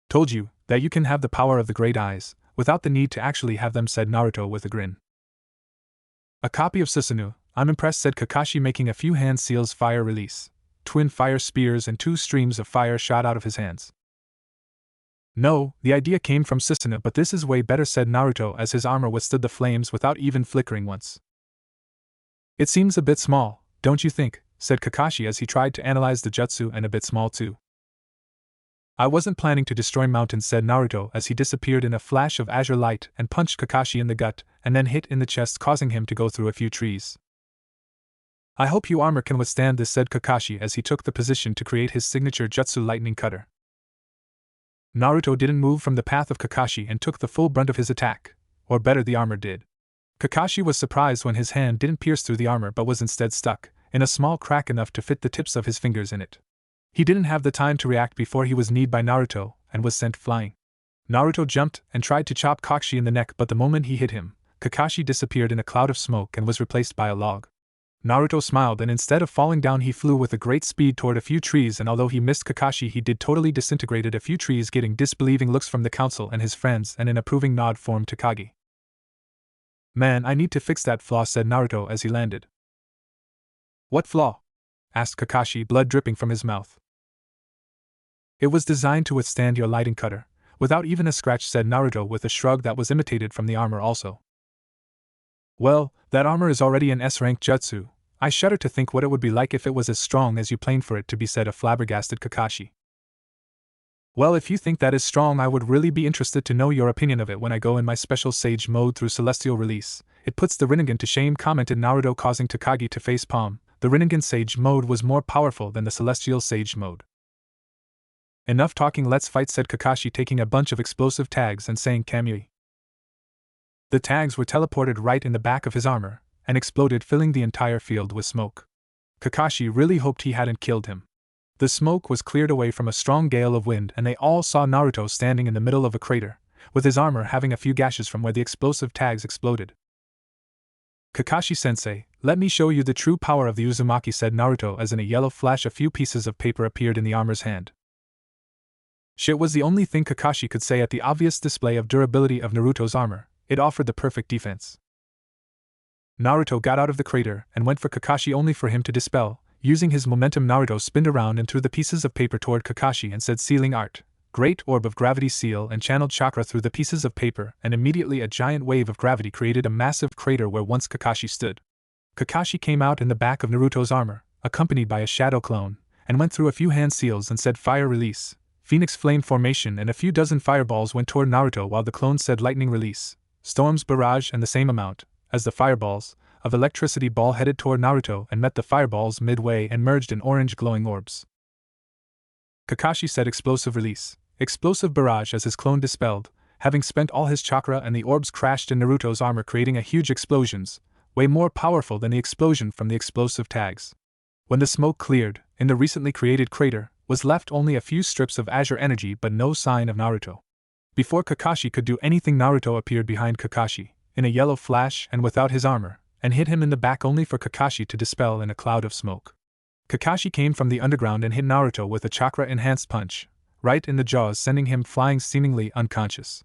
Told you that you can have the power of the great eyes, without the need to actually have them, said Naruto with a grin. A copy of Susanoo, I'm impressed, said Kakashi, making a few hand seals. Fire release. Twin fire spears and 2 streams of fire shot out of his hands. No, the idea came from Susanoo, but this is way better, said Naruto, as his armor withstood the flames without even flickering once. It seems a bit small, don't you think, said Kakashi as he tried to analyze the jutsu, and a bit small too. I wasn't planning to destroy mountains, said Naruto as he disappeared in a flash of azure light and punched Kakashi in the gut, and then hit in the chest, causing him to go through a few trees. I hope your armor can withstand this, said Kakashi as he took the position to create his signature jutsu lightning cutter. Naruto didn't move from the path of Kakashi and took the full brunt of his attack, or better, the armor did. Kakashi was surprised when his hand didn't pierce through the armor but was instead stuck in a small crack enough to fit the tips of his fingers in it. He didn't have the time to react before he was kneed by Naruto and was sent flying. Naruto jumped and tried to chop Kakashi in the neck, but the moment he hit him, Kakashi disappeared in a cloud of smoke and was replaced by a log. Naruto smiled, and instead of falling down he flew with a great speed toward a few trees, and although he missed Kakashi he did totally disintegrated a few trees, getting disbelieving looks from the council and his friends and an approving nod from Takagi. Man, I need to fix that flaw, said Naruto as he landed. What flaw? Asked Kakashi, blood dripping from his mouth. It was designed to withstand your lightning cutter, without even a scratch, said Naruto with a shrug that was imitated from the armor also. Well, that armor is already an S-rank jutsu. I shudder to think what it would be like if it was as strong as you planned for it to be, said a flabbergasted Kakashi. Well, if you think that is strong, I would really be interested to know your opinion of it when I go in my special Sage mode through Celestial Release. It puts the Rinnegan to shame, commented Naruto, causing Takagi to face palm. The Rinnegan Sage mode was more powerful than the Celestial Sage mode. Enough talking, let's fight, said Kakashi, taking a bunch of explosive tags and saying Kamui. The tags were teleported right in the back of his armor, and exploded, filling the entire field with smoke. Kakashi really hoped he hadn't killed him. The smoke was cleared away from a strong gale of wind, and they all saw Naruto standing in the middle of a crater, with his armor having a few gashes from where the explosive tags exploded. "Kakashi-sensei, let me show you the true power of the Uzumaki," said Naruto as in a yellow flash a few pieces of paper appeared in the armor's hand. Shit was the only thing Kakashi could say at the obvious display of durability of Naruto's armor. It offered the perfect defense. Naruto got out of the crater and went for Kakashi only for him to dispel. Using his momentum, Naruto spinned around and threw the pieces of paper toward Kakashi and said, "Sealing art. Great orb of gravity, seal," and channeled chakra through the pieces of paper, and immediately a giant wave of gravity created a massive crater where once Kakashi stood. Kakashi came out in the back of Naruto's armor, accompanied by a shadow clone, and went through a few hand seals and said, "Fire release." Phoenix flame formation, and a few dozen fireballs went toward Naruto while the clone said, "Lightning release." Storms barrage, and the same amount, as the fireballs, of electricity ball headed toward Naruto and met the fireballs midway and merged in orange glowing orbs. Kakashi said, "Explosive release." Explosive barrage as his clone dispelled, having spent all his chakra, and the orbs crashed in Naruto's armor creating a huge explosions, way more powerful than the explosion from the explosive tags. When the smoke cleared, in the recently created crater, was left only a few strips of azure energy but no sign of Naruto. Before Kakashi could do anything, Naruto appeared behind Kakashi, in a yellow flash and without his armor, and hit him in the back only for Kakashi to dispel in a cloud of smoke. Kakashi came from the underground and hit Naruto with a chakra-enhanced punch, right in the jaws, sending him flying seemingly unconscious.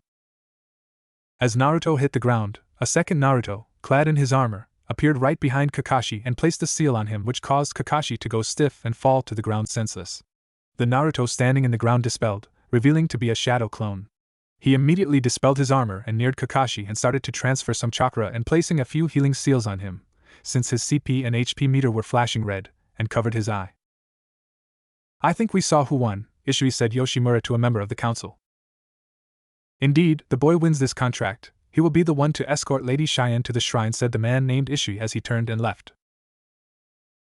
As Naruto hit the ground, a second Naruto, clad in his armor, appeared right behind Kakashi and placed a seal on him which caused Kakashi to go stiff and fall to the ground senseless. The Naruto standing in the ground dispelled, revealing to be a shadow clone. He immediately dispelled his armor and neared Kakashi and started to transfer some chakra and placing a few healing seals on him, since his CP and HP meter were flashing red, and covered his eye. "I think we saw who won," Ishui said Yoshimura to a member of the council. "Indeed, the boy wins this contract. He will be the one to escort Lady Cheyenne to the shrine," said the man named Ishui as he turned and left.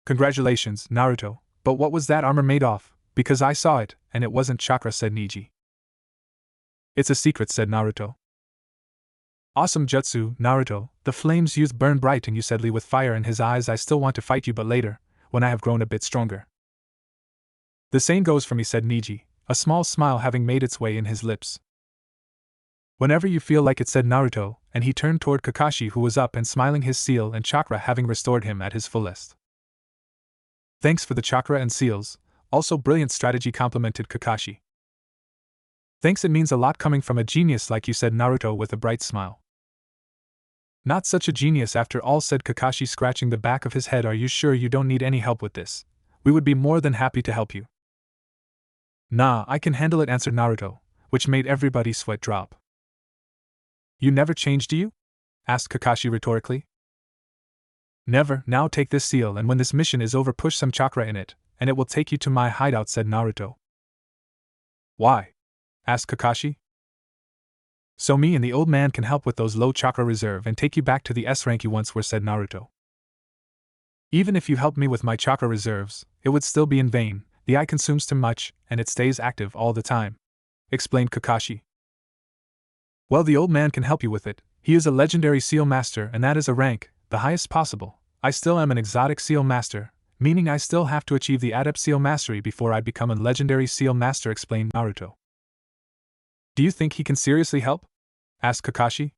"Congratulations, Naruto, but what was that armor made of? Because I saw it, and it wasn't chakra," said Niji. "It's a secret," said Naruto. "Awesome jutsu, Naruto. The flames youth burn bright in you," said Lee with fire in his eyes. "I still want to fight you, but later, when I have grown a bit stronger." "The same goes for me," said Niji, a small smile having made its way in his lips. "Whenever you feel like it," said Naruto, and he turned toward Kakashi, who was up and smiling, his seal and chakra having restored him at his fullest. "Thanks for the chakra and seals, also brilliant strategy," complimented Kakashi. "Thanks, it means a lot coming from a genius like you," said Naruto with a bright smile. "Not such a genius after all," said Kakashi, scratching the back of his head. "Are you sure you don't need any help with this? We would be more than happy to help you." "Nah, I can handle it," answered Naruto, which made everybody's sweat drop. "You never change, do you?" asked Kakashi rhetorically. "Never. Now take this seal, and when this mission is over, push some chakra in it, and it will take you to my hideout," said Naruto. "Why?" asked Kakashi. "So me and the old man can help with those low chakra reserve and take you back to the S rank you once were," said Naruto. "Even if you helped me with my chakra reserves, it would still be in vain. The eye consumes too much, and it stays active all the time," explained Kakashi. "Well, the old man can help you with it. He is a legendary seal master, and that is a rank, the highest possible. I still am an exotic seal master, meaning I still have to achieve the adept seal mastery before I become a legendary seal master," explained Naruto. "Do you think he can seriously help?" asked Kakashi.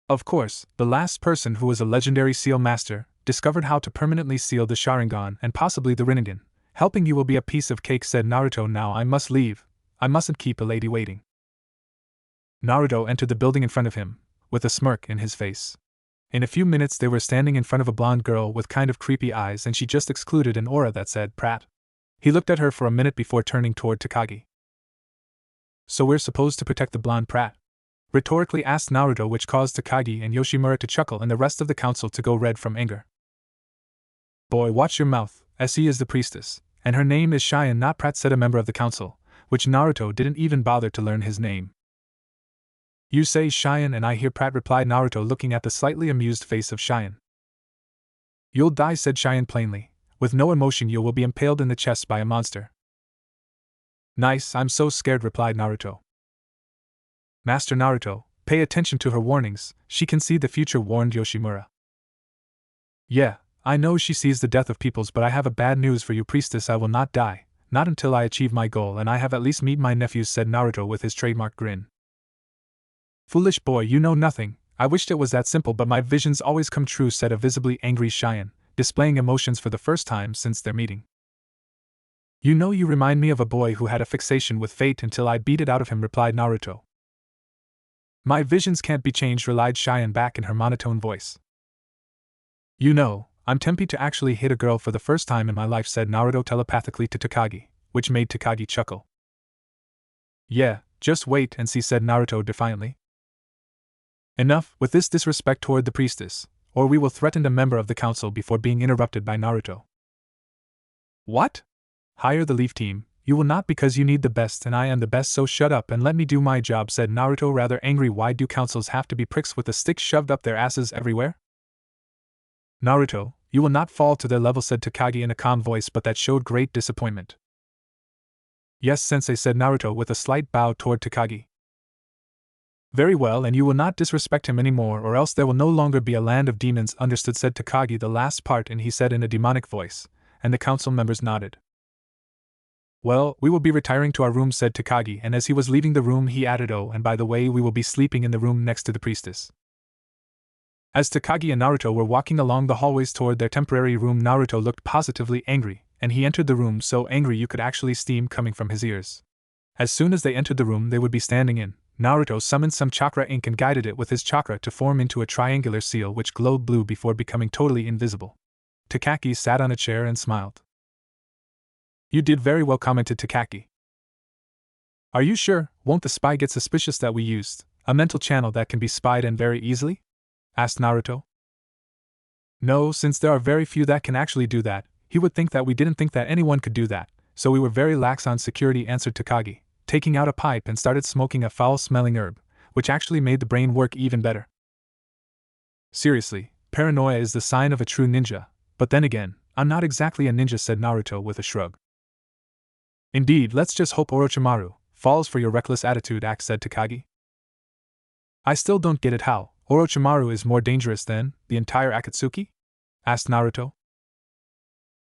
"Of course, the last person who was a legendary seal master discovered how to permanently seal the Sharingan and possibly the Rinnegan. Helping you will be a piece of cake," said Naruto. "Now I must leave. I mustn't keep a lady waiting." Naruto entered the building in front of him, with a smirk in his face. In a few minutes they were standing in front of a blonde girl with kind of creepy eyes, and she just exuded an aura that said, "Prat." He looked at her for a minute before turning toward Takagi. "So we're supposed to protect the blonde prat?" rhetorically asked Naruto, which caused Takagi and Yoshimura to chuckle and the rest of the council to go red from anger. "Boy, watch your mouth, SE is the priestess, and her name is Cheyenne, not Prat," said a member of the council, which Naruto didn't even bother to learn his name. "You say Cheyenne and I hear Prat," replied Naruto, looking at the slightly amused face of Cheyenne. "You'll die," said Cheyenne plainly. "With no emotion, you will be impaled in the chest by a monster." "Nice, I'm so scared," replied Naruto. "Master Naruto, pay attention to her warnings, she can see the future," warned Yoshimura. "Yeah, I know she sees the death of peoples, but I have a bad news for you, priestess. I will not die, not until I achieve my goal and I have at least meet my nephews," said Naruto with his trademark grin. Foolish boy, you know nothing. I wished it was that simple, but my visions always come true, said a visibly angry Cheyenne, displaying emotions for the first time since their meeting. You know, you remind me of a boy who had a fixation with fate until I beat it out of him, replied Naruto. My visions can't be changed, relied Cheyenne back in her monotone voice. You know, I'm tempted to actually hit a girl for the first time in my life, said Naruto telepathically to Takagi, which made Takagi chuckle. Yeah, just wait and see, said Naruto defiantly. Enough with this disrespect toward the priestess, or we will threaten a member of the council, before being interrupted by Naruto. What? Hire the Leaf Team. You will not, because you need the best and I am the best, so shut up and let me do my job, said Naruto, rather angry. Why do councils have to be pricks with a stick shoved up their asses everywhere? Naruto, you will not fall to their level, said Takagi in a calm voice, but that showed great disappointment. Yes, sensei, said Naruto with a slight bow toward Takagi. Very well, and you will not disrespect him anymore, or else there will no longer be a land of demons. Understood, said Takagi the last part, and he said in a demonic voice, and the council members nodded. Well, we will be retiring to our room, said Takagi, and as he was leaving the room he added, oh, and by the way, we will be sleeping in the room next to the priestess. As Takagi and Naruto were walking along the hallways toward their temporary room, Naruto looked positively angry, and he entered the room so angry you could actually steam coming from his ears. As soon as they entered the room they would be standing in, Naruto summoned some chakra ink and guided it with his chakra to form into a triangular seal which glowed blue before becoming totally invisible. Takagi sat on a chair and smiled. You did very well, commented Takagi. Are you sure? Won't the spy get suspicious that we used a mental channel that can be spied and very easily? Asked Naruto. No, since there are very few that can actually do that, he would think that we didn't think that anyone could do that, so we were very lax on security, answered Takagi, taking out a pipe and started smoking a foul-smelling herb, which actually made the brain work even better. Seriously, paranoia is the sign of a true ninja, but then again, I'm not exactly a ninja, said Naruto with a shrug. Indeed, let's just hope Orochimaru falls for your reckless attitude act, said Takagi. I still don't get it how Orochimaru is more dangerous than the entire Akatsuki? Asked Naruto.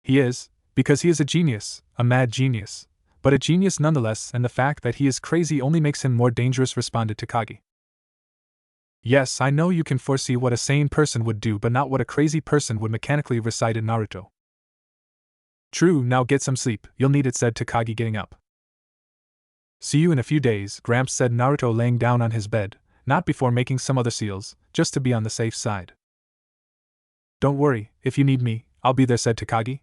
He is, because he is a genius, a mad genius, but a genius nonetheless, and the fact that he is crazy only makes him more dangerous, responded Takagi. Yes, I know you can foresee what a sane person would do, but not what a crazy person would mechanically, recited Naruto. True, now get some sleep, you'll need it, said Takagi, getting up. See you in a few days, Gramps, said Naruto, laying down on his bed, not before making some other seals, just to be on the safe side. Don't worry, if you need me, I'll be there, said Takagi.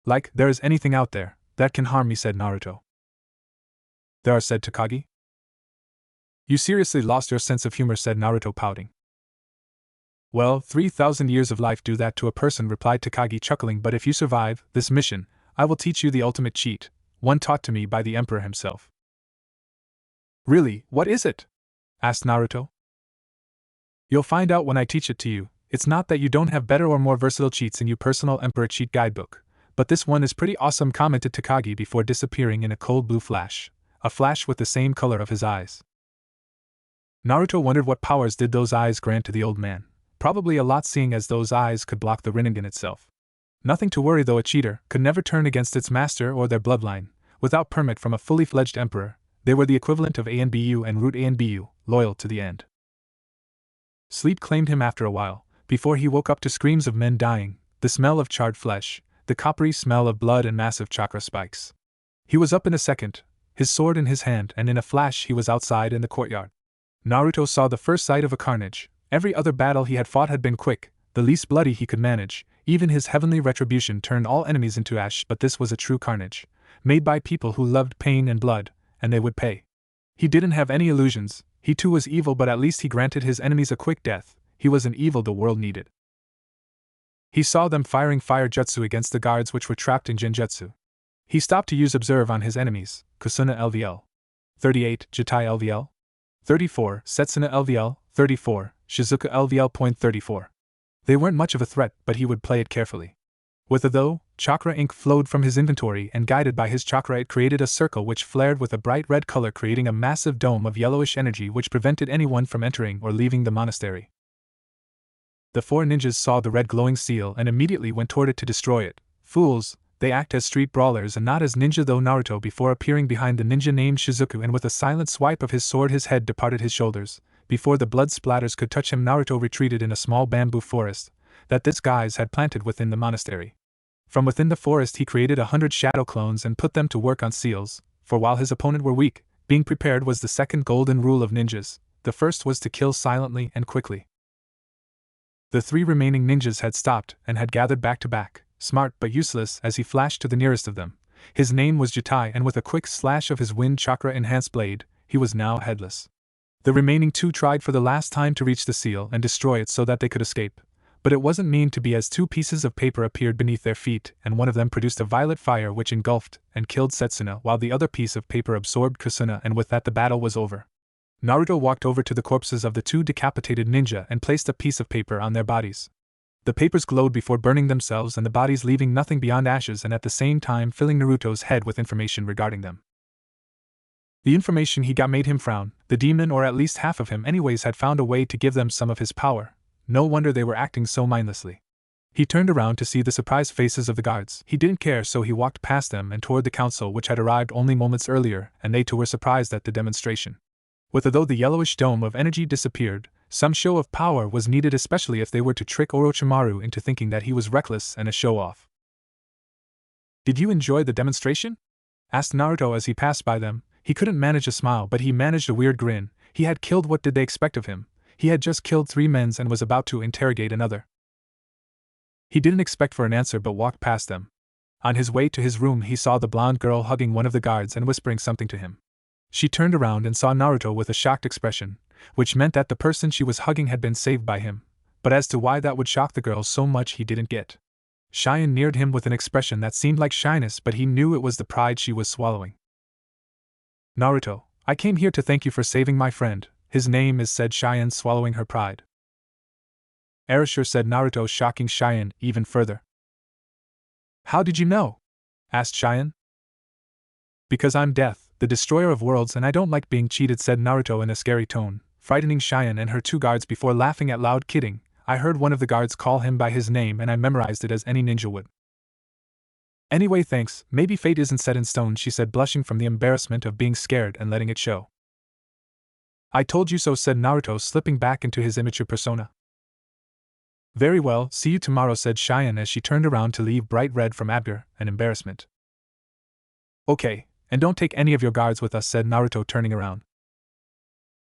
Like there is anything out there that can harm me, said Naruto. There are, said Takagi. You seriously lost your sense of humor, said Naruto, pouting. Well, 3,000 years of life do that to a person, replied Takagi, chuckling, but if you survive this mission, I will teach you the ultimate cheat, one taught to me by the Emperor himself. Really, what is it? Asked Naruto. You'll find out when I teach it to you. It's not that you don't have better or more versatile cheats in your personal Emperor cheat guidebook, but this one is pretty awesome, commented Takagi before disappearing in a cold blue flash, a flash with the same color of his eyes. Naruto wondered what powers did those eyes grant to the old man. Probably a lot, seeing as those eyes could block the Rinnegan itself. Nothing to worry though, a cheater could never turn against its master or their bloodline. Without permit from a fully fledged emperor, they were the equivalent of ANBU and Root ANBU, loyal to the end. Sleep claimed him after a while, before he woke up to screams of men dying, the smell of charred flesh, the coppery smell of blood and massive chakra spikes. He was up in a second, his sword in his hand, and in a flash he was outside in the courtyard. Naruto saw the first sight of a carnage. Every other battle he had fought had been quick, the least bloody he could manage. Even his heavenly retribution turned all enemies into ash, but this was a true carnage, made by people who loved pain and blood, and they would pay. He didn't have any illusions, he too was evil, but at least he granted his enemies a quick death. He was an evil the world needed. He saw them firing fire jutsu against the guards which were trapped in genjutsu. He stopped to use observe on his enemies, Kusuna LVL 38, Jitai LVL 34, Setsuna LVL 34, Shizuka LVL.34. They weren't much of a threat, but he would play it carefully. With a though, chakra ink flowed from his inventory, and guided by his chakra it created a circle which flared with a bright red color, creating a massive dome of yellowish energy which prevented anyone from entering or leaving the monastery. The four ninjas saw the red glowing seal and immediately went toward it to destroy it. Fools, They act as street brawlers and not as ninja, though Naruto, before appearing behind the ninja named Shizuku, and with a silent swipe of his sword his head departed his shoulders. Before the blood splatters could touch him, Naruto retreated in a small bamboo forest that this guise had planted within the monastery. From within the forest he created 100 shadow clones and put them to work on seals, for while his opponent were weak, being prepared was the second golden rule of ninjas. The first was to kill silently and quickly. The 3 remaining ninjas had stopped and had gathered back to back, smart but useless, as he flashed to the nearest of them. His name was Jitai, and with a quick slash of his wind chakra-enhanced blade, he was now headless. The remaining 2 tried for the last time to reach the seal and destroy it so that they could escape, but it wasn't mean to be, as 2 pieces of paper appeared beneath their feet, and one of them produced a violet fire which engulfed and killed Setsuna, while the other piece of paper absorbed Kusuna, and with that the battle was over. Naruto walked over to the corpses of the 2 decapitated ninja and placed a piece of paper on their bodies. The papers glowed before burning themselves and the bodies leaving nothing beyond ashes, and at the same time filling Naruto's head with information regarding them. The information he got made him frown. The demon, or at least half of him anyways, had found a way to give them some of his power. No wonder they were acting so mindlessly. He turned around to see the surprised faces of the guards. He didn't care, so he walked past them and toward the council, which had arrived only moments earlier, and they too were surprised at the demonstration. Though the yellowish dome of energy disappeared, some show of power was needed, especially if they were to trick Orochimaru into thinking that he was reckless and a show-off. "Did you enjoy the demonstration?" asked Naruto as he passed by them. He couldn't manage a smile, but he managed a weird grin. He had killed. What did they expect of him? He had just killed 3 men and was about to interrogate another. He didn't expect for an answer but walked past them. On his way to his room he saw the blonde girl hugging one of the guards and whispering something to him. She turned around and saw Naruto with a shocked expression, which meant that the person she was hugging had been saved by him, but as to why that would shock the girl so much he didn't get. Cheyenne neared him with an expression that seemed like shyness, but he knew it was the pride she was swallowing. "Naruto, I came here to thank you for saving my friend. His name is," said Cheyenne, swallowing her pride. "Erasure," said Naruto, shocking Cheyenne even further. "How did you know?" asked Cheyenne. "Because I'm Death, the destroyer of worlds, and I don't like being cheated," said Naruto in a scary tone, frightening Cheyenne and her 2 guards before laughing out loud. "Kidding, I heard one of the guards call him by his name and I memorized it as any ninja would." "Anyway, thanks, maybe fate isn't set in stone," she said, blushing from the embarrassment of being scared and letting it show. "I told you so," said Naruto, slipping back into his immature persona. "Very well, see you tomorrow," said Cheyenne as she turned around to leave, bright red from anger and embarrassment. "Okay, and don't take any of your guards with us," said Naruto, turning around.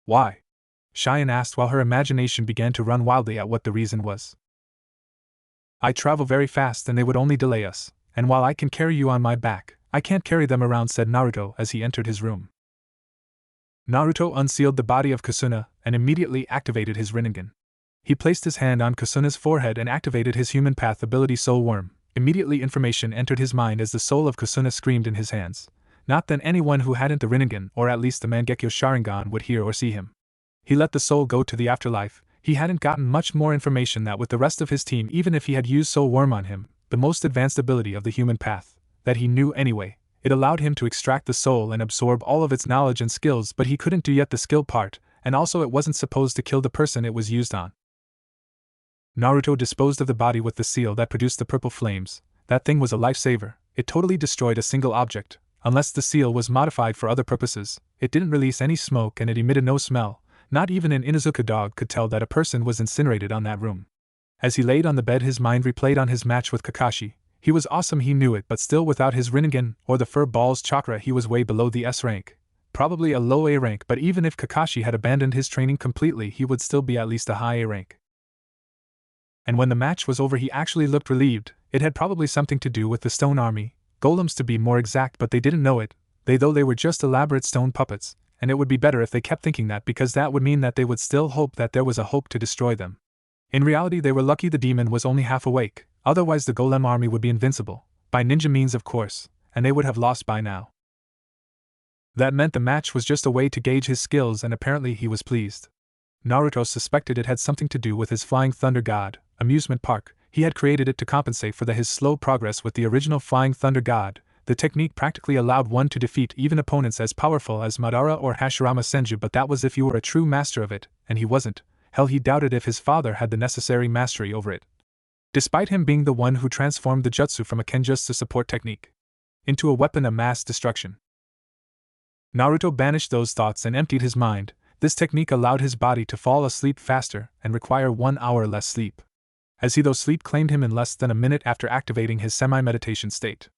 "Why?" Cheyenne asked, while her imagination began to run wildly at what the reason was. "I travel very fast and they would only delay us, and while I can carry you on my back, I can't carry them around," said Naruto as he entered his room. Naruto unsealed the body of Kusuna and immediately activated his Rinnegan. He placed his hand on Kusuna's forehead and activated his human path ability, Soul Worm. Immediately information entered his mind as the soul of Kusuna screamed in his hands. Not that anyone who hadn't the Rinnegan, or at least the Mangekyo Sharingan, would hear or see him. He let the soul go to the afterlife. He hadn't gotten much more information that with the rest of his team, even if he had used Soul Worm on him, the most advanced ability of the human path, that he knew anyway. It allowed him to extract the soul and absorb all of its knowledge and skills, but he couldn't do yet the skill part, and also it wasn't supposed to kill the person it was used on. Naruto disposed of the body with the seal that produced the purple flames. That thing was a lifesaver. It totally destroyed a single object. Unless the seal was modified for other purposes, it didn't release any smoke and it emitted no smell. Not even an Inuzuka dog could tell that a person was incinerated on that room. As he laid on the bed, his mind replayed on his match with Kakashi. He was awesome, he knew it, but still without his Rinnegan or the fur ball's chakra he was way below the S rank. Probably a low A rank, but even if Kakashi had abandoned his training completely, he would still be at least a high A rank. And when the match was over, he actually looked relieved. It had probably something to do with the stone army, golems to be more exact, but they didn't know it. They were just elaborate stone puppets, and it would be better if they kept thinking that, because that would mean that they would still hope that there was a hope to destroy them. In reality, they were lucky the demon was only half awake, otherwise the golem army would be invincible, by ninja means of course, and they would have lost by now. That meant the match was just a way to gauge his skills, and apparently he was pleased. Naruto suspected it had something to do with his Flying Thunder God amusement park. He had created it to compensate for his slow progress with the original Flying Thunder God. The technique practically allowed one to defeat even opponents as powerful as Madara or Hashirama Senju, but that was if you were a true master of it, and he wasn't. Hell, he doubted if his father had the necessary mastery over it. despite him being the one who transformed the jutsu from a kenjutsu support technique into a weapon of mass destruction. Naruto banished those thoughts and emptied his mind. This technique allowed his body to fall asleep faster and require 1 hour less sleep, as he though sleep claimed him in less than a minute after activating his semi-meditation state.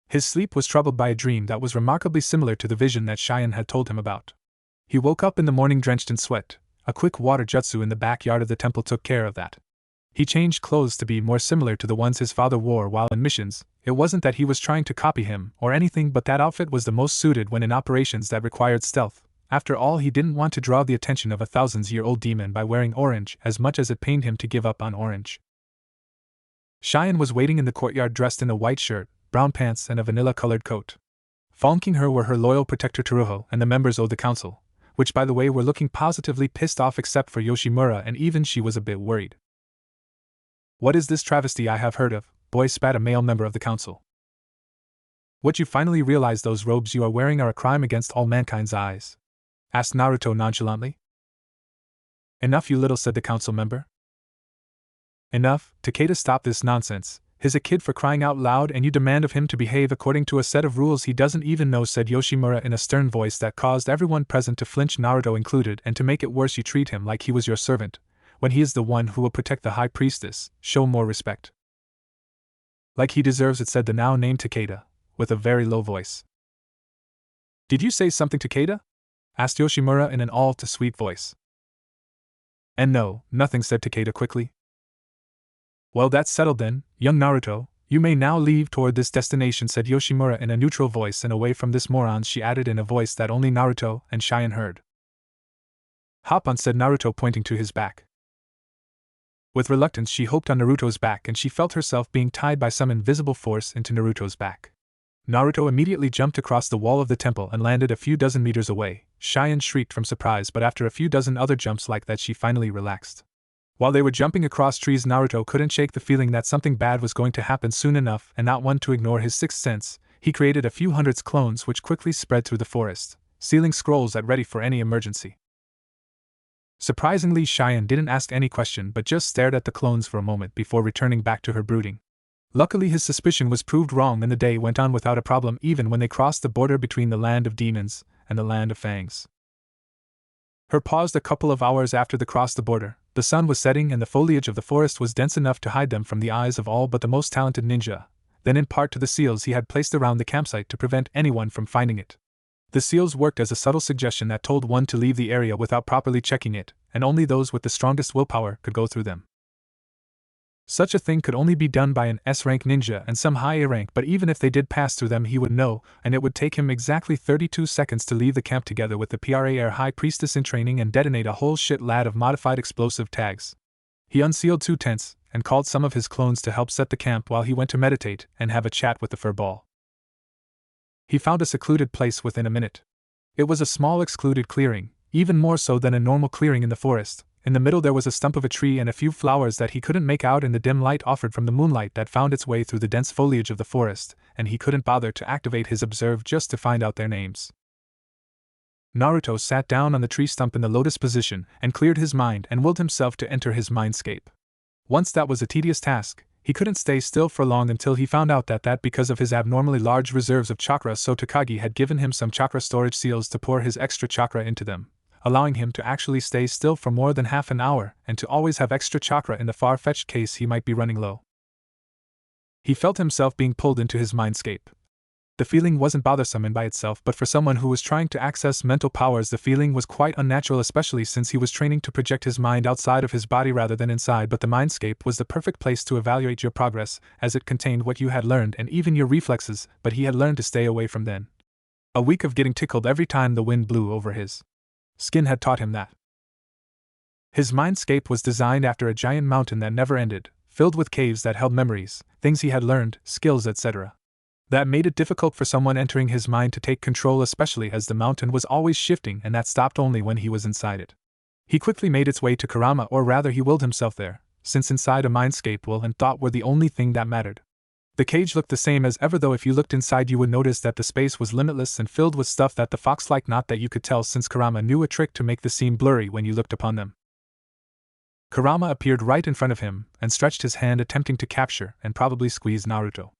His sleep was troubled by a dream that was remarkably similar to the vision that Cheyenne had told him about. He woke up in the morning drenched in sweat. A quick water jutsu in the backyard of the temple took care of that. He changed clothes to be more similar to the ones his father wore while in missions. It wasn't that he was trying to copy him or anything, but that outfit was the most suited when in operations that required stealth. After all, he didn't want to draw the attention of a thousands-year-old demon by wearing orange as much as it pained him to give up on orange. Cheyenne was waiting in the courtyard dressed in a white shirt, brown pants and a vanilla-colored coat. Flanking her were her loyal protector Teruho and the members of the council, which by the way were looking positively pissed off except for Yoshimura, and even she was a bit worried. "What is this travesty I have heard of?" boy spat a male member of the council. "What, you finally realize those robes you are wearing are a crime against all mankind's eyes?" asked Naruto nonchalantly. "Enough, you little," said the council member. "Enough, Takeda, stop this nonsense. He's a kid, for crying out loud, and you demand of him to behave according to a set of rules he doesn't even know," said Yoshimura in a stern voice that caused everyone present to flinch, Naruto included, "and to make it worse you treat him like he was your servant, when he is the one who will protect the high priestess. Show more respect." "Like he deserves it," said the now named Takeda, with a very low voice. "Did you say something, Takeda?" asked Yoshimura in an all-too-sweet voice. "And no, nothing," said Takeda quickly. "Well, that's settled then, young Naruto. You may now leave toward this destination," said Yoshimura in a neutral voice, and away from this moron, she added in a voice that only Naruto and Cheyenne heard. "Hop on," said Naruto, pointing to his back. With reluctance she hopped on Naruto's back, and she felt herself being tied by some invisible force into Naruto's back. Naruto immediately jumped across the wall of the temple and landed a few dozen meters away. Cheyenne shrieked from surprise, but after a few dozen other jumps like that she finally relaxed. While they were jumping across trees, Naruto couldn't shake the feeling that something bad was going to happen soon enough, and not one to ignore his sixth sense, he created a few hundred clones which quickly spread through the forest, sealing scrolls at ready for any emergency. Surprisingly, Cheyenne didn't ask any question but just stared at the clones for a moment before returning back to her brooding. Luckily his suspicion was proved wrong, and the day went on without a problem even when they crossed the border between the land of demons and the land of fangs. Her paused a couple of hours after they crossed the border. The sun was setting and the foliage of the forest was dense enough to hide them from the eyes of all but the most talented ninja, then in part to the seals he had placed around the campsite to prevent anyone from finding it. The seals worked as a subtle suggestion that told one to leave the area without properly checking it, and only those with the strongest willpower could go through them. Such a thing could only be done by an S-rank ninja and some high A rank, but even if they did pass through them he would know, and it would take him exactly 32 seconds to leave the camp together with the PRAR High Priestess in training and detonate a whole shit-lad of modified explosive tags. He unsealed 2 tents, and called some of his clones to help set the camp while he went to meditate and have a chat with the furball. He found a secluded place within a minute. It was a small excluded clearing, even more so than a normal clearing in the forest. In the middle there was a stump of a tree and a few flowers that he couldn't make out in the dim light offered from the moonlight that found its way through the dense foliage of the forest, and he couldn't bother to activate his observe just to find out their names. Naruto sat down on the tree stump in the lotus position and cleared his mind and willed himself to enter his mindscape. Once that was a tedious task. He couldn't stay still for long until he found out that because of his abnormally large reserves of chakra, so Takagi had given him some chakra storage seals to pour his extra chakra into them, allowing him to actually stay still for more than half an hour and to always have extra chakra in the far-fetched case he might be running low. He felt himself being pulled into his mindscape. The feeling wasn't bothersome in by itself, but for someone who was trying to access mental powers the feeling was quite unnatural, especially since he was training to project his mind outside of his body rather than inside. But the mindscape was the perfect place to evaluate your progress, as it contained what you had learned and even your reflexes, but he had learned to stay away from them. A week of getting tickled every time the wind blew over his skin had taught him that. His mindscape was designed after a giant mountain that never ended, filled with caves that held memories, things he had learned, skills, etc. That made it difficult for someone entering his mind to take control, especially as the mountain was always shifting and that stopped only when he was inside it. He quickly made its way to Kurama, or rather he willed himself there, since inside a mindscape will and thought were the only thing that mattered. The cage looked the same as ever, though if you looked inside you would notice that the space was limitless and filled with stuff that the fox liked, not that you could tell, since Kurama knew a trick to make the scene blurry when you looked upon them. Kurama appeared right in front of him and stretched his hand attempting to capture and probably squeeze Naruto.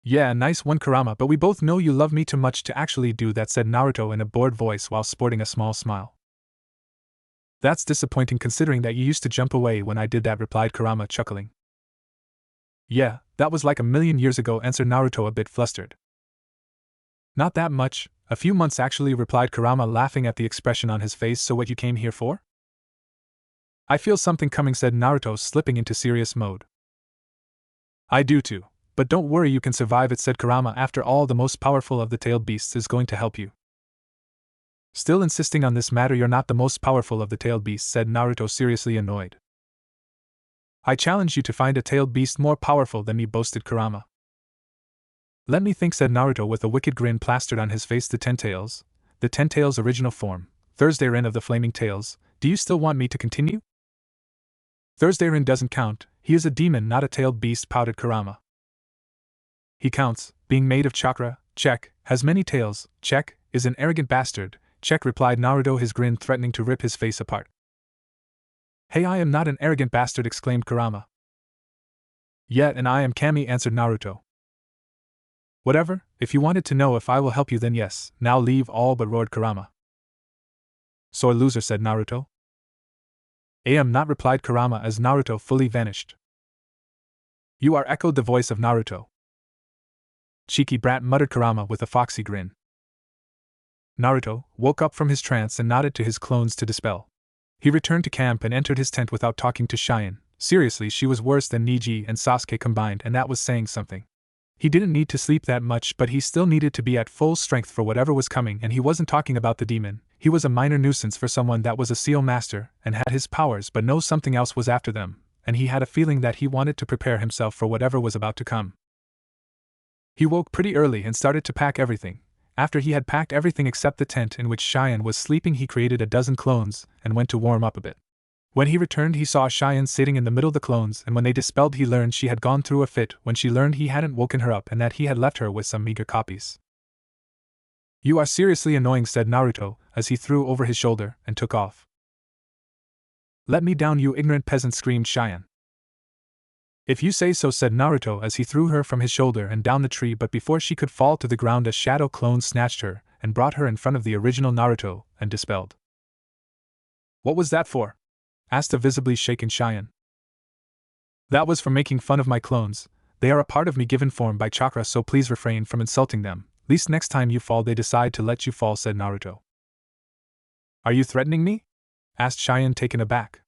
Yeah, nice one Kurama, but we both know you love me too much to actually do that, said Naruto in a bored voice while sporting a small smile. That's disappointing considering that you used to jump away when I did that, replied Kurama, chuckling. Yeah, that was like a million years ago, answered Naruto a bit flustered. Not that much, a few months actually, replied Kurama, laughing at the expression on his face. So what you came here for? I feel something coming, said Naruto, slipping into serious mode. I do too, but don't worry, you can survive it, said Kurama. After all, the most powerful of the tailed beasts is going to help you. Still insisting on this matter, you're not the most powerful of the tailed beasts, said Naruto, seriously annoyed. I challenge you to find a tailed beast more powerful than me, boasted Kurama. Let me think, said Naruto with a wicked grin plastered on his face. The Ten Tails original form, Thursday Rin of the Flaming Tails. Do you still want me to continue? Thursday Rin doesn't count, he is a demon, not a tailed beast, pouted Kurama. He counts, being made of chakra, check, has many tails, check, is an arrogant bastard, check, replied Naruto, his grin threatening to rip his face apart. Hey, I am not an arrogant bastard, exclaimed Kurama. Yet, and I am Kami, answered Naruto. Whatever, if you wanted to know if I will help you, then yes, now leave all but, roared Kurama. Sore loser, said Naruto. I am not, replied Kurama as Naruto fully vanished. You are, echoed the voice of Naruto. Cheeky brat, muttered Kurama with a foxy grin. Naruto woke up from his trance and nodded to his clones to dispel. He returned to camp and entered his tent without talking to Cheyenne. Seriously, she was worse than Neji and Sasuke combined, and that was saying something. He didn't need to sleep that much, but he still needed to be at full strength for whatever was coming, and he wasn't talking about the demon. He was a minor nuisance for someone that was a seal master and had his powers but know something else was after them, and he had a feeling that he wanted to prepare himself for whatever was about to come. He woke pretty early and started to pack everything. After he had packed everything except the tent in which Cheyenne was sleeping, he created a dozen clones and went to warm up a bit. When he returned, he saw Cheyenne sitting in the middle of the clones, and when they dispelled, he learned she had gone through a fit when she learned he hadn't woken her up and that he had left her with some meager copies. You are seriously annoying, said Naruto, as he threw over his shoulder and took off. Let me down, you ignorant peasant, screamed Cheyenne. If you say so, said Naruto as he threw her from his shoulder and down the tree, but before she could fall to the ground, a shadow clone snatched her and brought her in front of the original Naruto and dispelled. What was that for? Asked a visibly shaken Cheyenne. That was for making fun of my clones. They are a part of me given form by chakra, so please refrain from insulting them. Least next time you fall they decide to let you fall, said Naruto. Are you threatening me? Asked Cheyenne, taken aback.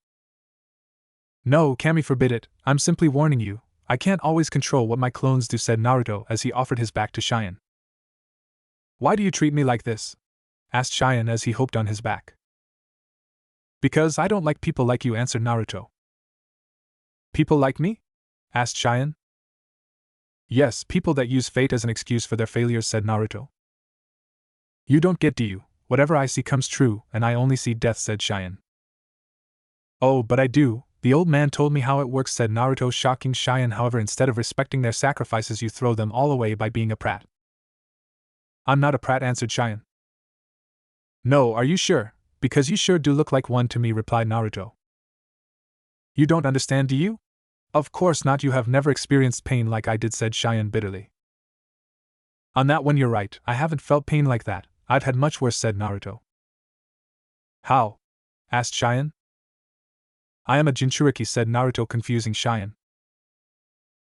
No, Kami forbid it, I'm simply warning you. I can't always control what my clones do, said Naruto as he offered his back to Cheyenne. Why do you treat me like this? Asked Cheyenne as he hopped on his back. Because I don't like people like you, answered Naruto. People like me? Asked Cheyenne. Yes, people that use fate as an excuse for their failures, said Naruto. You don't get, do you? Whatever I see comes true, and I only see death, said Cheyenne. Oh, but I do. The old man told me how it works, said Naruto, shocking Cheyenne. However, instead of respecting their sacrifices, you throw them all away by being a prat. I'm not a prat, answered Cheyenne. No, are you sure? Because you sure do look like one to me, replied Naruto. You don't understand, do you? Of course not, you have never experienced pain like I did, said Cheyenne bitterly. On that one you're right, I haven't felt pain like that, I've had much worse, said Naruto. How? Asked Cheyenne. I am a Jinchuriki, said Naruto, confusing Cheyenne.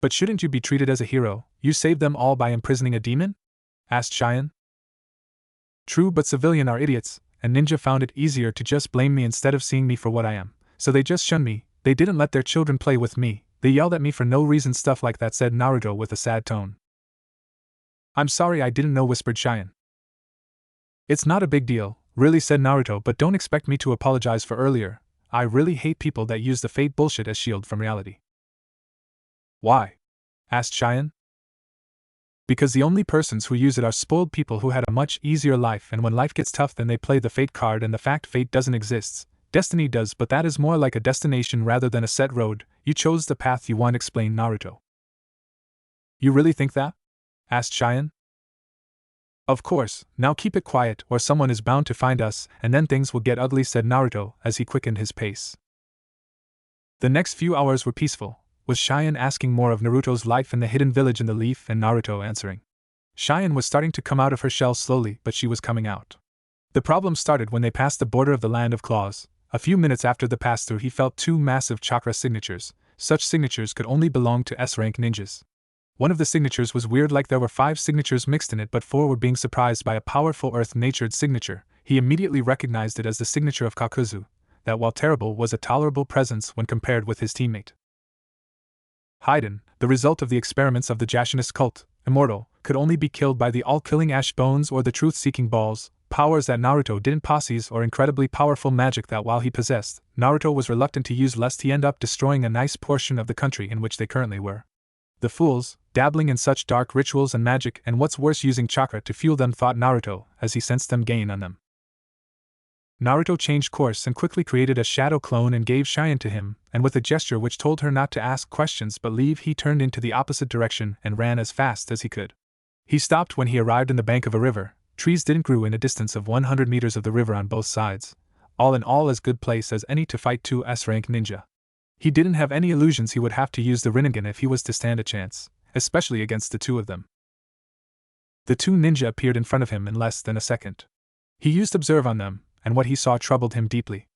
But shouldn't you be treated as a hero? You saved them all by imprisoning a demon? Asked Cheyenne. True, but civilians are idiots, and ninja found it easier to just blame me instead of seeing me for what I am, so they just shunned me. They didn't let their children play with me, they yelled at me for no reason, stuff like that, said Naruto with a sad tone. I'm sorry, I didn't know, whispered Cheyenne. It's not a big deal, really, said Naruto, but don't expect me to apologize for earlier. I really hate people that use the fate bullshit as shield from reality. Why? Asked Cheyenne. Because the only persons who use it are spoiled people who had a much easier life, and when life gets tough then they play the fate card, and the fact fate doesn't exist. Destiny does, but that is more like a destination rather than a set road. You chose the path you want, explained Naruto. You really think that? Asked Cheyenne. Of course, now keep it quiet or someone is bound to find us, and then things will get ugly, said Naruto as he quickened his pace. The next few hours were peaceful, with Cheyenne asking more of Naruto's life in the hidden village in the leaf and Naruto answering. Cheyenne was starting to come out of her shell slowly, but she was coming out. The problem started when they passed the border of the Land of Claws. A few minutes after the pass-through he felt two massive chakra signatures. Such signatures could only belong to S-rank ninjas. One of the signatures was weird, like there were 5 signatures mixed in it, but 4 were being surprised by a powerful earth-natured signature. He immediately recognized it as the signature of Kakuzu, that while terrible was a tolerable presence when compared with his teammate. Haiden, the result of the experiments of the Jashinist cult, immortal, could only be killed by the all-killing ash bones or the truth-seeking balls, powers that Naruto didn't possess, or incredibly powerful magic that while he possessed, Naruto was reluctant to use lest he end up destroying a nice portion of the country in which they currently were. The fools, dabbling in such dark rituals and magic, and what's worse, using chakra to fuel them, thought Naruto, as he sensed them gain on them. Naruto changed course and quickly created a shadow clone and gave Cheyenne to him, and with a gesture which told her not to ask questions but leave, he turned into the opposite direction and ran as fast as he could. He stopped when he arrived in the bank of a river. Trees didn't grow in a distance of 100 meters of the river on both sides. All in all, as good place as any to fight 2 S-rank ninja. He didn't have any illusions he would have to use the Rinnegan if he was to stand a chance, especially against the 2 of them. The 2 ninja appeared in front of him in less than a second. He used Observe on them, and what he saw troubled him deeply.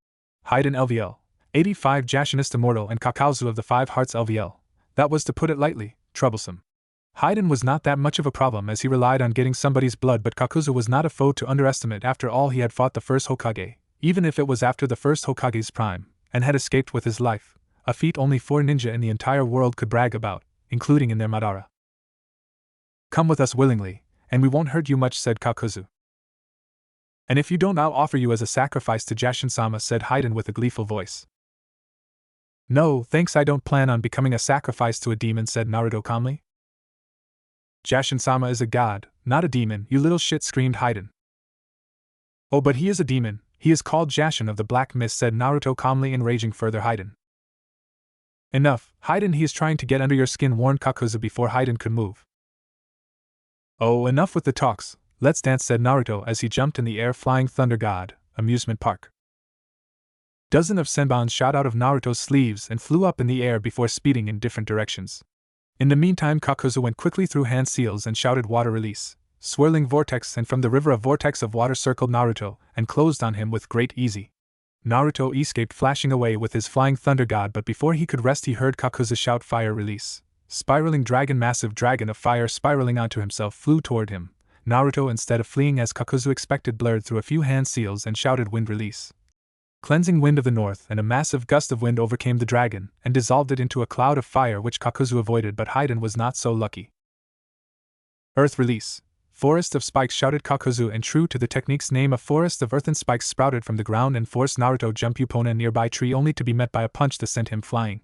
Haiden LVL, 85 Jashinist Immortal, and Kakazu of the 5 Hearts LVL. That was, to put it lightly, troublesome. Haiden was not that much of a problem as he relied on getting somebody's blood, but Kakuzu was not a foe to underestimate. After all, he had fought the first Hokage, even if it was after the first Hokage's prime, and had escaped with his life, a feat only 4 ninja in the entire world could brag about, including in their Madara. "Come with us willingly, and we won't hurt you much," said Kakuzu. "And if you don't, I'll offer you as a sacrifice to Jashin-sama," said Haiden with a gleeful voice. "No, thanks, I don't plan on becoming a sacrifice to a demon," said Naruto calmly. "Jashin-sama is a god, not a demon, you little shit," screamed Haiden. "Oh, but he is a demon, he is called Jashin of the Black Mist," said Naruto calmly, enraging further Haiden. "Enough, Haiden, he is trying to get under your skin," warned Kakuzu before Haiden could move. "Oh, enough with the talks, let's dance," said Naruto as he jumped in the air, flying Thunder God, amusement park. Dozen of senbons shot out of Naruto's sleeves and flew up in the air before speeding in different directions. In the meantime, Kakuzu went quickly through hand seals and shouted water release, swirling vortex, and from the river a vortex of water circled Naruto and closed on him with great ease. Naruto escaped, flashing away with his flying Thunder God, but before he could rest he heard Kakuzu shout fire release. Spiraling dragon, massive dragon of fire spiraling onto himself, flew toward him. Naruto, instead of fleeing as Kakuzu expected, blurred through a few hand seals and shouted wind release. Cleansing wind of the north, and a massive gust of wind overcame the dragon and dissolved it into a cloud of fire, which Kakuzu avoided, but Haiden was not so lucky. Earth release. Forest of spikes, shouted Kakuzu, and true to the technique's name, a forest of earthen spikes sprouted from the ground and forced Naruto jump upon a nearby tree, only to be met by a punch that sent him flying.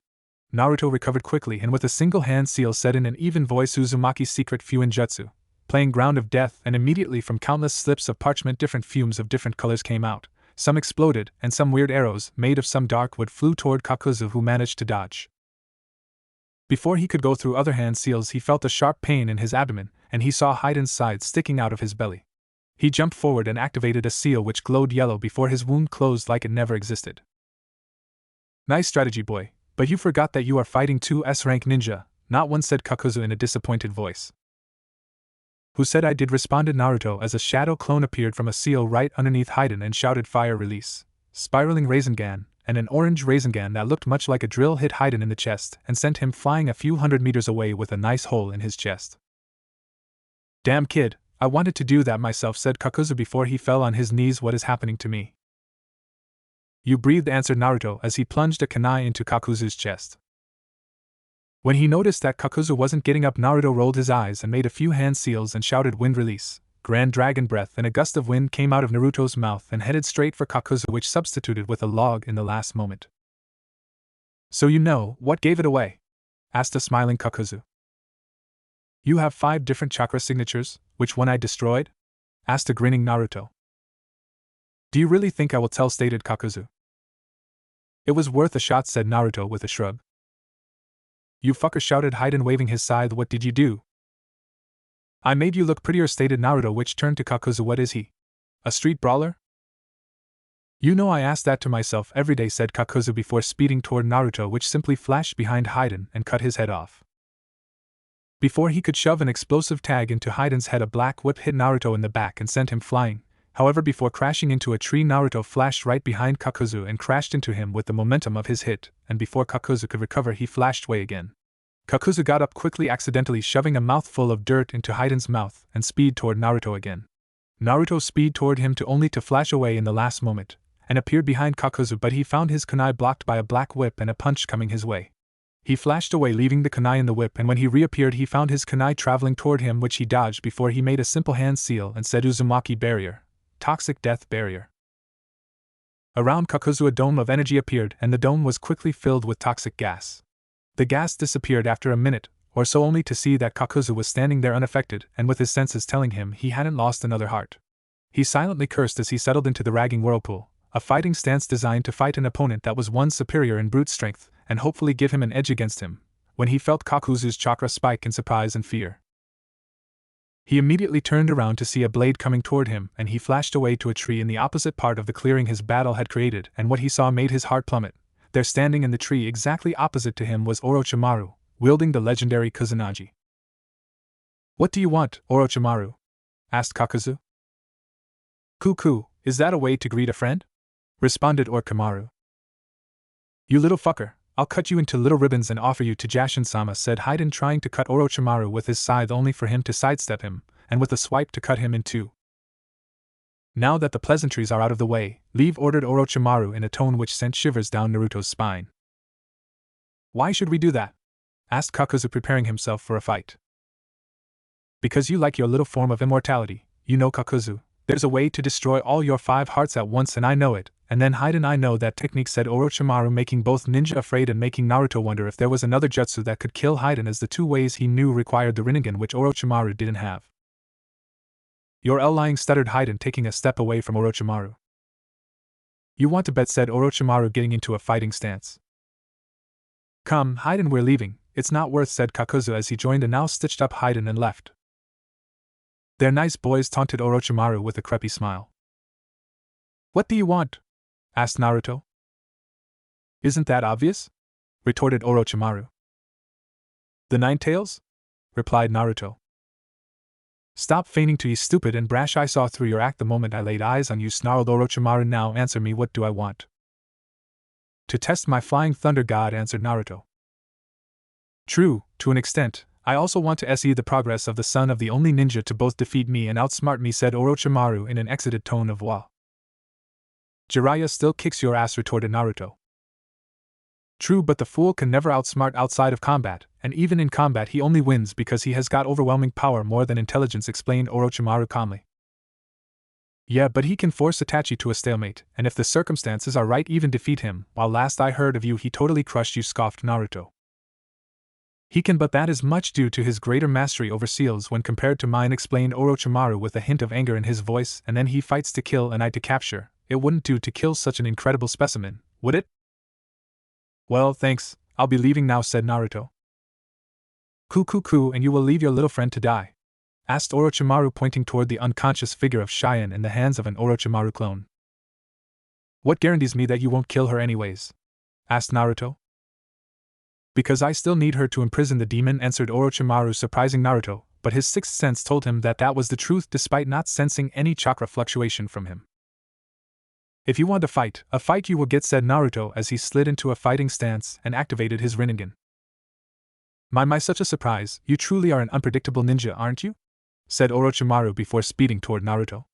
Naruto recovered quickly and with a single hand seal said in an even voice Uzumaki's secret Fuin Jutsu, playing ground of death, and immediately from countless slips of parchment different fumes of different colors came out. Some exploded, and some weird arrows, made of some dark wood, flew toward Kakuzu, who managed to dodge. Before he could go through other hand seals, he felt a sharp pain in his abdomen, and he saw Haiden's side sticking out of his belly. He jumped forward and activated a seal which glowed yellow before his wound closed like it never existed. "Nice strategy, boy, but you forgot that you are fighting 2 S-rank ninja, not 1," said Kakuzu in a disappointed voice. "Who said I did?" responded Naruto as a shadow clone appeared from a seal right underneath Haiden and shouted fire release. Spiraling Rasengan, and an orange Rasengan that looked much like a drill hit Haiden in the chest and sent him flying a few hundred meters away with a nice hole in his chest. "Damn kid, I wanted to do that myself," said Kakuzu before he fell on his knees. "What is happening to me?" "You breathed," answered Naruto as he plunged a kunai into Kakuzu's chest. When he noticed that Kakuzu wasn't getting up, Naruto rolled his eyes and made a few hand seals and shouted wind release. Grand dragon breath, and a gust of wind came out of Naruto's mouth and headed straight for Kakuzu, which substituted with a log in the last moment. "So you know what gave it away?" asked a smiling Kakuzu. "You have 5 different chakra signatures, which one I destroyed?" asked a grinning Naruto. "Do you really think I will tell?" stated Kakuzu. "It was worth a shot," said Naruto with a shrug. "You fucker," shouted Haiden, waving his scythe. "What did you do?" "I made you look prettier," stated Naruto, which turned to Kakuzu. "What is he? A street brawler?" You know I ask that to myself every day, said Kakuzu before speeding toward Naruto, which simply flashed behind Haiden and cut his head off. Before he could shove an explosive tag into Haiden's head, a black whip hit Naruto in the back and sent him flying. However, before crashing into a tree, Naruto flashed right behind Kakuzu and crashed into him with the momentum of his hit, and before Kakuzu could recover, he flashed away again. Kakuzu got up quickly, accidentally shoving a mouthful of dirt into Haiden's mouth, and speed toward Naruto again. Naruto speed toward him only to flash away in the last moment, and appeared behind Kakuzu, but he found his kunai blocked by a black whip and a punch coming his way. He flashed away, leaving the kunai in the whip, and when he reappeared he found his kunai traveling toward him, which he dodged before he made a simple hand seal and said Uzumaki Barrier. Toxic Death Barrier. Around Kakuzu a dome of energy appeared, and the dome was quickly filled with toxic gas. The gas disappeared after a minute or so, only to see that Kakuzu was standing there unaffected and with his senses telling him he hadn't lost another heart. He silently cursed as he settled into the ragging whirlpool, a fighting stance designed to fight an opponent that was one superior in brute strength and hopefully give him an edge against him, when he felt Kakuzu's chakra spike in surprise and fear. He immediately turned around to see a blade coming toward him, and he flashed away to a tree in the opposite part of the clearing his battle had created, and what he saw made his heart plummet. There, standing in the tree exactly opposite to him, was Orochimaru, wielding the legendary Kusanagi. "What do you want, Orochimaru?" asked Kakuzu. "Cuckoo, is that a way to greet a friend?" responded Orochimaru. "You little fucker, I'll cut you into little ribbons and offer you to Jashin-sama," said Haiden, trying to cut Orochimaru with his scythe, only for him to sidestep him, and with a swipe to cut him in two. "Now that the pleasantries are out of the way, leave," ordered Orochimaru in a tone which sent shivers down Naruto's spine. "Why should we do that?" asked Kakuzu, preparing himself for a fight. "Because you like your little form of immortality, you know, Kakuzu. There's a way to destroy all your 5 hearts at once, and I know it, and then Haiden, I know that technique," said Orochimaru, making both ninja afraid and making Naruto wonder if there was another jutsu that could kill Haiden, as the 2 ways he knew required the Rinnegan, which Orochimaru didn't have. "You're lying," stuttered Haiden, taking a step away from Orochimaru. "You want to bet?" said Orochimaru, getting into a fighting stance. "Come, Haiden, we're leaving, it's not worth," said Kakuzu as he joined a now stitched up Haiden and left. "They're nice boys," taunted Orochimaru with a creepy smile. "What do you want?" asked Naruto. "Isn't that obvious?" retorted Orochimaru. "The 9 tails?" replied Naruto. "Stop feigning to be stupid and brash. I saw through your act the moment I laid eyes on you," snarled Orochimaru. "Now answer me, what do I want?" "To test my flying thunder god," answered Naruto. "True, to an extent. I also want to see the progress of the son of the only ninja to both defeat me and outsmart me," said Orochimaru in an excited tone of woe. "Jiraiya still kicks your ass," retorted Naruto. "True, but the fool can never outsmart outside of combat, and even in combat he only wins because he has got overwhelming power more than intelligence," explained Orochimaru calmly. "Yeah, but he can force Itachi to a stalemate, and if the circumstances are right, even defeat him. While last I heard of you, he totally crushed you," scoffed Naruto. "He can, but that is much due to his greater mastery over seals when compared to mine," explained Orochimaru with a hint of anger in his voice. "And then he fights to kill and I to capture. It wouldn't do to kill such an incredible specimen, would it?" "Well, thanks, I'll be leaving now," said Naruto. "Coo, and you will leave your little friend to die?" asked Orochimaru, pointing toward the unconscious figure of Cheyenne in the hands of an Orochimaru clone. "What guarantees me that you won't kill her anyways?" asked Naruto. "Because I still need her to imprison the demon," answered Orochimaru, surprising Naruto, but his sixth sense told him that that was the truth despite not sensing any chakra fluctuation from him. "If you want a fight you will get," said Naruto as he slid into a fighting stance and activated his Rinnegan. My, such a surprise, you truly are an unpredictable ninja, aren't you?" said Orochimaru before speeding toward Naruto.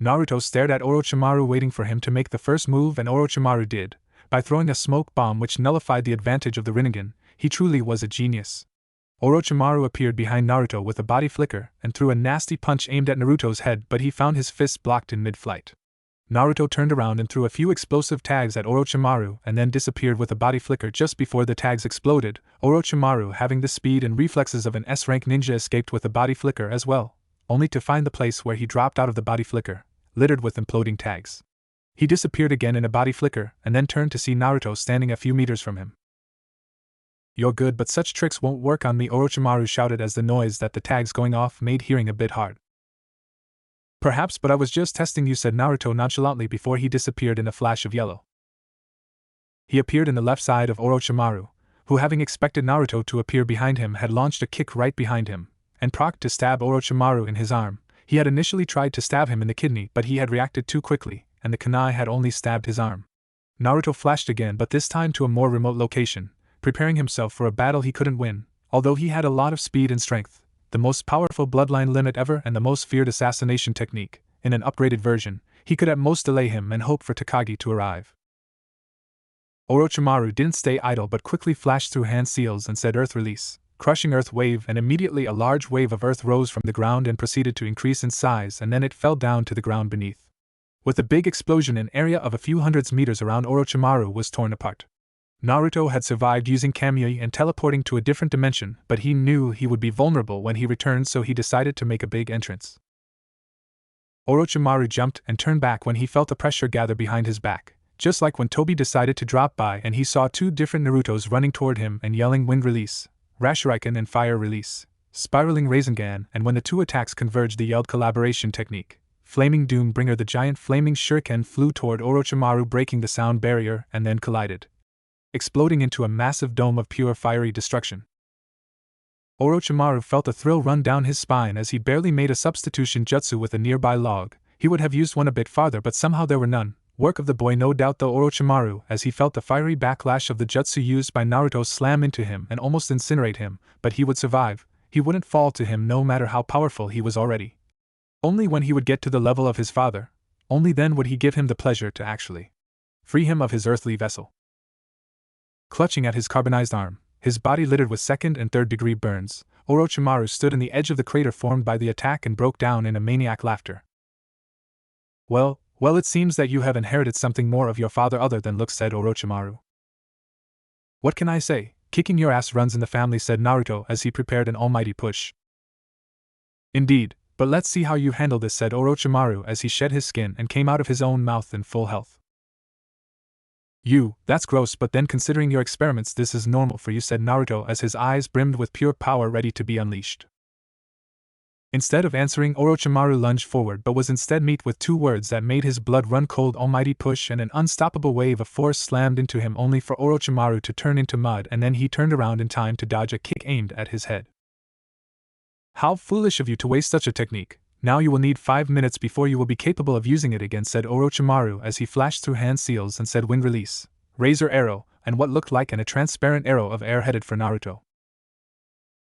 Naruto stared at Orochimaru, waiting for him to make the first move, and Orochimaru did, by throwing a smoke bomb which nullified the advantage of the Rinnegan. He truly was a genius. Orochimaru appeared behind Naruto with a body flicker and threw a nasty punch aimed at Naruto's head, but he found his fist blocked in mid-flight. Naruto turned around and threw a few explosive tags at Orochimaru and then disappeared with a body flicker just before the tags exploded. Orochimaru, having the speed and reflexes of an S-rank ninja, escaped with a body flicker as well, only to find the place where he dropped out of the body flicker littered with imploding tags. He disappeared again in a body flicker and then turned to see Naruto standing a few meters from him. "You're good, but such tricks won't work on me," Orochimaru shouted as the noise that the tags going off made hearing a bit hard. Perhaps, but I was just testing you, said Naruto nonchalantly before he disappeared in a flash of yellow. He appeared in the left side of Orochimaru, who, having expected Naruto to appear behind him, had launched a kick right behind him, and procced to stab Orochimaru in his arm. He had initially tried to stab him in the kidney, but he had reacted too quickly, and the kunai had only stabbed his arm. Naruto flashed again, but this time to a more remote location, preparing himself for a battle he couldn't win. Although he had a lot of speed and strength, the most powerful bloodline limit ever and the most feared assassination technique, in an upgraded version, he could at most delay him and hope for Takagi to arrive. Orochimaru didn't stay idle but quickly flashed through hand seals and said earth release, crushing earth wave, and immediately a large wave of earth rose from the ground and proceeded to increase in size, and then it fell down to the ground beneath. With a big explosion, an area of a few hundreds meters around Orochimaru was torn apart. Naruto had survived using Kamui and teleporting to a different dimension, but he knew he would be vulnerable when he returned, so he decided to make a big entrance. Orochimaru jumped and turned back when he felt the pressure gather behind his back, just like when Tobi decided to drop by and he saw two different Narutos running toward him and yelling wind release, Rashuriken, and fire release, spiraling Rasengan, and when the two attacks converged, the yelled collaboration technique, Flaming Doombringer. The giant flaming shuriken flew toward Orochimaru, breaking the sound barrier, and then collided, exploding into a massive dome of pure fiery destruction. Orochimaru felt a thrill run down his spine as he barely made a substitution jutsu with a nearby log. He would have used one a bit farther, but somehow there were none. Work of the boy, no doubt, though. Orochimaru, as he felt the fiery backlash of the jutsu used by Naruto slam into him and almost incinerate him, but he would survive. He wouldn't fall to him no matter how powerful he was already. Only when he would get to the level of his father, only then would he give him the pleasure to actually free him of his earthly vessel. Clutching at his carbonized arm, his body littered with second and third degree burns, Orochimaru stood in the edge of the crater formed by the attack and broke down in a maniac laughter. Well, it seems that you have inherited something more of your father other than looks, said Orochimaru. What can I say? Kicking your ass runs in the family, said Naruto as he prepared an almighty push. Indeed, but let's see how you handle this, said Orochimaru as he shed his skin and came out of his own mouth in full health. That's gross, but then considering your experiments, this is normal for you, said Naruto as his eyes brimmed with pure power ready to be unleashed. Instead of answering, Orochimaru lunged forward but was instead met with two words that made his blood run cold: almighty push, and an unstoppable wave of force slammed into him, only for Orochimaru to turn into mud, and then he turned around in time to dodge a kick aimed at his head. How foolish of you to waste such a technique. Now you will need 5 minutes before you will be capable of using it again, said Orochimaru as he flashed through hand seals and said wind release, razor arrow, and what looked like a transparent arrow of air headed for Naruto.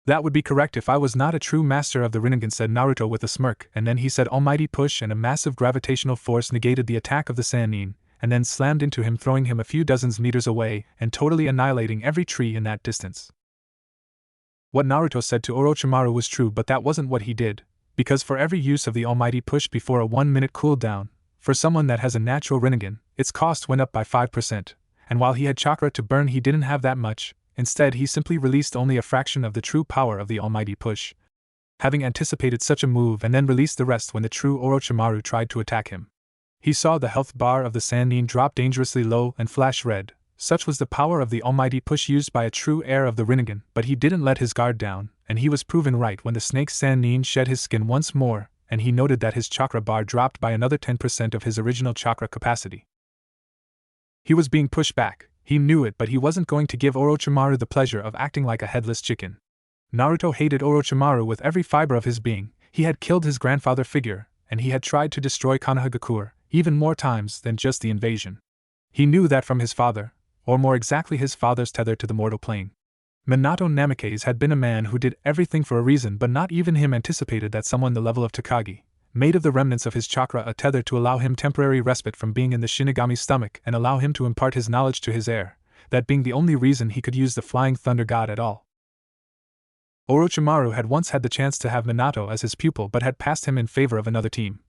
That would be correct if I was not a true master of the Rinnegan, said Naruto with a smirk, and then he said almighty push, and a massive gravitational force negated the attack of the Sannin, and then slammed into him, throwing him a few dozens meters away and totally annihilating every tree in that distance. What Naruto said to Orochimaru was true, but that wasn't what he did, because for every use of the almighty push before a 1-minute cooldown, for someone that has a natural Rinnegan, its cost went up by 5%, and while he had chakra to burn, he didn't have that much. Instead, he simply released only a fraction of the true power of the almighty push, having anticipated such a move, and then released the rest when the true Orochimaru tried to attack him. He saw the health bar of the Sannin drop dangerously low and flash red. Such was the power of the almighty push used by a true heir of the Rinnegan, but he didn't let his guard down, and he was proven right when the snake Sannin shed his skin once more, and he noted that his chakra bar dropped by another 10% of his original chakra capacity. He was being pushed back. He knew it, but he wasn't going to give Orochimaru the pleasure of acting like a headless chicken. Naruto hated Orochimaru with every fiber of his being. He had killed his grandfather figure, and he had tried to destroy Konoha even more times than just the invasion. He knew that from his father, or more exactly his father's tether to the mortal plane. Minato Namikaze had been a man who did everything for a reason, but not even him anticipated that someone the level of Takagi, made of the remnants of his chakra a tether to allow him temporary respite from being in the Shinigami's stomach and allow him to impart his knowledge to his heir, that being the only reason he could use the Flying Thunder God at all. Orochimaru had once had the chance to have Minato as his pupil but had passed him in favor of another team,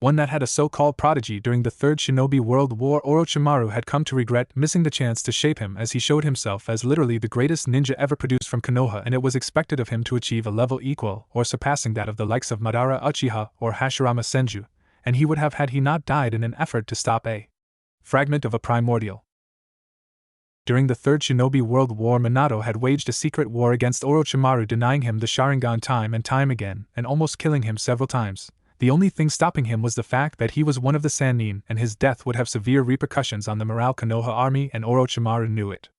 one that had a so-called prodigy. During the Third Shinobi World War, Orochimaru had come to regret missing the chance to shape him, as he showed himself as literally the greatest ninja ever produced from Konoha, and it was expected of him to achieve a level equal or surpassing that of the likes of Madara Uchiha or Hashirama Senju, and he would have had he not died in an effort to stop a fragment of a primordial. During the Third Shinobi World War, Minato had waged a secret war against Orochimaru, denying him the Sharingan time and time again, and almost killing him several times. The only thing stopping him was the fact that he was one of the Sannin and his death would have severe repercussions on the morale Konoha army, and Orochimaru knew it.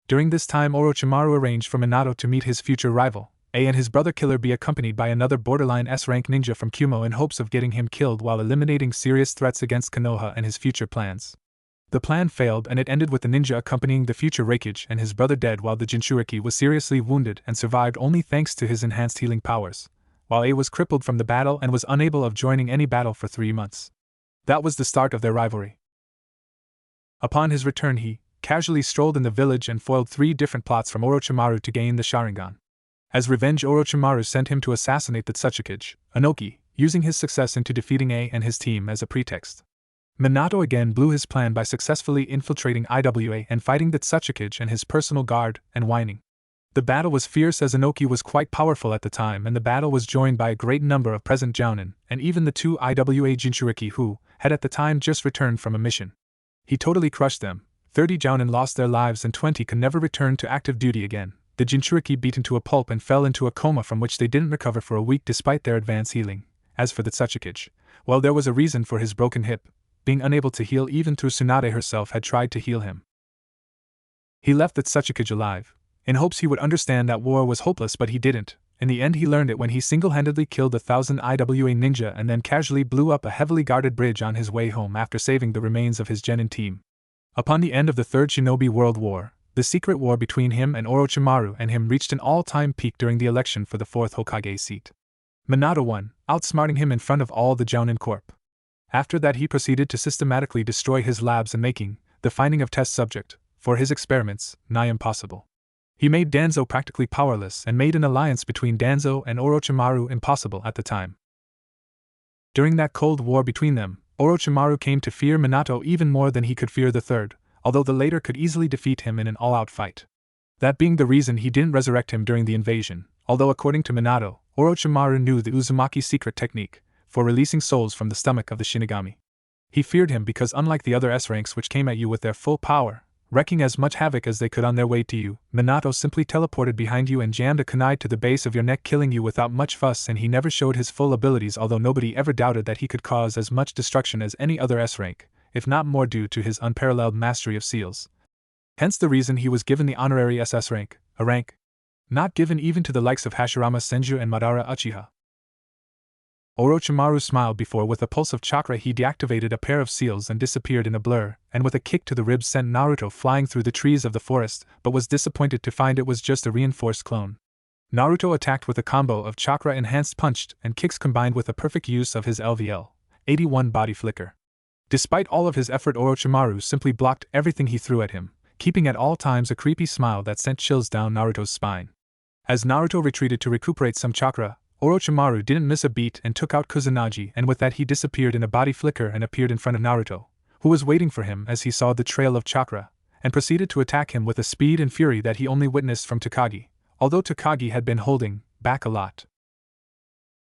During this time, Orochimaru arranged for Minato to meet his future rival, and his brother Killer be accompanied by another borderline S-rank ninja from Kumo in hopes of getting him killed while eliminating serious threats against Konoha and his future plans. The plan failed, and it ended with the ninja accompanying the future Reikage and his brother dead, while the Jinchuriki was seriously wounded and survived only thanks to his enhanced healing powers, while A was crippled from the battle and was unable of joining any battle for 3 months. That was the start of their rivalry. Upon his return, he casually strolled in the village and foiled 3 different plots from Orochimaru to gain the Sharingan. As revenge, Orochimaru sent him to assassinate the Tsuchikage, Inoki, using his success into defeating A and his team as a pretext. Minato again blew his plan by successfully infiltrating IWA and fighting the Tsuchikage and his personal guard, and whining. The battle was fierce as Inoki was quite powerful at the time, and the battle was joined by a great number of present Jounin, and even the 2 IWA Jinchuriki who had at the time just returned from a mission. He totally crushed them. 30 Jounin lost their lives and 20 could never return to active duty again. The Jinchuriki beat into a pulp and fell into a coma from which they didn't recover for a week despite their advanced healing. As for the Tsuchikage, well, there was a reason for his broken hip. Being unable to heal even through Tsunade herself had tried to heal him. He left the Tsuchikage alive, in hopes he would understand that war was hopeless, but he didn't. In the end, he learned it when he single-handedly killed 1,000 IWA ninja and then casually blew up a heavily guarded bridge on his way home after saving the remains of his genin team. Upon the end of the Third Shinobi World War, the secret war between him and Orochimaru and him reached an all-time peak during the election for the 4th Hokage seat. Minato won, outsmarting him in front of all the Jounin Corp. After that, he proceeded to systematically destroy his labs and making the finding of test subject for his experiments nigh impossible. He made Danzo practically powerless and made an alliance between Danzo and Orochimaru impossible at the time. During that cold war between them, Orochimaru came to fear Minato even more than he could fear the third, although the latter could easily defeat him in an all-out fight. That being the reason he didn't resurrect him during the invasion, although according to Minato, Orochimaru knew the Uzumaki's secret technique for releasing souls from the stomach of the Shinigami. He feared him because unlike the other S-ranks which came at you with their full power, wreaking as much havoc as they could on their way to you, Minato simply teleported behind you and jammed a kunai to the base of your neck, killing you without much fuss, and he never showed his full abilities, although nobody ever doubted that he could cause as much destruction as any other S-rank, if not more, due to his unparalleled mastery of seals. Hence the reason he was given the honorary SS rank, a rank not given even to the likes of Hashirama Senju and Madara Uchiha. Orochimaru smiled before with a pulse of chakra he deactivated a pair of seals and disappeared in a blur, and with a kick to the ribs sent Naruto flying through the trees of the forest, but was disappointed to find it was just a reinforced clone. Naruto attacked with a combo of chakra-enhanced punch and kicks combined with a perfect use of his LVL 81 body flicker. Despite all of his effort, Orochimaru simply blocked everything he threw at him, keeping at all times a creepy smile that sent chills down Naruto's spine. As Naruto retreated to recuperate some chakra, Orochimaru didn't miss a beat and took out Kusanagi, and with that he disappeared in a body flicker and appeared in front of Naruto, who was waiting for him as he saw the trail of chakra, and proceeded to attack him with a speed and fury that he only witnessed from Takagi, although Takagi had been holding back a lot.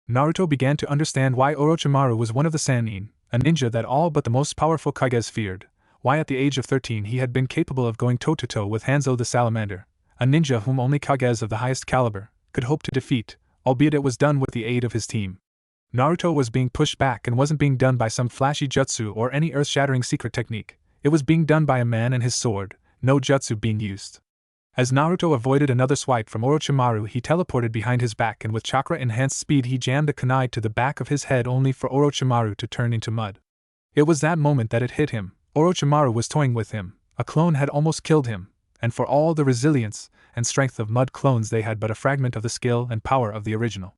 Naruto began to understand why Orochimaru was one of the Sannin, a ninja that all but the most powerful Kages feared, why at the age of 13 he had been capable of going toe-to-toe with Hanzo the Salamander, a ninja whom only Kages of the highest caliber could hope to defeat, albeit it was done with the aid of his team. Naruto was being pushed back and wasn't being done by some flashy jutsu or any earth-shattering secret technique. It was being done by a man and his sword, no jutsu being used. As Naruto avoided another swipe from Orochimaru, he teleported behind his back and with chakra-enhanced speed he jammed a kunai to the back of his head only for Orochimaru to turn into mud. It was that moment that it hit him. Orochimaru was toying with him. A clone had almost killed him, and for all the resilience and strength of mud clones they had but a fragment of the skill and power of the original.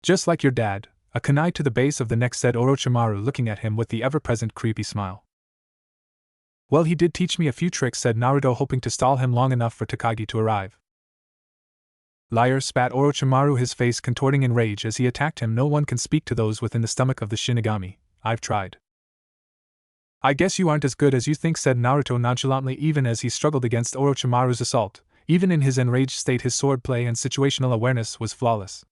Just like your dad, a kunai to the base of the neck, said Orochimaru, looking at him with the ever-present creepy smile. Well, he did teach me a few tricks, said Naruto, hoping to stall him long enough for Takagi to arrive. Liar, spat Orochimaru, his face contorting in rage as he attacked him. No one can speak to those within the stomach of the Shinigami. I've tried. I guess you aren't as good as you think, said Naruto nonchalantly, even as he struggled against Orochimaru's assault. Even in his enraged state, his swordplay and situational awareness was flawless.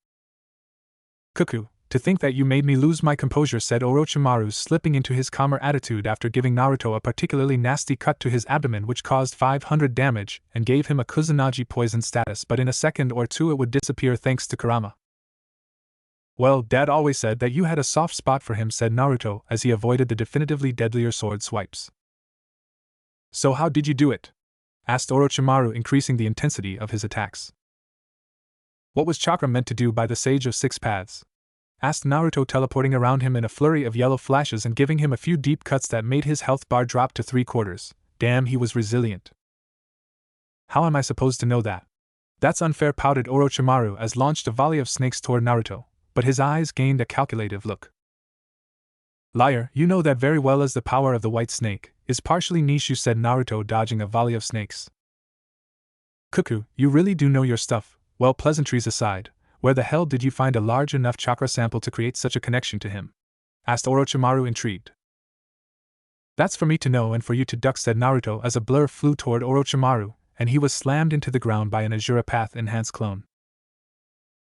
Cuckoo, to think that you made me lose my composure, said Orochimaru, slipping into his calmer attitude after giving Naruto a particularly nasty cut to his abdomen which caused 500 damage and gave him a Kusanagi poison status, but in a second or two it would disappear thanks to Kurama. Well, Dad always said that you had a soft spot for him, said Naruto as he avoided the definitively deadlier sword swipes. So how did you do it? Asked Orochimaru, increasing the intensity of his attacks. What was chakra meant to do by the Sage of Six Paths? Asked Naruto, teleporting around him in a flurry of yellow flashes and giving him a few deep cuts that made his health bar drop to 3/4. Damn, he was resilient. How am I supposed to know that? That's unfair, pouted Orochimaru as launched a volley of snakes toward Naruto, but his eyes gained a calculative look. Liar, you know that very well, as the power of the white snake is partially Nishu, said Naruto, dodging a volley of snakes. Cuckoo, you really do know your stuff. Well, pleasantries aside, where the hell did you find a large enough chakra sample to create such a connection to him? Asked Orochimaru, intrigued. That's for me to know and for you to duck, said Naruto as a blur flew toward Orochimaru, and he was slammed into the ground by an Azura Path enhanced clone.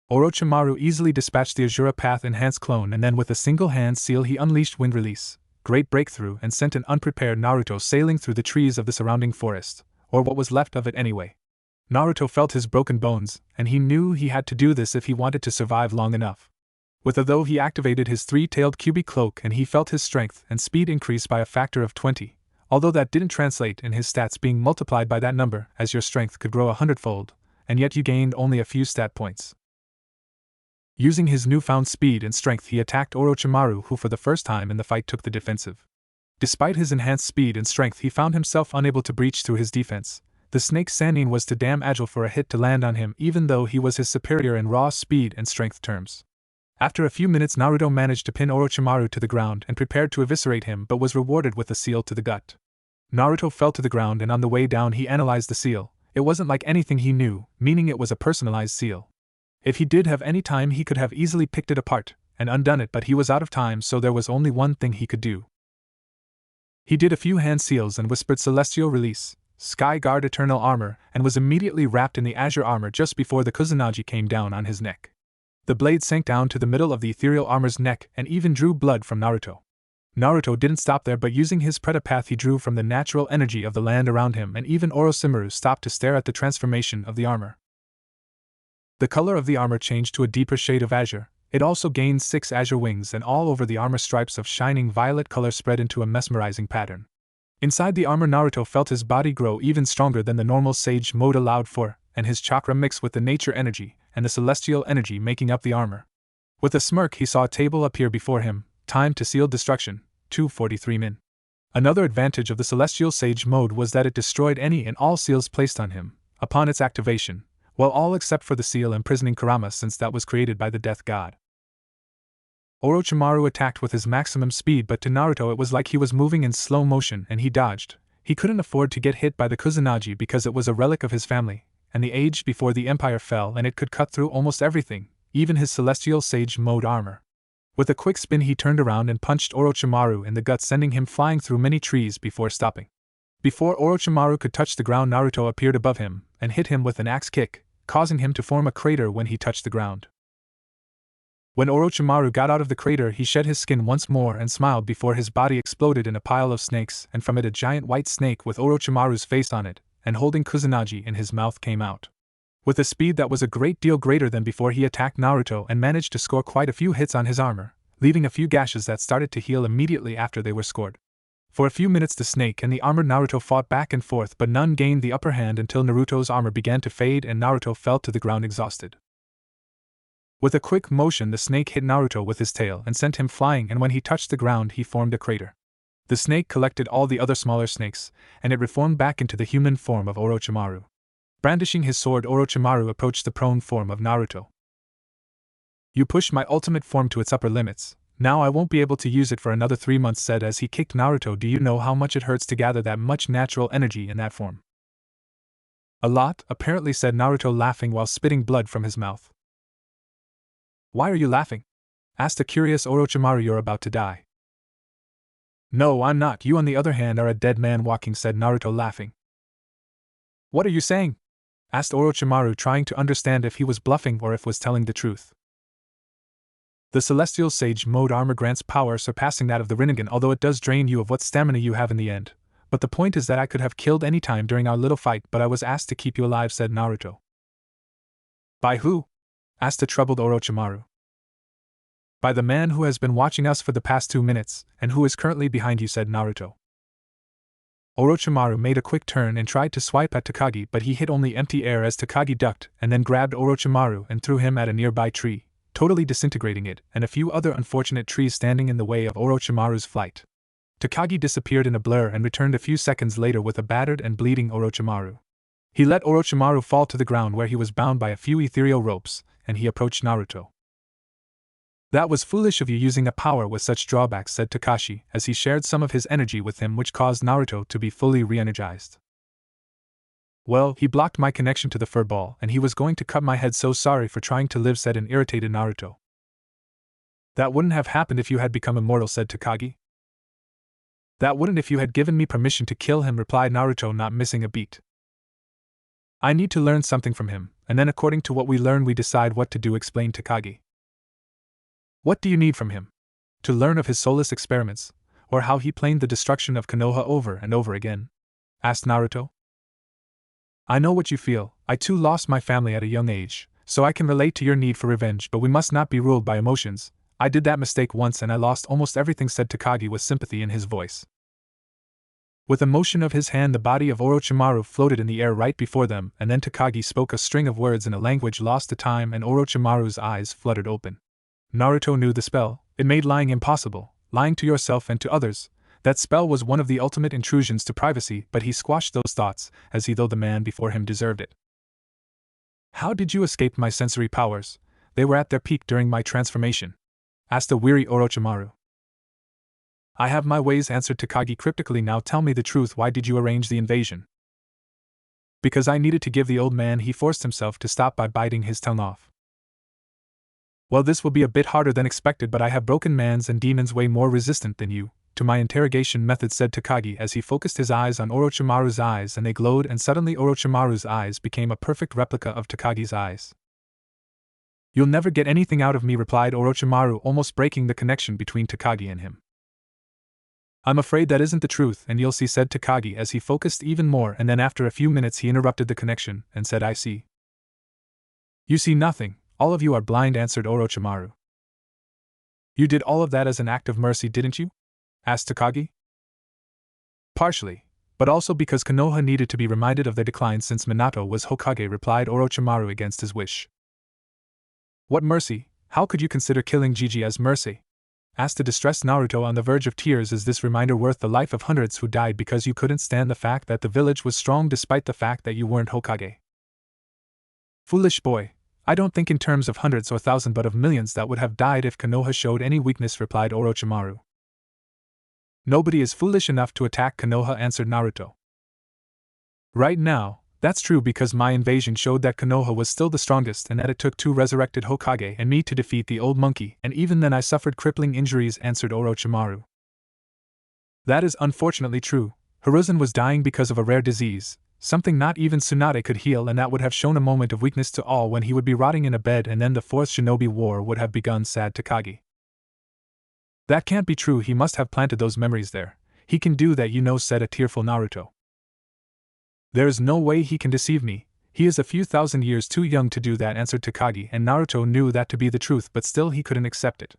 Orochimaru easily dispatched the Azura Path enhanced clone, and then with a single hand seal he unleashed Wind Release, Great Breakthrough, and sent an unprepared Naruto sailing through the trees of the surrounding forest, or what was left of it anyway. Naruto felt his broken bones, and he knew he had to do this if he wanted to survive long enough. With a though, he activated his three-tailed Kyuubi cloak and he felt his strength and speed increase by a factor of 20, although that didn't translate in his stats being multiplied by that number, as your strength could grow 100-fold, and yet you gained only a few stat points. Using his newfound speed and strength, he attacked Orochimaru, who for the first time in the fight took the defensive. Despite his enhanced speed and strength, he found himself unable to breach through his defense. The snake Sannin was too damn agile for a hit to land on him, even though he was his superior in raw speed and strength terms. After a few minutes, Naruto managed to pin Orochimaru to the ground and prepared to eviscerate him, but was rewarded with a seal to the gut. Naruto fell to the ground, and on the way down he analyzed the seal. It wasn't like anything he knew, meaning it was a personalized seal. If he did have any time, he could have easily picked it apart and undone it, but he was out of time, so there was only one thing he could do. He did a few hand seals and whispered Celestial Release, Sky Guard Eternal Armor, and was immediately wrapped in the azure armor just before the Kusanagi came down on his neck. The blade sank down to the middle of the ethereal armor's neck and even drew blood from Naruto. Naruto didn't stop there, but using his Predapath he drew from the natural energy of the land around him, and even Orochimaru stopped to stare at the transformation of the armor. The color of the armor changed to a deeper shade of azure. It also gained 6 azure wings, and all over the armor stripes of shining violet color spread into a mesmerizing pattern. Inside the armor, Naruto felt his body grow even stronger than the normal sage mode allowed for, and his chakra mixed with the nature energy and the celestial energy making up the armor. With a smirk, he saw a table appear before him. Time to seal destruction, 243 min. Another advantage of the celestial sage mode was that it destroyed any and all seals placed on him upon its activation, well, all except for the seal imprisoning Kurama, since that was created by the death god. Orochimaru attacked with his maximum speed, but to Naruto it was like he was moving in slow motion and he dodged. He couldn't afford to get hit by the Kusanagi because it was a relic of his family, and the age before the empire fell, and it could cut through almost everything, even his celestial sage mode armor. With a quick spin he turned around and punched Orochimaru in the gut, sending him flying through many trees before stopping. Before Orochimaru could touch the ground, Naruto appeared above him and hit him with an axe kick, causing him to form a crater when he touched the ground. When Orochimaru got out of the crater, he shed his skin once more and smiled before his body exploded in a pile of snakes, and from it a giant white snake with Orochimaru's face on it and holding Kusanagi in his mouth came out. With a speed that was a great deal greater than before, he attacked Naruto and managed to score quite a few hits on his armor, leaving a few gashes that started to heal immediately after they were scored. For a few minutes the snake and the armored Naruto fought back and forth, but none gained the upper hand until Naruto's armor began to fade and Naruto fell to the ground exhausted. With a quick motion the snake hit Naruto with his tail and sent him flying, and when he touched the ground he formed a crater. The snake collected all the other smaller snakes, and it reformed back into the human form of Orochimaru. Brandishing his sword, Orochimaru approached the prone form of Naruto. You pushed my ultimate form to its upper limits. Now I won't be able to use it for another 3 months, said as he kicked Naruto. Do you know how much it hurts to gather that much natural energy in that form? A lot, apparently, said Naruto, laughing while spitting blood from his mouth. Why are you laughing? Asked a curious Orochimaru. You're about to die. No, I'm not. You on the other hand are a dead man walking, said Naruto, laughing. What are you saying? Asked Orochimaru, trying to understand if he was bluffing or if was telling the truth. The Celestial Sage mode armor grants power surpassing that of the Rinnegan, although it does drain you of what stamina you have in the end. But the point is that I could have killed any time during our little fight, but I was asked to keep you alive, said Naruto. By who? Asked a troubled Orochimaru. By the man who has been watching us for the past 2 minutes, and who is currently behind you, said Naruto. Orochimaru made a quick turn and tried to swipe at Takagi, but he hit only empty air as Takagi ducked and then grabbed Orochimaru and threw him at a nearby tree, totally disintegrating it and a few other unfortunate trees standing in the way of Orochimaru's flight. Takagi disappeared in a blur and returned a few seconds later with a battered and bleeding Orochimaru. He let Orochimaru fall to the ground where he was bound by a few ethereal ropes, and he approached Naruto. That was foolish of you using a power with such drawbacks, said Kakashi, as he shared some of his energy with him, which caused Naruto to be fully re-energized. Well, he blocked my connection to the fur ball, and he was going to cut my head. So sorry for trying to live, said an irritated Naruto. That wouldn't have happened if you had become immortal, said Takagi. That wouldn't if you had given me permission to kill him, replied Naruto, not missing a beat. I need to learn something from him, and then according to what we learn we decide what to do, explained Takagi. What do you need from him? To learn of his soulless experiments, or how he planned the destruction of Konoha over and over again? Asked Naruto. I know what you feel. I too lost my family at a young age, so I can relate to your need for revenge, but we must not be ruled by emotions. I did that mistake once and I lost almost everything, said Takagi with sympathy in his voice. With a motion of his hand, the body of Orochimaru floated in the air right before them, and then Takagi spoke a string of words in a language lost to time, and Orochimaru's eyes fluttered open. Naruto knew the spell. It made lying impossible, lying to yourself and to others. That spell was one of the ultimate intrusions to privacy, but he squashed those thoughts, as though the man before him deserved it. How did you escape my sensory powers? They were at their peak during my transformation, asked the weary Orochimaru. I have my ways, answered Takagi cryptically. Now tell me the truth, why did you arrange the invasion? Because I needed to give the old man. He forced himself to stop by biting his tongue off. Well, this will be a bit harder than expected, but I have broken man's and demons way more resistant than you to my interrogation method, said Takagi as he focused his eyes on Orochimaru's eyes, and they glowed, and suddenly Orochimaru's eyes became a perfect replica of Takagi's eyes. You'll never get anything out of me, replied Orochimaru, almost breaking the connection between Takagi and him. I'm afraid that isn't the truth, and you'll see, said Takagi as he focused even more, and then after a few minutes he interrupted the connection and said, I see. You see nothing. All of you are blind, answered Orochimaru. You did all of that as an act of mercy, didn't you? Asked Takagi. Partially, but also because Konoha needed to be reminded of their decline since Minato was Hokage, replied Orochimaru against his wish. What mercy? How could you consider killing Gigi as mercy? Asked the distressed Naruto on the verge of tears. Is this reminder worth the life of hundreds who died because you couldn't stand the fact that the village was strong despite the fact that you weren't Hokage? Foolish boy. I don't think in terms of hundreds or thousands but of millions that would have died if Konoha showed any weakness, replied Orochimaru. Nobody is foolish enough to attack Konoha, answered Naruto. Right now, that's true, because my invasion showed that Konoha was still the strongest and that it took 2 resurrected Hokage and me to defeat the old monkey, and even then I suffered crippling injuries, answered Orochimaru. That is unfortunately true. Hiruzen was dying because of a rare disease, something not even Tsunade could heal, and that would have shown a moment of weakness to all when he would be rotting in a bed, and then the 4th Shinobi War would have begun, said Takagi. That can't be true, he must have planted those memories there. He can do that, said a tearful Naruto. There is no way he can deceive me. He is a few thousand years too young to do that, answered Takagi, and Naruto knew that to be the truth, but still he couldn't accept it.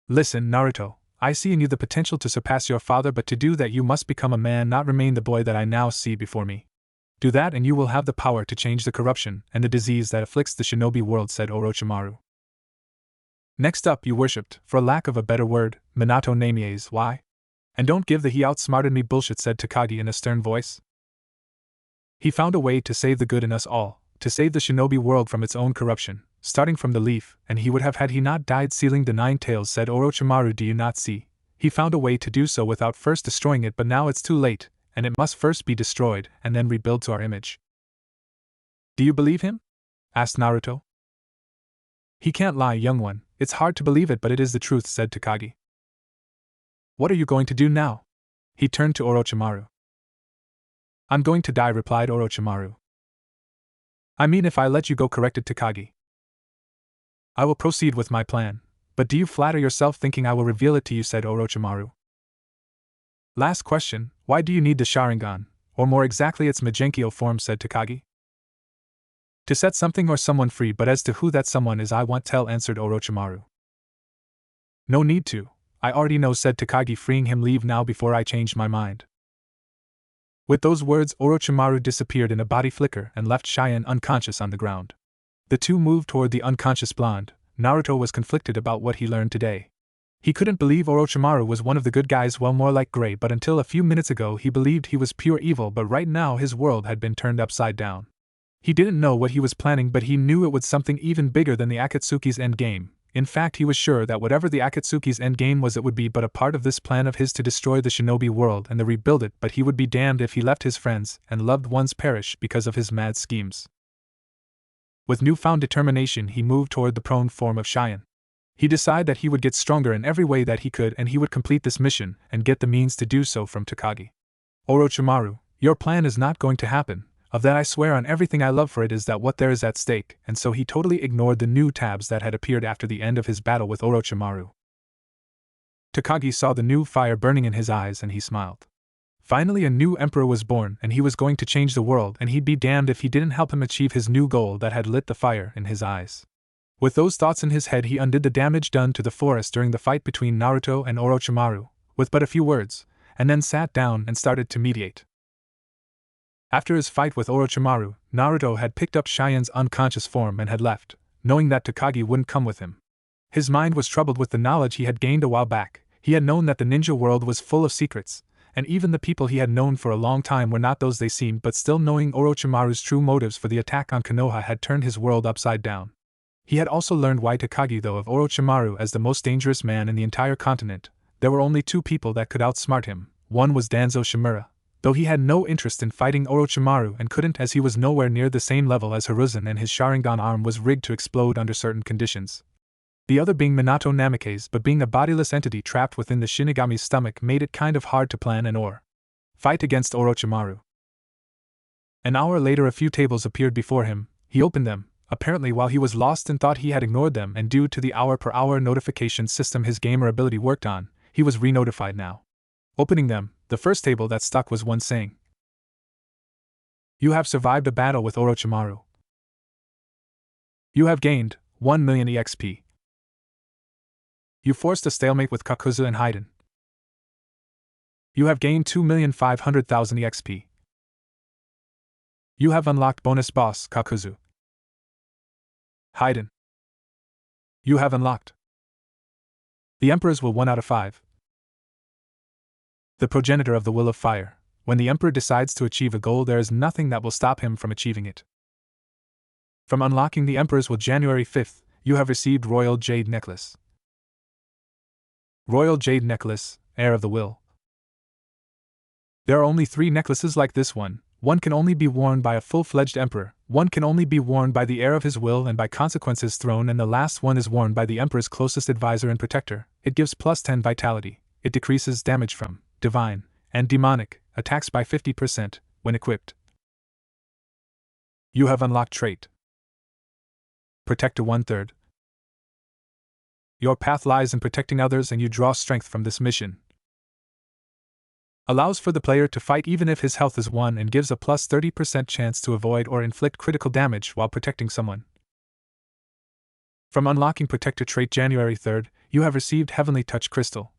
Listen, Naruto, I see in you the potential to surpass your father, but to do that you must become a man, not remain the boy that I now see before me. Do that and you will have the power to change the corruption and the disease that afflicts the shinobi world, said Orochimaru. Next up, you worshipped, for lack of a better word, Minato Namie's. Why? And don't give the he outsmarted me bullshit, said Takagi in a stern voice. He found a way to save the good in us all, to save the shinobi world from its own corruption, starting from the leaf, and he would have had he not died sealing the 9 tails, said Orochimaru. Do you not see? He found a way to do so without first destroying it, but now it's too late, and it must first be destroyed and then rebuilt to our image. Do you believe him? Asked Naruto. He can't lie, young one. It's hard to believe it, but it is the truth, said Takagi. What are you going to do now? He turned to Orochimaru. I'm going to die, replied Orochimaru. I mean, if I let you go, corrected Takagi. I will proceed with my plan, but do you flatter yourself thinking I will reveal it to you, said Orochimaru. Last question, why do you need the Sharingan, or more exactly its Magenkyo form, said Takagi. To set something or someone free, but as to who that someone is I won't tell, answered Orochimaru. No need to. I already know, said Takagi, freeing him. Leave now before I change my mind. With those words, Orochimaru disappeared in a body flicker and left Cheyenne unconscious on the ground. The two moved toward the unconscious blonde. Naruto was conflicted about what he learned today. He couldn't believe Orochimaru was one of the good guys, well, more like Grey, but until a few minutes ago he believed he was pure evil, but right now his world had been turned upside down. He didn't know what he was planning, but he knew it was something even bigger than the Akatsuki's endgame. In fact, he was sure that whatever the Akatsuki's endgame was, it would be but a part of this plan of his to destroy the shinobi world and to rebuild it, but he would be damned if he left his friends and loved ones perish because of his mad schemes. With newfound determination, he moved toward the prone form of Cheyenne. He decided that he would get stronger in every way that he could, and he would complete this mission and get the means to do so from Takagi. Orochimaru, your plan is not going to happen. Of that I swear on everything I love, for it is that what there is at stake, and so he totally ignored the new tabs that had appeared after the end of his battle with Orochimaru. Takagi saw the new fire burning in his eyes and he smiled. Finally a new emperor was born, and he was going to change the world, and he'd be damned if he didn't help him achieve his new goal that had lit the fire in his eyes. With those thoughts in his head, he undid the damage done to the forest during the fight between Naruto and Orochimaru, with but a few words, and then sat down and started to meditate. After his fight with Orochimaru, Naruto had picked up Cheyenne's unconscious form and had left, knowing that Takagi wouldn't come with him. His mind was troubled with the knowledge he had gained a while back. He had known that the ninja world was full of secrets, and even the people he had known for a long time were not those they seemed, but still knowing Orochimaru's true motives for the attack on Konoha had turned his world upside down. He had also learned why Takagi thought of Orochimaru as the most dangerous man in the entire continent. There were only two people that could outsmart him. One was Danzo Shimura, though he had no interest in fighting Orochimaru and couldn't, as he was nowhere near the same level as Hiruzen and his Sharingan arm was rigged to explode under certain conditions. The other being Minato Namikaze, but being a bodiless entity trapped within the Shinigami's stomach made it kind of hard to plan and or fight against Orochimaru. An hour later a few tables appeared before him. He opened them, apparently while he was lost and thought he had ignored them, and due to the hour-per-hour notification system his gamer ability worked on, he was re-notified now. Opening them, the first table that stuck was one saying, "You have survived a battle with Orochimaru. You have gained 1 million EXP. You forced a stalemate with Kakuzu and Haiden. You have gained 2,500,000 EXP. You have unlocked bonus boss Kakuzu. Haiden. You have unlocked the Emperor's Will 1 out of 5. The progenitor of the Will of Fire. When the Emperor decides to achieve a goal, there is nothing that will stop him from achieving it. From unlocking the Emperor's Will January 5th, you have received Royal Jade Necklace. Royal Jade Necklace, Heir of the Will. There are only 3 necklaces like this one. One can only be worn by a full-fledged emperor, one can only be worn by the heir of his will and by consequence his throne, and the last one is worn by the emperor's closest advisor and protector. It gives plus 10 vitality. It decreases damage from divine and demonic attacks by 50% when equipped. You have unlocked trait Protector 1/3. Your path lies in protecting others, and you draw strength from this mission. Allows for the player to fight even if his health is 1 and gives a plus 30% chance to avoid or inflict critical damage while protecting someone. From unlocking Protector trait January 3rd, you have received Heavenly Touch Crystal.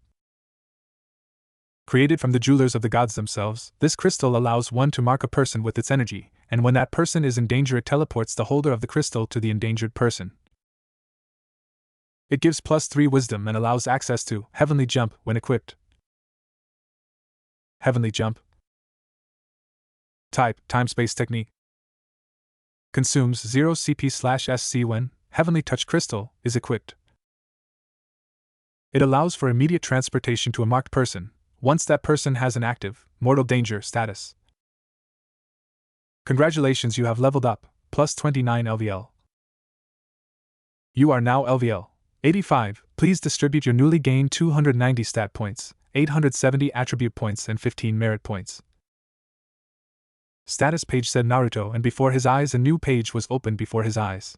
Created from the jewelers of the gods themselves, this crystal allows one to mark a person with its energy, and when that person is in danger it teleports the holder of the crystal to the endangered person. It gives plus 3 wisdom and allows access to Heavenly Jump when equipped. Heavenly Jump. Type, Time-Space Technique. Consumes 0 CP/SC when Heavenly Touch Crystal is equipped. It allows for immediate transportation to a marked person, once that person has an active, mortal danger status. Congratulations, you have leveled up, plus 29 LVL. You are now LVL 85. Please distribute your newly gained 290 stat points, 870 attribute points and 15 merit points. Status page, said Naruto, and before his eyes a new page was opened before his eyes.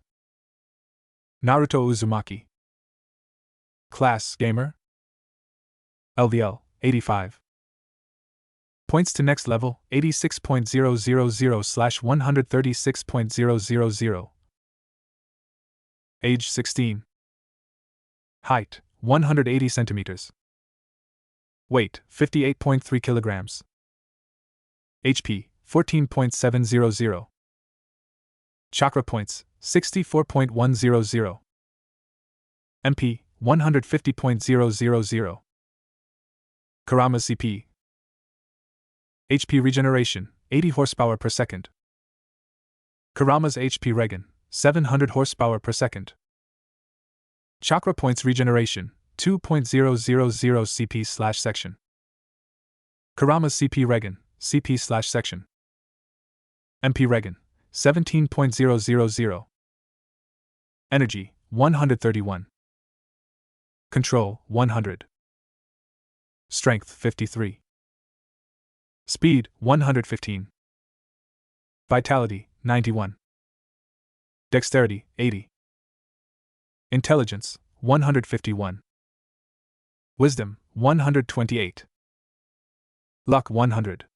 Naruto Uzumaki. Class Gamer. LVL 85. Points to next level 86.000/136.000. Age 16. Height 180 centimeters. Weight, 58.3 kilograms. HP, 14.700. Chakra points, 64.100. MP, 150.000. Kurama's CP. HP regeneration, 80 horsepower per second. Kurama's HP regen, 700 horsepower per second. Chakra points regeneration, 2.000 CP/section. Kurama's CP regen, CP/section. MP regen, 17.000. Energy, 131. Control, 100. Strength, 53. Speed, 115. Vitality, 91. Dexterity, 80. Intelligence, 151. Wisdom, 128. Luck, 100.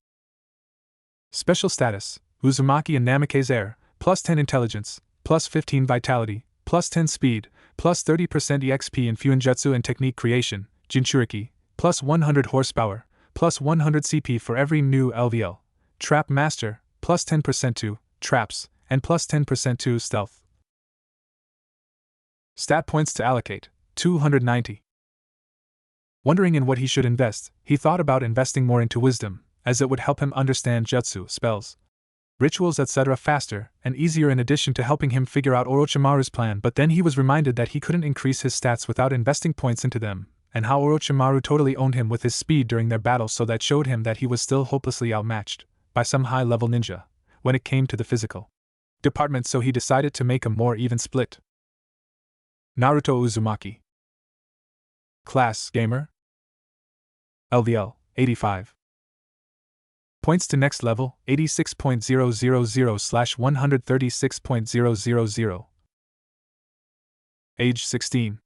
Special status, Uzumaki and Namikaze Air, plus 10 intelligence, plus 15 vitality, plus 10 speed, plus 30% EXP in Fuinjutsu and technique creation, Jinchuriki, plus 100 horsepower, plus 100 CP for every new LVL. Trap Master, plus 10% to traps, and plus 10% to stealth. Stat points to allocate, 290. Wondering in what he should invest, he thought about investing more into wisdom, as it would help him understand jutsu, spells, rituals, etc. faster and easier, in addition to helping him figure out Orochimaru's plan. But then he was reminded that he couldn't increase his stats without investing points into them, and how Orochimaru totally owned him with his speed during their battle, so that showed him that he was still hopelessly outmatched by some high-level ninja when it came to the physical department, so he decided to make a more even split. Naruto Uzumaki. Class Gamer. LVL 85. Points to next level 86.000/136.000. Age 16.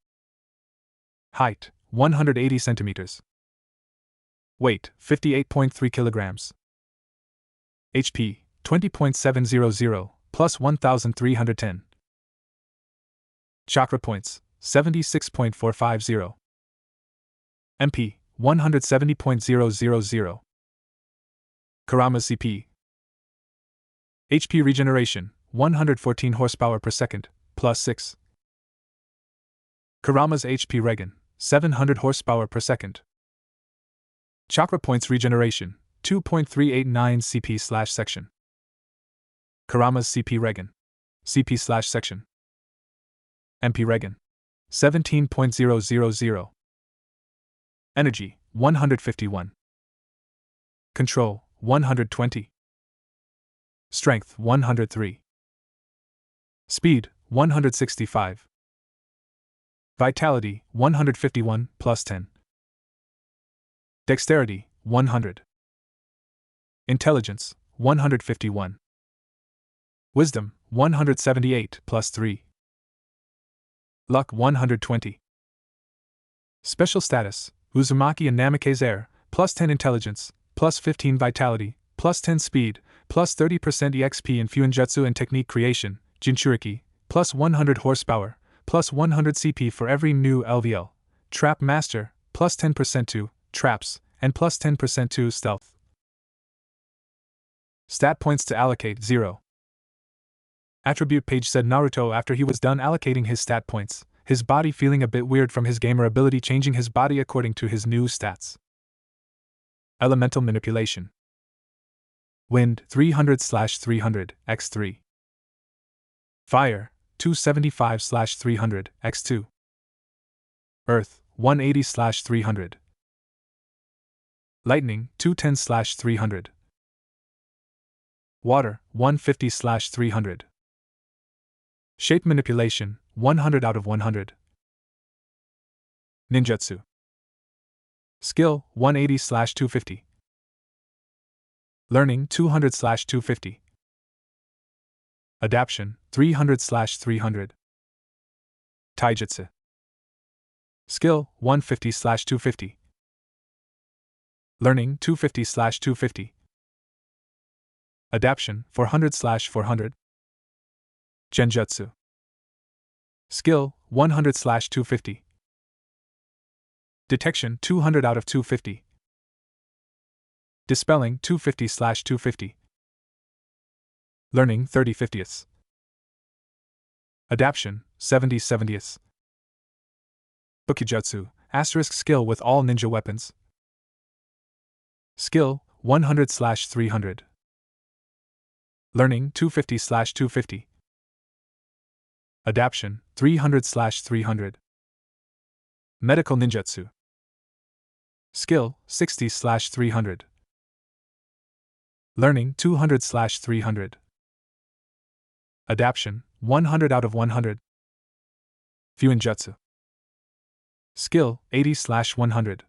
Height 180 centimeters. Weight 58.3 kilograms. HP 20.700 plus 1310. Chakra points 76.450. MP 170.000. Kurama's CP. HP regeneration, 114 horsepower per second, plus 6. Kurama's HP regen, 700 horsepower per second. Chakra points regeneration, 2.389 CP/section. Kurama's CP regen, CP/section. MP regen, 17.000. Energy, 151. Control, 120. Strength, 103. Speed, 165. Vitality, 151, plus 10. Dexterity, 100. Intelligence, 151. Wisdom, 178, plus 3. Luck, 120. Special status, Uzumaki and Namikaze Air, plus 10 intelligence, plus 15 vitality, plus 10 speed, plus 30% EXP in Fuinjutsu and technique creation, Jinchuriki, plus 100 horsepower, plus 100 CP for every new LVL. Trap Master, plus 10% to traps, and plus 10% to stealth. Stat points to allocate 0. Attribute page said Naruto after he was done allocating his stat points, his body feeling a bit weird from his gamer ability, changing his body according to his new stats. Elemental manipulation. Wind 300/300 x3. Fire 275/300 x2. Earth 180/300. Lightning 210/300. Water 150/300. Shape manipulation 100 out of 100. Ninjutsu. Skill 180/250. Learning 200/250. Adaption 300/300. Taijutsu. Skill 150/250. Learning 250/250. Adaption 400/400. Genjutsu. Skill 100/250. Detection 200 out of 250. Dispelling 250/250. Learning 30/50ths. Adaption 70/70ths. Bukijutsu, asterisk skill with all ninja weapons. Skill 100/300. Learning 250/250. Adaption 300/300. Medical ninjutsu. Skill 60/300. Learning 200/300. Adaption 100 out of 100. Fuinjutsu. Skill 80/100.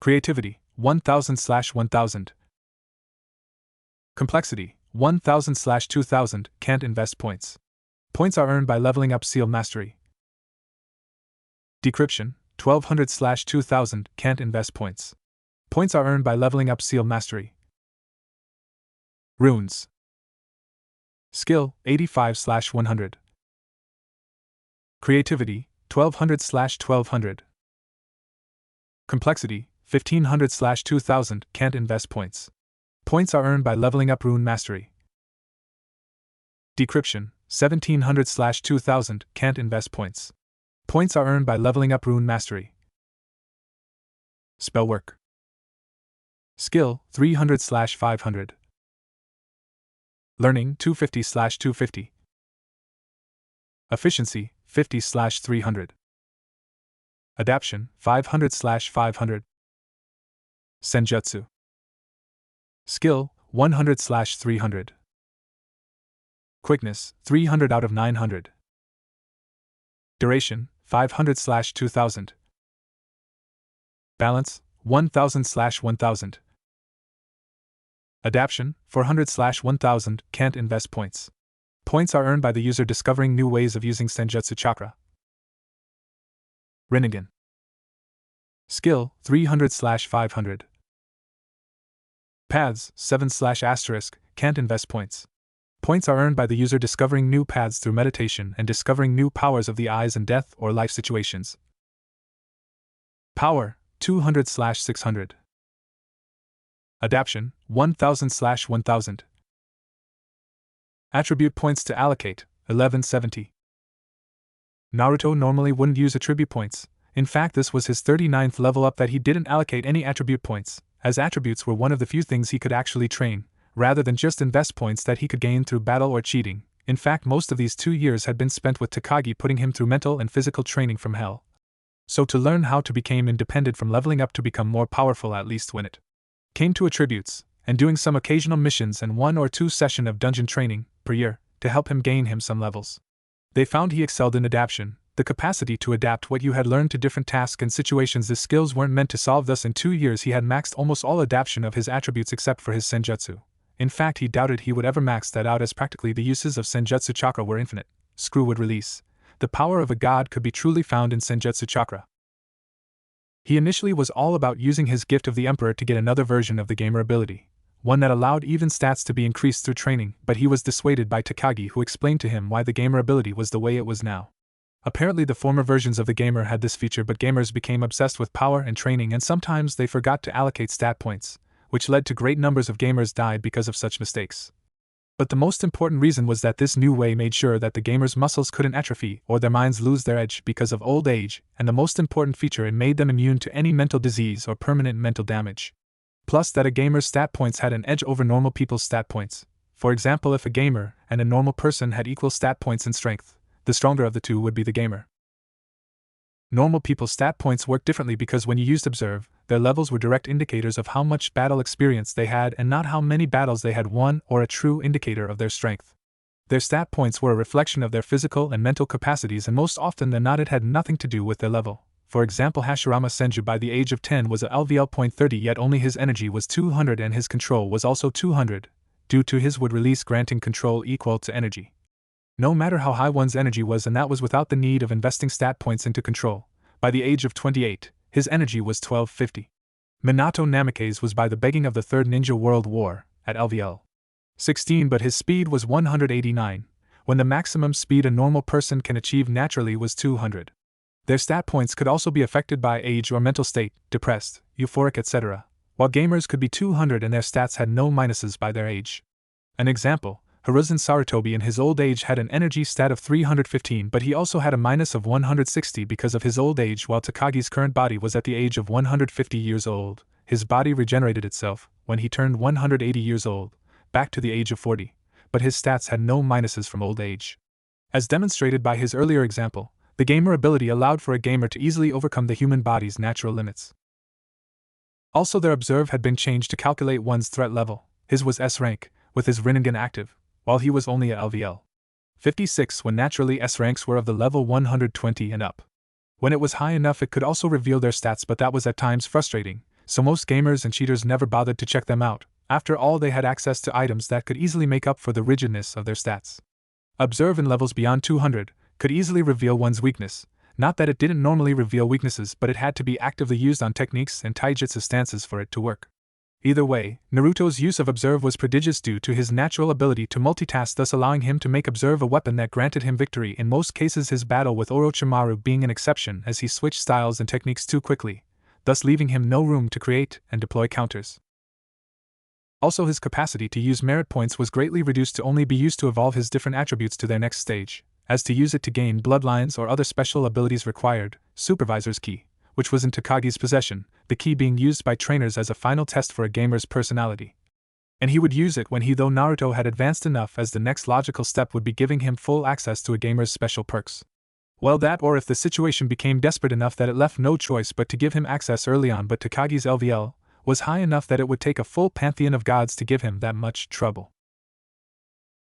Creativity 1000/1000. Complexity 1000/2000. Can't invest points. Points are earned by leveling up seal mastery. Decryption 1200/2000. Can't invest points. Points are earned by leveling up seal mastery. Runes. Skill 85/100. Creativity 1200/1200. Complexity 1500/2000. Can't invest points. Points are earned by leveling up rune mastery. Decryption 1700/2000. Can't invest points. Points are earned by leveling up rune mastery. Spellwork. Skill 300/500. Learning 250/250. Efficiency 50/300. Adaption 500/500. Senjutsu. Skill 100/300. Quickness 300 out of 900. Duration 500/2000. Balance 1000/1000. Adaption 400/1000. Can't invest points. Points are earned by the user discovering new ways of using Senjutsu chakra. Rinnegan. Skill 300/500. Paths 7/**. Can't invest points. Points are earned by the user discovering new paths through meditation and discovering new powers of the eyes in death or life situations. Power 200/600. Adaption 1000/1000. Attribute points to allocate 1170. Naruto normally wouldn't use attribute points. In fact, this was his 39th level up that he didn't allocate any attribute points, as attributes were one of the few things he could actually train, rather than just invest points that he could gain through battle or cheating. In fact, most of these 2 years had been spent with Takagi putting him through mental and physical training from hell. So to learn how to become independent from leveling up to become more powerful, at least when it came to attributes, and doing some occasional missions and 1 or 2 sessions of dungeon training per year to help him gain him some levels. They found he excelled in adaptation, the capacity to adapt what you had learned to different tasks and situations his skills weren't meant to solve. Thus in 2 years he had maxed almost all adaptation of his attributes except for his senjutsu. In fact, he doubted he would ever max that out, as practically the uses of senjutsu chakra were infinite. Screw would release. The power of a god could be truly found in senjutsu chakra. He initially was all about using his gift of the Emperor to get another version of the gamer ability, one that allowed even stats to be increased through training, but he was dissuaded by Takagi, who explained to him why the gamer ability was the way it was now. Apparently the former versions of the gamer had this feature, but gamers became obsessed with power and training, and sometimes they forgot to allocate stat points, which led to great numbers of gamers died because of such mistakes. But the most important reason was that this new way made sure that the gamers' muscles couldn't atrophy or their minds lose their edge because of old age, and the most important feature, it made them immune to any mental disease or permanent mental damage. Plus that a gamer's stat points had an edge over normal people's stat points. For example, if a gamer and a normal person had equal stat points in strength, the stronger of the two would be the gamer. Normal people's stat points work differently because when you used observe, their levels were direct indicators of how much battle experience they had and not how many battles they had won, or a true indicator of their strength. Their stat points were a reflection of their physical and mental capacities, and most often than not it had nothing to do with their level. For example, Hashirama Senju by the age of 10 was a LVL .30, yet only his energy was 200 and his control was also 200, due to his would release granting control equal to energy. No matter how high one's energy was, and that was without the need of investing stat points into control. By the age of 28, his energy was 1250. Minato Namikaze was by the beginning of the Third Ninja World War, at LVL 16, but his speed was 189, when the maximum speed a normal person can achieve naturally was 200. Their stat points could also be affected by age or mental state, depressed, euphoric, etc., while gamers could be 200 and their stats had no minuses by their age. An example, Hiruzen Sarutobi in his old age had an energy stat of 315, but he also had a minus of 160 because of his old age, while Takagi's current body was at the age of 150 years old. His body regenerated itself, when he turned 180 years old, back to the age of 40, but his stats had no minuses from old age. As demonstrated by his earlier example, the gamer ability allowed for a gamer to easily overcome the human body's natural limits. Also, their observe had been changed to calculate one's threat level. His was S rank, with his Rinnegan active, while he was only a LVL 56 when naturally S ranks were of the level 120 and up. When it was high enough it could also reveal their stats, but that was at times frustrating, so most gamers and cheaters never bothered to check them out. After all, they had access to items that could easily make up for the rigidness of their stats. Observe in levels beyond 200 could easily reveal one's weakness, not that it didn't normally reveal weaknesses, but it had to be actively used on techniques and taijutsu stances for it to work. Either way, Naruto's use of Observe was prodigious due to his natural ability to multitask, thus allowing him to make Observe a weapon that granted him victory in most cases, his battle with Orochimaru being an exception as he switched styles and techniques too quickly, thus leaving him no room to create and deploy counters. Also, his capacity to use merit points was greatly reduced to only be used to evolve his different attributes to their next stage, as to use it to gain bloodlines or other special abilities required, Supervisor's Key, which was in Takagi's possession, the key being used by trainers as a final test for a gamer's personality. And he would use it when though Naruto had advanced enough, as the next logical step would be giving him full access to a gamer's special perks. Well, that, or if the situation became desperate enough that it left no choice but to give him access early on, but Takagi's LVL was high enough that it would take a full pantheon of gods to give him that much trouble.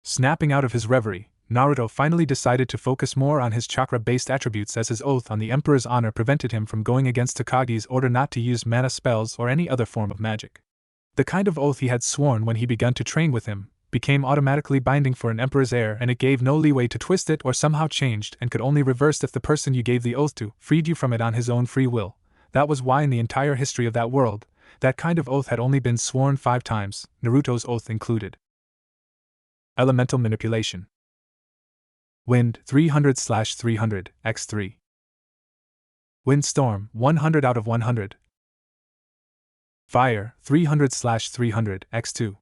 Snapping out of his reverie, Naruto finally decided to focus more on his chakra-based attributes, as his oath on the Emperor's honor prevented him from going against Takagi's order not to use mana spells or any other form of magic. The kind of oath he had sworn when he began to train with him became automatically binding for an Emperor's heir, and it gave no leeway to twist it or somehow changed, and could only reversed if the person you gave the oath to freed you from it on his own free will. That was why in the entire history of that world, that kind of oath had only been sworn 5 times, Naruto's oath included. Elemental Manipulation. Wind 300/300 x3. Windstorm 100 out of 100. Fire 300/300 x2.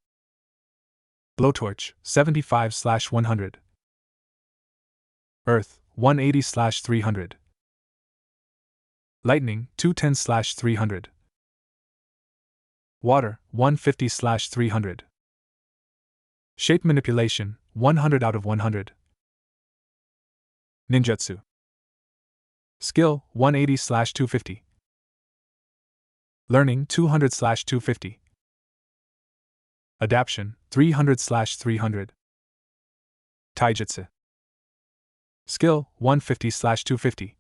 Blowtorch 75/100. Earth 180/300. Lightning 210/300. Water 150/300. Shape Manipulation 100 out of 100. Ninjutsu. Skill 180/250. Learning 200/250. Adaption 300/300. Taijutsu. Skill 150/250.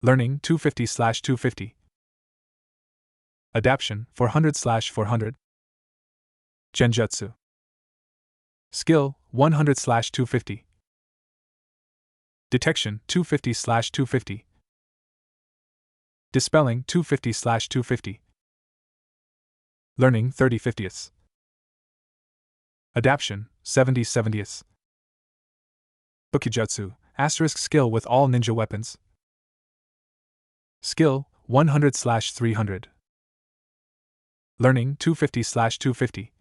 Learning 250/250. Adaption 400/400. Genjutsu. Skill 100/250. Detection 250/250. Dispelling 250/250. Learning 30/50ths. Adaption 70/70ths. Bukijutsu, asterisk skill with all ninja weapons. Skill 100/300. Learning 250/250.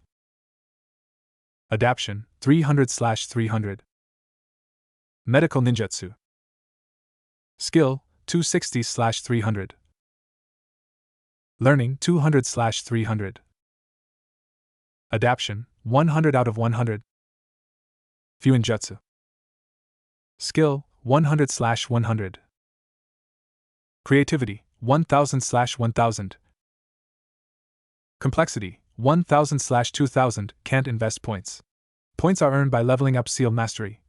Adaption 300/300. Medical Ninjutsu. Skill 260/300. Learning 200/300. Adaption 100 out of 100. Fuinjutsu. Skill 100/100. Creativity 1000/1000. Complexity 1000/2000. Can't invest points. Points are earned by leveling up Seal Mastery.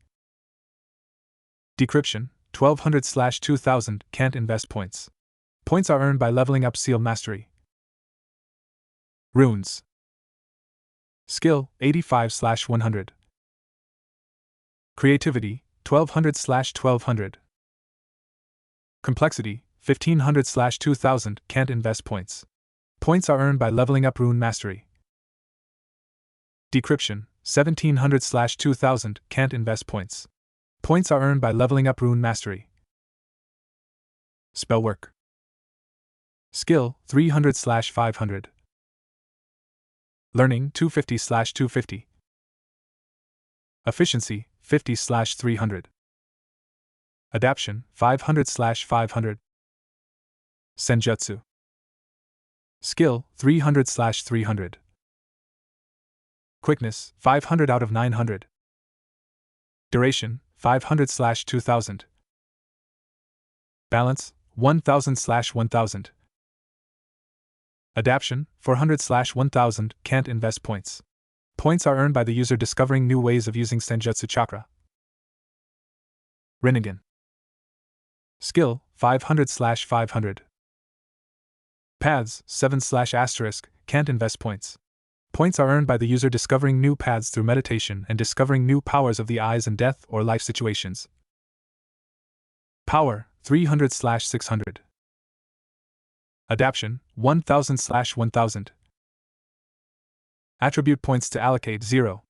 Decryption 1200/2000. Can't invest points. Points are earned by leveling up Seal Mastery. Runes. Skill 85/100. Creativity 1200/1200. Complexity 1500/2000. Can't invest points. Points are earned by leveling up Rune Mastery. Decryption 1700/2000. Can't invest points. Points are earned by leveling up Rune Mastery. Spell work. Skill 300/500. Learning 250/250. Efficiency 50/300. Adaption 500/500. Senjutsu. Skill 300/300. Quickness 500 out of 900. Duration 500/2000. Balance 1000/1000. Adaption 400/1000. Can't invest points. Points are earned by the user discovering new ways of using Senjutsu chakra. Rinnegan. Skill 500/500. Paths 7/**. Can't invest points. Points are earned by the user discovering new paths through meditation and discovering new powers of the eyes in death or life situations. Power 300/600. Adaption 1000/1000. Attribute points to allocate 0.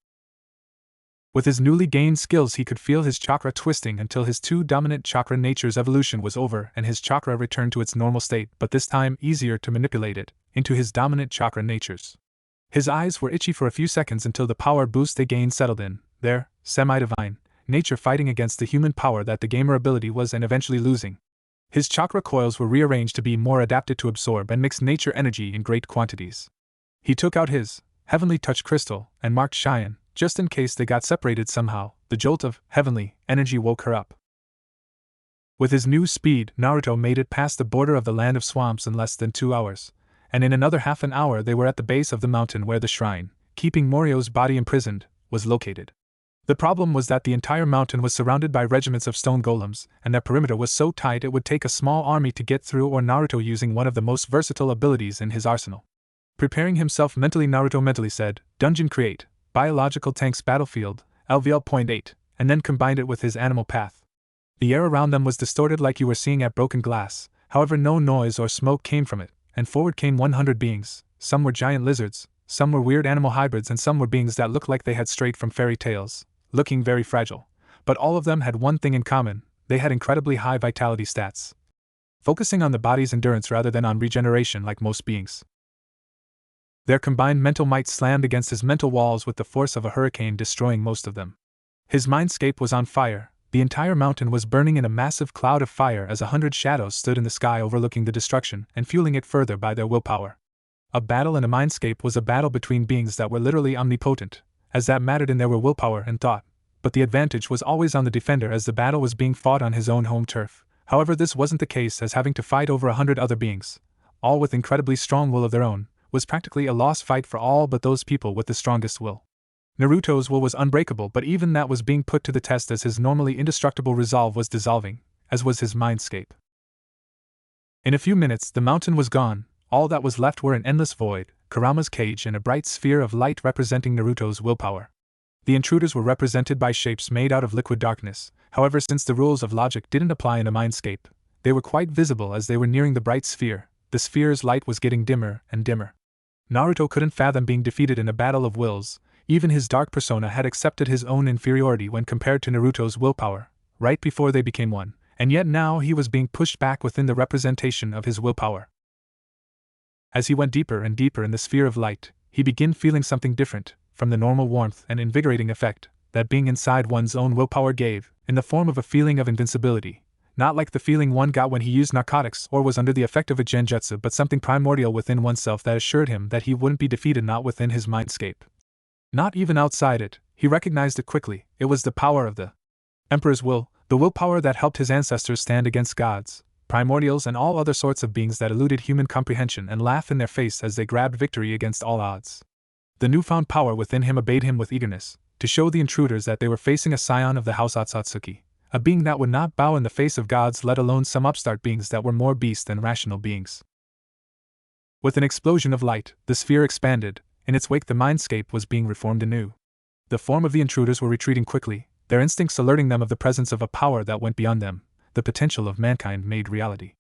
With his newly gained skills, he could feel his chakra twisting until his two dominant chakra natures' evolution was over and his chakra returned to its normal state, but this time easier to manipulate it into his dominant chakra natures. His eyes were itchy for a few seconds until the power boost they gained settled in, their semi-divine nature fighting against the human power that the gamer ability was and eventually losing. His chakra coils were rearranged to be more adapted to absorb and mix nature energy in great quantities. He took out his heavenly touch crystal and marked Cheyenne, just in case they got separated somehow. The jolt of heavenly energy woke her up. With his new speed, Naruto made it past the border of the land of swamps in less than 2 hours, and in another half an hour they were at the base of the mountain where the shrine, keeping Morio's body imprisoned, was located. The problem was that the entire mountain was surrounded by regiments of stone golems, and their perimeter was so tight it would take a small army to get through, or Naruto using one of the most versatile abilities in his arsenal. Preparing himself mentally, Naruto mentally said, "Dungeon create, biological tanks battlefield, LVL.8, and then combined it with his animal path." The air around them was distorted like you were seeing at broken glass, however no noise or smoke came from it, and forward came 100 beings. Some were giant lizards, some were weird animal hybrids, and some were beings that looked like they had strayed from fairy tales, looking very fragile. But all of them had one thing in common: they had incredibly high vitality stats, focusing on the body's endurance rather than on regeneration like most beings. Their combined mental might slammed against his mental walls with the force of a hurricane, destroying most of them. His mindscape was on fire. The entire mountain was burning in a massive cloud of fire as 100 shadows stood in the sky overlooking the destruction and fueling it further by their willpower. A battle in a mindscape was a battle between beings that were literally omnipotent, as that mattered in there were willpower and thought, but the advantage was always on the defender as the battle was being fought on his own home turf. However, this wasn't the case, as having to fight over 100 other beings, all with incredibly strong will of their own, was practically a lost fight for all but those people with the strongest will. Naruto's will was unbreakable, but even that was being put to the test as his normally indestructible resolve was dissolving, as was his mindscape. In a few minutes the mountain was gone. All that was left were an endless void, Kurama's cage, and a bright sphere of light representing Naruto's willpower. The intruders were represented by shapes made out of liquid darkness. However, since the rules of logic didn't apply in a mindscape, they were quite visible as they were nearing the bright sphere. The sphere's light was getting dimmer and dimmer. Naruto couldn't fathom being defeated in a battle of wills. Even his dark persona had accepted his own inferiority when compared to Naruto's willpower, right before they became one, and yet now he was being pushed back within the representation of his willpower. As he went deeper and deeper in the sphere of light, he began feeling something different from the normal warmth and invigorating effect that being inside one's own willpower gave, in the form of a feeling of invincibility. Not like the feeling one got when he used narcotics or was under the effect of a genjutsu, but something primordial within oneself that assured him that he wouldn't be defeated, not within his mindscape, not even outside it. He recognized it quickly. It was the power of the Emperor's will, the willpower that helped his ancestors stand against gods, primordials, and all other sorts of beings that eluded human comprehension and laugh in their face as they grabbed victory against all odds. The newfound power within him obeyed him with eagerness, to show the intruders that they were facing a scion of the House Otsutsuki, a being that would not bow in the face of gods, let alone some upstart beings that were more beast than rational beings. With an explosion of light, the sphere expanded. In its wake, the mindscape was being reformed anew. The form of the intruders were retreating quickly, their instincts alerting them of the presence of a power that went beyond them, the potential of mankind made reality.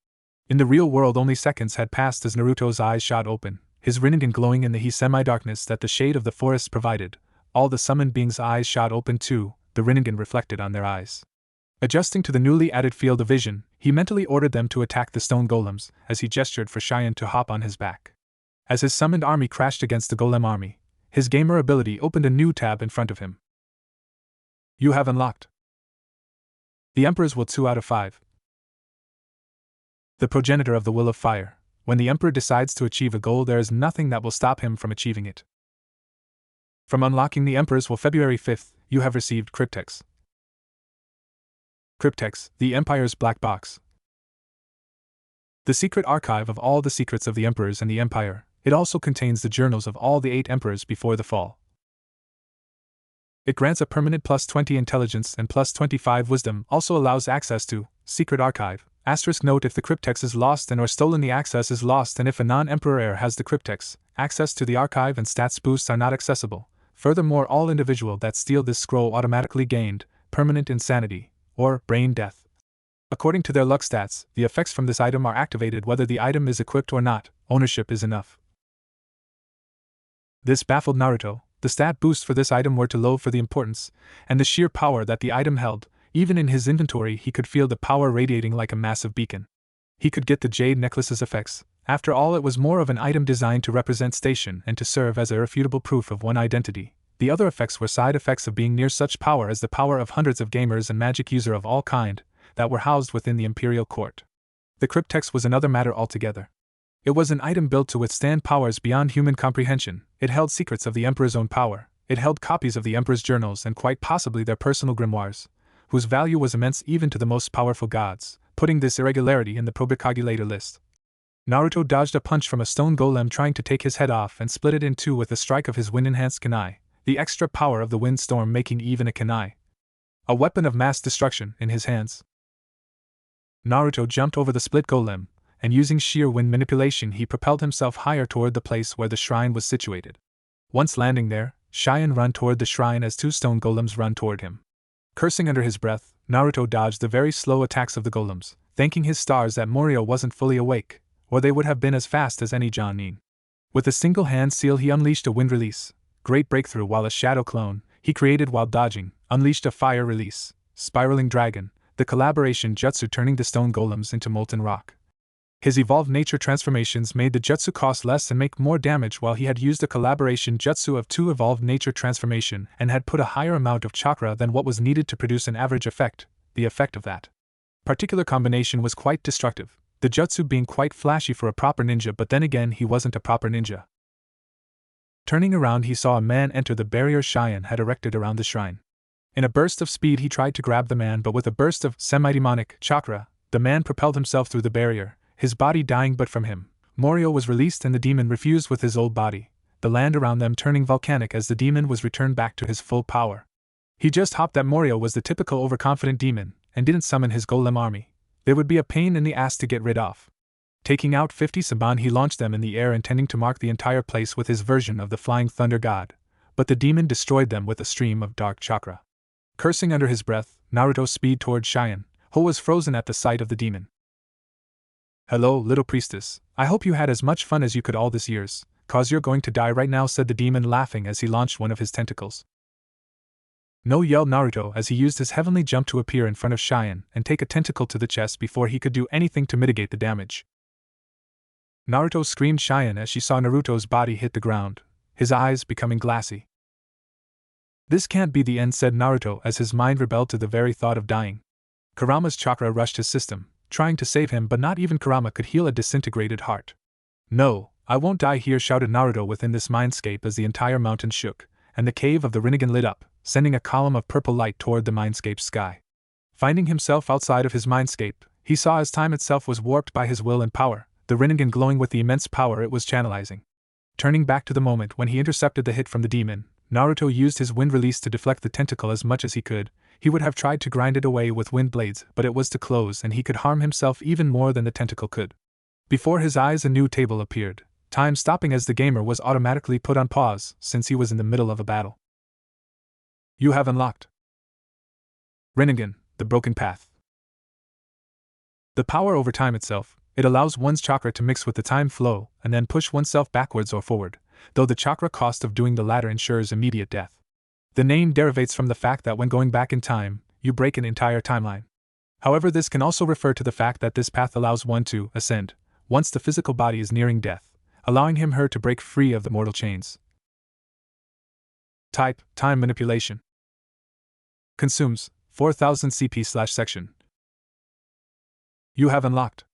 In the real world, only seconds had passed as Naruto's eyes shot open, his Rinnegan glowing in the semi-darkness that the shade of the forest provided. All the summoned beings' eyes shot open too, the Rinnegan reflected on their eyes. Adjusting to the newly added field of vision, He mentally ordered them to attack the stone golems, as he gestured for Cheyenne to hop on his back. As his summoned army crashed against the golem army, his gamer ability opened a new tab in front of him. You have unlocked the Emperor's Will 2 out of 5. The progenitor of the Will of Fire. When the Emperor decides to achieve a goal, there is nothing that will stop him from achieving it. From unlocking the Emperor's Will February 5th, you have received Cryptex. Cryptex, the Empire's Black Box. The secret archive of all the secrets of the Emperors and the Empire. It also contains the journals of all the 8 Emperors before the fall. It grants a permanent plus 20 intelligence and plus 25 wisdom, also allows access to Secret Archive. Asterisk note: if the cryptex is lost and or stolen, the access is lost, and if a non-emperor heir has the cryptex, access to the archive and stats boosts are not accessible. Furthermore, all individual that steal this scroll automatically gained permanent insanity or brain death. According to their luck stats, the effects from this item are activated whether the item is equipped or not. Ownership is enough. This baffled Naruto. The stat boosts for this item were too low for the importance and the sheer power that the item held. Even in his inventory, he could feel the power radiating like a massive beacon. He could get the jade necklace's effects. After all, it was more of an item designed to represent station and to serve as a irrefutable proof of one identity. The other effects were side effects of being near such power as the power of hundreds of gamers and magic user of all kind that were housed within the imperial court. The cryptex was another matter altogether. It was an item built to withstand powers beyond human comprehension. It held secrets of the Emperor's own power. It held copies of the Emperor's journals and quite possibly their personal grimoires, whose value was immense even to the most powerful gods, putting this irregularity in the probicagulator list. Naruto dodged a punch from a stone golem trying to take his head off and split it in two with a strike of his wind-enhanced kunai, the extra power of the windstorm making even a kunai a weapon of mass destruction in his hands. Naruto jumped over the split golem, and using sheer wind manipulation he propelled himself higher toward the place where the shrine was situated. Once landing there, Cheyenne ran toward the shrine as 2 stone golems ran toward him. Cursing under his breath, Naruto dodged the very slow attacks of the golems, thanking his stars that Morio wasn't fully awake, or they would have been as fast as any Jonin. With a single hand seal he unleashed a wind release, great breakthrough, while a shadow clone he created while dodging unleashed a fire release, spiraling dragon, the collaboration jutsu turning the stone golems into molten rock. His evolved nature transformations made the jutsu cost less and make more damage, while he had used a collaboration jutsu of 2 evolved nature transformation and had put a higher amount of chakra than what was needed to produce an average effect. The effect of that particular combination was quite destructive, the jutsu being quite flashy for a proper ninja, but then again he wasn't a proper ninja. Turning around he saw a man enter the barrier Cheyenne had erected around the shrine. In a burst of speed he tried to grab the man, but with a burst of semi-demonic chakra, the man propelled himself through the barrier, his body dying, but from him, Morio was released and the demon refused with his old body, the land around them turning volcanic as the demon was returned back to his full power. He just hoped that Morio was the typical overconfident demon, and didn't summon his golem army. They would be a pain in the ass to get rid of. Taking out 50 Saban, he launched them in the air, intending to mark the entire place with his version of the Flying Thunder God, but the demon destroyed them with a stream of dark chakra. Cursing under his breath, Naruto speed toward Cheyenne, who was frozen at the sight of the demon. "Hello, little priestess, I hope you had as much fun as you could all these years, cause you're going to die right now," said the demon, laughing as he launched one of his tentacles. "No," yelled Naruto as he used his heavenly jump to appear in front of Cheyenne and take a tentacle to the chest before he could do anything to mitigate the damage. Naruto screamed Cheyenne as she saw Naruto's body hit the ground, his eyes becoming glassy. "This can't be the end," said Naruto as his mind rebelled to the very thought of dying. Kurama's chakra rushed his system, trying to save him, but not even Kurama could heal a disintegrated heart. "No, I won't die here," shouted Naruto within this mindscape as the entire mountain shook, and the cave of the Rinnegan lit up, sending a column of purple light toward the mindscape's sky. Finding himself outside of his mindscape, he saw as time itself was warped by his will and power, the Rinnegan glowing with the immense power it was channelizing. Turning back to the moment when he intercepted the hit from the demon, Naruto used his wind release to deflect the tentacle as much as he could. He would have tried to grind it away with wind blades, but it was too close and he could harm himself even more than the tentacle could. Before his eyes a new table appeared, time stopping as the gamer was automatically put on pause since he was in the middle of a battle. "You have unlocked Rinnegan, the Broken Path." The power over time itself, it allows one's chakra to mix with the time flow and then push oneself backwards or forward, though the chakra cost of doing the latter ensures immediate death. The name derivates from the fact that when going back in time, you break an entire timeline. However, this can also refer to the fact that this path allows one to ascend once the physical body is nearing death, allowing him/her to break free of the mortal chains. Type: Time manipulation. Consumes 4000 CP/section. You have unlocked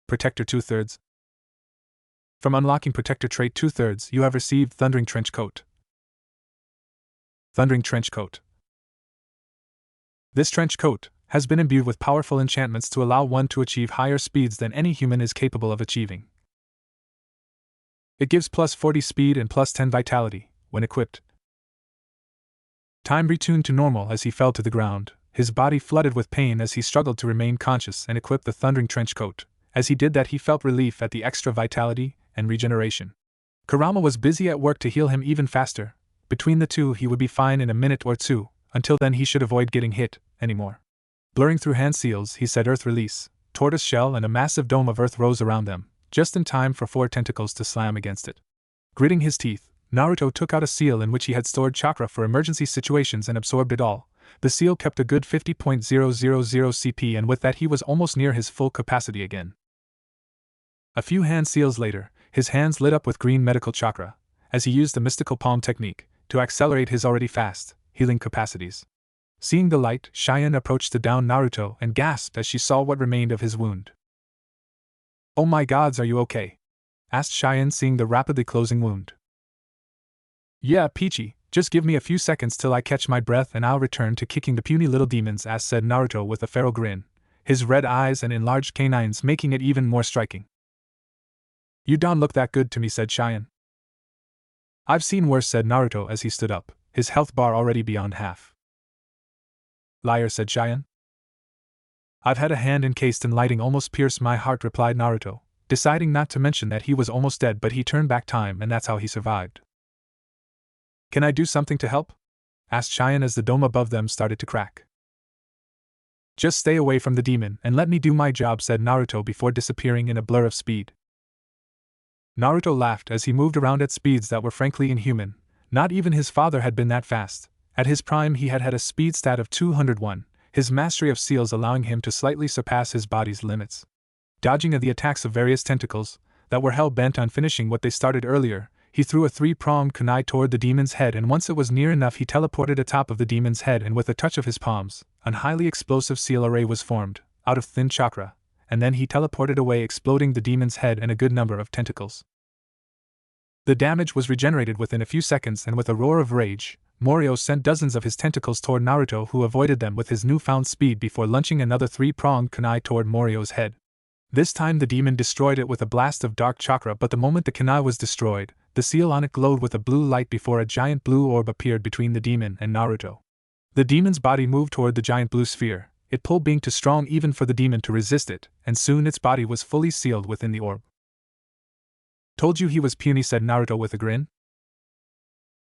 Protector 2/3. From unlocking Protector trait 2/3, you have received Thundering Trench Coat. Thundering Trench Coat. This trench coat has been imbued with powerful enchantments to allow one to achieve higher speeds than any human is capable of achieving. It gives plus 40 speed and plus 10 vitality when equipped. Time retuned to normal as he fell to the ground, his body flooded with pain as he struggled to remain conscious and equip the Thundering Trench Coat. As he did that, he felt relief at the extra vitality and regeneration. Kurama was busy at work to heal him even faster. Between the two, he would be fine in a minute or two. Until then, he should avoid getting hit anymore. Blurring through hand seals, he said Earth Release. Tortoise Shell and a massive dome of earth rose around them, just in time for 4 tentacles to slam against it. Gritting his teeth, Naruto took out a seal in which he had stored chakra for emergency situations and absorbed it all. The seal kept a good 50.000 CP, and with that he was almost near his full capacity again. A few hand seals later, his hands lit up with green medical chakra, as he used the mystical palm technique to accelerate his already fast healing capacities. Seeing the light, Cheyenne approached the downed Naruto and gasped as she saw what remained of his wound. "Oh my gods, are you okay?" asked Cheyenne, seeing the rapidly closing wound. "Yeah, Peachy, just give me a few seconds till I catch my breath and I'll return to kicking the puny little demons," said Naruto with a feral grin, his red eyes and enlarged canines making it even more striking. "You don't look that good to me," said Cheyenne. "I've seen worse," said Naruto as he stood up, his health bar already beyond half. "Liar," said Cheyenne. "I've had a hand encased in lighting almost pierce my heart," replied Naruto, deciding not to mention that he was almost dead, but he turned back time and that's how he survived. "Can I do something to help?" asked Cheyenne as the dome above them started to crack. "Just stay away from the demon and let me do my job," said Naruto before disappearing in a blur of speed. Naruto laughed as he moved around at speeds that were frankly inhuman. Not even his father had been that fast. At his prime he had had a speed stat of 201, his mastery of seals allowing him to slightly surpass his body's limits. Dodging the attacks of various tentacles that were hell-bent on finishing what they started earlier, he threw a 3-pronged kunai toward the demon's head, and once it was near enough he teleported atop of the demon's head, and with a touch of his palms, an highly explosive seal array was formed, out of thin chakra, and then he teleported away, exploding the demon's head and a good number of tentacles. The damage was regenerated within a few seconds, and with a roar of rage, Morio sent dozens of his tentacles toward Naruto, who avoided them with his newfound speed before launching another 3-pronged kunai toward Morio's head. This time the demon destroyed it with a blast of dark chakra, but the moment the kunai was destroyed, the seal on it glowed with a blue light before a giant blue orb appeared between the demon and Naruto. The demon's body moved toward the giant blue sphere, it pull being too strong even for the demon to resist it, and soon its body was fully sealed within the orb. "Told you he was puny," said Naruto with a grin.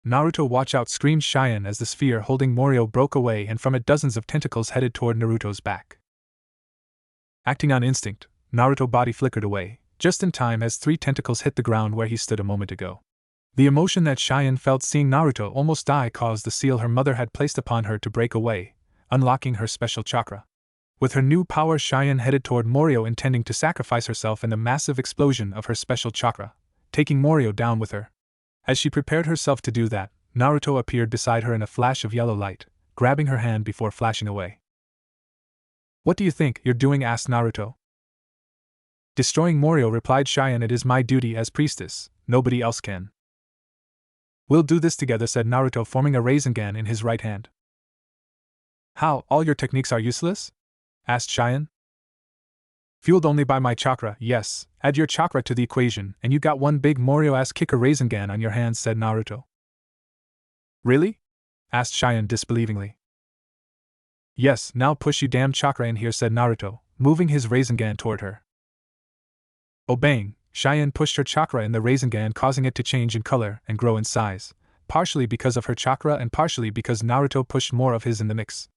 "Naruto, watch out!" screamed Cheyenne as the sphere holding Morio broke away and from it dozens of tentacles headed toward Naruto's back. Acting on instinct, Naruto's body flickered away, just in time as 3 tentacles hit the ground where he stood a moment ago. The emotion that Cheyenne felt seeing Naruto almost die caused the seal her mother had placed upon her to break away, unlocking her special chakra. With her new power, Cheyenne headed toward Morio, intending to sacrifice herself in the massive explosion of her special chakra, taking Morio down with her. As she prepared herself to do that, Naruto appeared beside her in a flash of yellow light, grabbing her hand before flashing away. "What do you think you're doing?" asked Naruto. "Destroying Morio," replied Cheyenne. "It is my duty as priestess, nobody else can." "We'll do this together," said Naruto, forming a Rasengan in his right hand. "How, all your techniques are useless?" asked Cheyenne. "Fueled only by my chakra, yes. Add your chakra to the equation, and you got one big Morio-ass kicker Rasengan on your hands," said Naruto. "Really?" asked Cheyenne disbelievingly. "Yes, now push you damn chakra in here," said Naruto, moving his Rasengan toward her. Obeying, Cheyenne pushed her chakra in the Rasengan, causing it to change in color and grow in size, partially because of her chakra and partially because Naruto pushed more of his in the mix.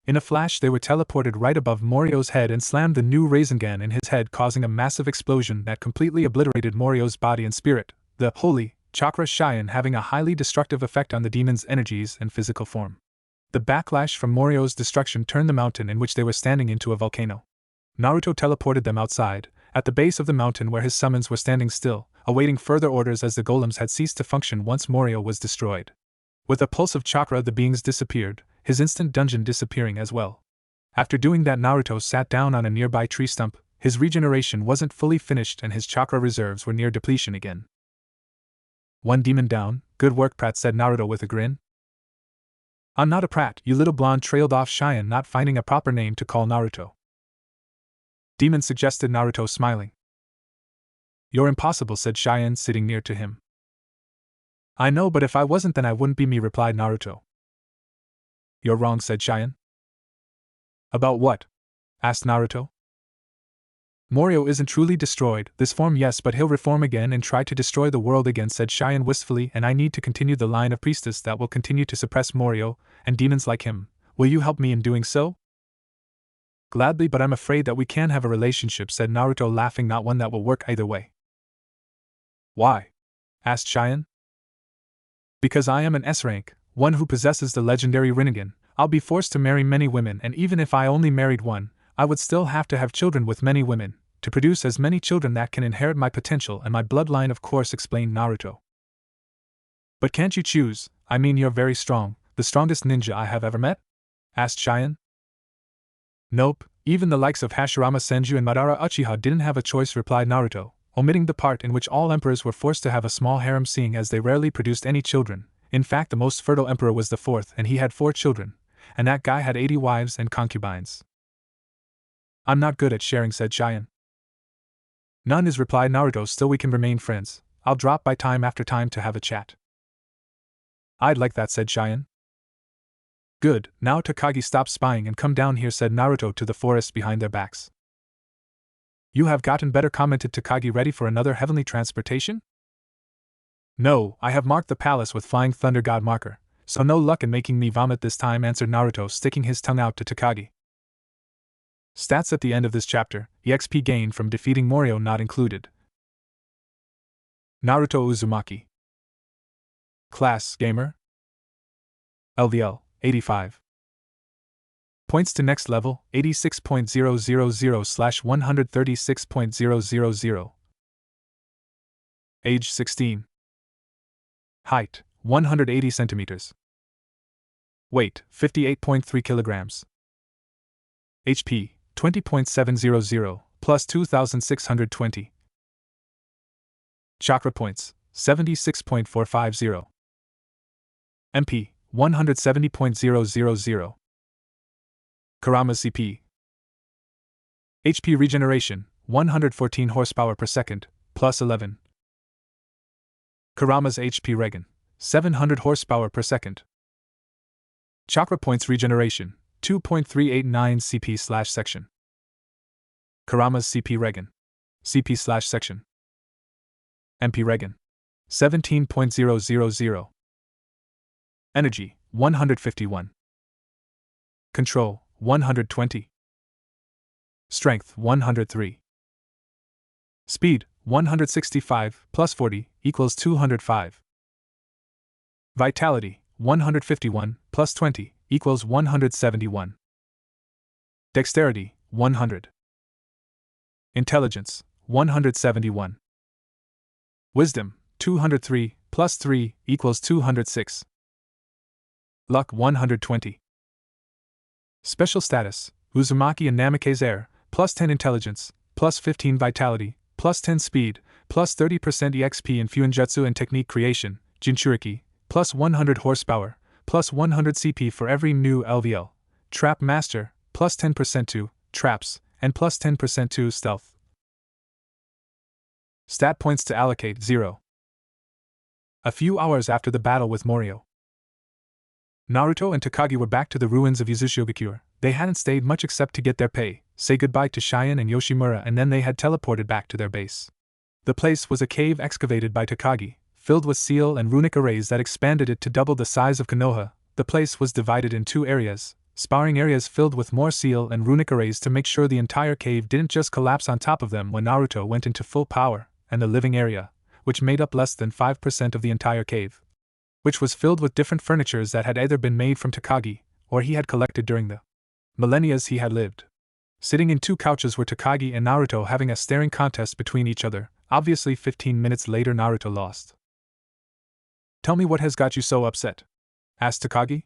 In a flash they were teleported right above Morio's head and slammed the new Rasengan in his head, causing a massive explosion that completely obliterated Morio's body and spirit, the holy chakra Cheyenne having a highly destructive effect on the demon's energies and physical form. The backlash from Morio's destruction turned the mountain in which they were standing into a volcano. Naruto teleported them outside, at the base of the mountain where his summons were standing still, awaiting further orders as the golems had ceased to function once Morio was destroyed. With a pulse of chakra the beings disappeared, his instant dungeon disappearing as well. After doing that Naruto sat down on a nearby tree stump. His regeneration wasn't fully finished and his chakra reserves were near depletion again. One demon down, good work Prat, said Naruto with a grin. I'm not a prat, you little blonde, trailed off Cheyenne, not finding a proper name to call Naruto. Demon suggested, Naruto smiling. You're impossible, said Cheyenne sitting near to him. I know, but if I wasn't then I wouldn't be me, replied Naruto. You're wrong, said Cheyenne. About what? Asked Naruto. Morio isn't truly destroyed, this form yes, but he'll reform again and try to destroy the world again, said Cheyenne wistfully, and I need to continue the line of priestess that will continue to suppress Morio, and demons like him. Will you help me in doing so? Gladly, but I'm afraid that we can't have a relationship, said Naruto laughing, not one that will work either way. Why? Asked Cheyenne. Because I am an S-rank, one who possesses the legendary Rinnegan. I'll be forced to marry many women, and even if I only married one, I would still have to have children with many women, to produce as many children that can inherit my potential and my bloodline, of course, explained Naruto. But can't you choose? I mean, you're very strong, the strongest ninja I have ever met? Asked Cheyenne. Nope, even the likes of Hashirama Senju and Madara Uchiha didn't have a choice, replied Naruto, omitting the part in which all emperors were forced to have a small harem, seeing as they rarely produced any children. In fact, the most fertile emperor was the fourth, and he had 4 children, and that guy had 80 wives and concubines. I'm not good at sharing, said Cheyenne. None is, replied Naruto, still we can remain friends. I'll drop by time after time to have a chat. I'd like that, said Cheyenne. Good, now Takagi, stop spying and come down here, said Naruto to the forest behind their backs. You have gotten better, commented Takagi, ready for another heavenly transportation? No, I have marked the palace with Flying Thunder God marker, so no luck in making me vomit this time, answered Naruto, sticking his tongue out to Takagi. Stats at the end of this chapter, EXP gained from defeating Morio not included. Naruto Uzumaki. Class, Gamer. LVL, 85. Points to next level, 86.000/136.000. Age 16. Height, 180 centimeters. Weight, 58.3 kilograms. HP, 20.700, plus 2,620. Chakra points, 76.450. MP, 170.000. Kurama's CP. HP regeneration, 114 horsepower per second, plus 11. Kurama's HP regen, 700 horsepower per second. Chakra points regeneration, 2.389 CP/section. Kurama's CP regen. CP/section. MP regen. 17.000. Energy, 151. Control, 120. Strength, 103. Speed, 165, plus 40, equals 205. Vitality, 151, plus 20, equals 171. Dexterity, 100. Intelligence, 171. Wisdom, 203, plus 3, equals 206. Luck, 120. Special status, Uzumaki and Namikaze Air, plus 10 intelligence, plus 15 vitality, plus 10 speed, plus 30% EXP in Fuinjutsu and technique creation, Jinchuriki, plus 100 horsepower, plus 100 CP for every new LVL. Trap Master, plus 10% to traps, and plus 10% to stealth. Stat points to allocate, 0. A few hours after the battle with Morio, Naruto and Takagi were back to the ruins of Yuzushiogakure. They hadn't stayed much except to get their pay, say goodbye to Cheyenne and Yoshimura, and then they had teleported back to their base. The place was a cave excavated by Takagi, filled with seal and runic arrays that expanded it to double the size of Konoha. The place was divided in 2 areas, sparring areas filled with more seal and runic arrays to make sure the entire cave didn't just collapse on top of them when Naruto went into full power, and the living area, which made up less than 5% of the entire cave, which was filled with different furnitures that had either been made from Takagi, or he had collected during the millennia he had lived. Sitting in two couches were Takagi and Naruto having a staring contest between each other. Obviously 15 minutes later Naruto lost. "Tell me what has got you so upset?" asked Takagi.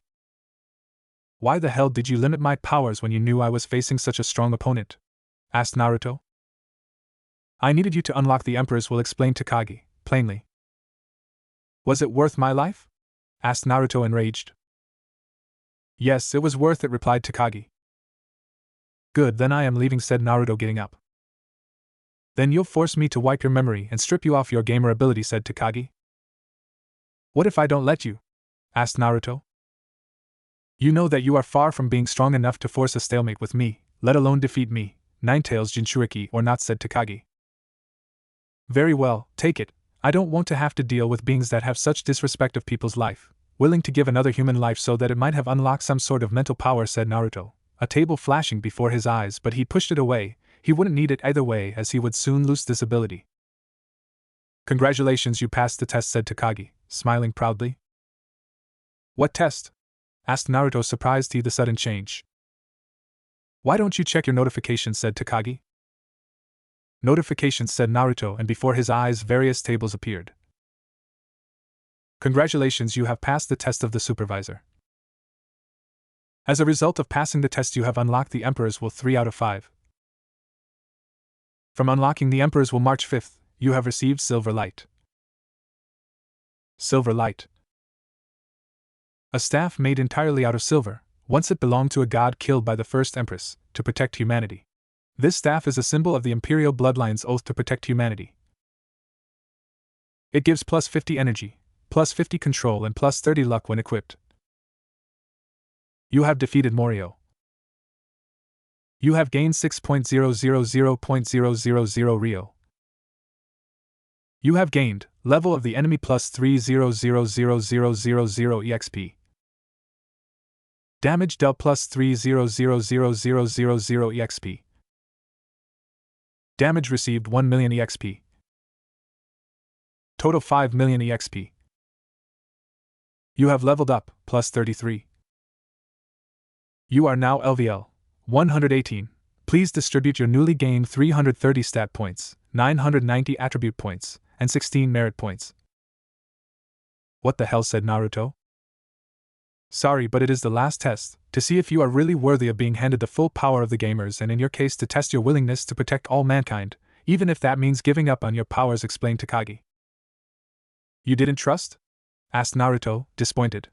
"Why the hell did you limit my powers when you knew I was facing such a strong opponent?" asked Naruto. "I needed you to unlock the Emperor's will," explained Takagi, plainly. "Was it worth my life?" asked Naruto, enraged. "Yes, it was worth it," replied Takagi. "Good, then I am leaving," said Naruto, getting up. "Then you'll force me to wipe your memory and strip you off your gamer ability," said Takagi. "What if I don't let you?" asked Naruto. "You know that you are far from being strong enough to force a stalemate with me, let alone defeat me, Ninetales Jinchuriki or not," said Takagi. "Very well, take it. I don't want to have to deal with beings that have such disrespect of people's life, willing to give another human life so that it might have unlocked some sort of mental power," said Naruto, a table flashing before his eyes, but he pushed it away. He wouldn't need it either way, as he would soon lose this ability. "Congratulations, you passed the test," said Takagi, smiling proudly. "What test?" asked Naruto, surprised at the sudden change. "Why don't you check your notifications?" said Takagi. "Notifications," said Naruto, and before his eyes various tables appeared. "Congratulations, you have passed the test of the supervisor. As a result of passing the test, you have unlocked the Emperor's Will 3 out of 5. From unlocking the Emperor's Will March 5th, you have received Silver Light." Silver Light. A staff made entirely out of silver. Once it belonged to a god killed by the first Empress, to protect humanity. This staff is a symbol of the Imperial Bloodline's oath to protect humanity. It gives plus 50 energy, plus 50 control, and plus 30 luck when equipped. You have defeated Morio. You have gained 6.000.000 Rio. You have gained level of the enemy plus 3000000 EXP. Damage dealt plus 3000000 EXP. Damage received 1 million EXP. Total 5 million EXP. You have leveled up, plus 33. You are now LVL 118. Please distribute your newly gained 330 stat points, 990 attribute points, and 16 merit points. "What the hell," said Naruto. "Sorry, but it is the last test, to see if you are really worthy of being handed the full power of the gamers, and in your case to test your willingness to protect all mankind, even if that means giving up on your powers," explained Takagi. "You didn't trust?" asked Naruto, disappointed.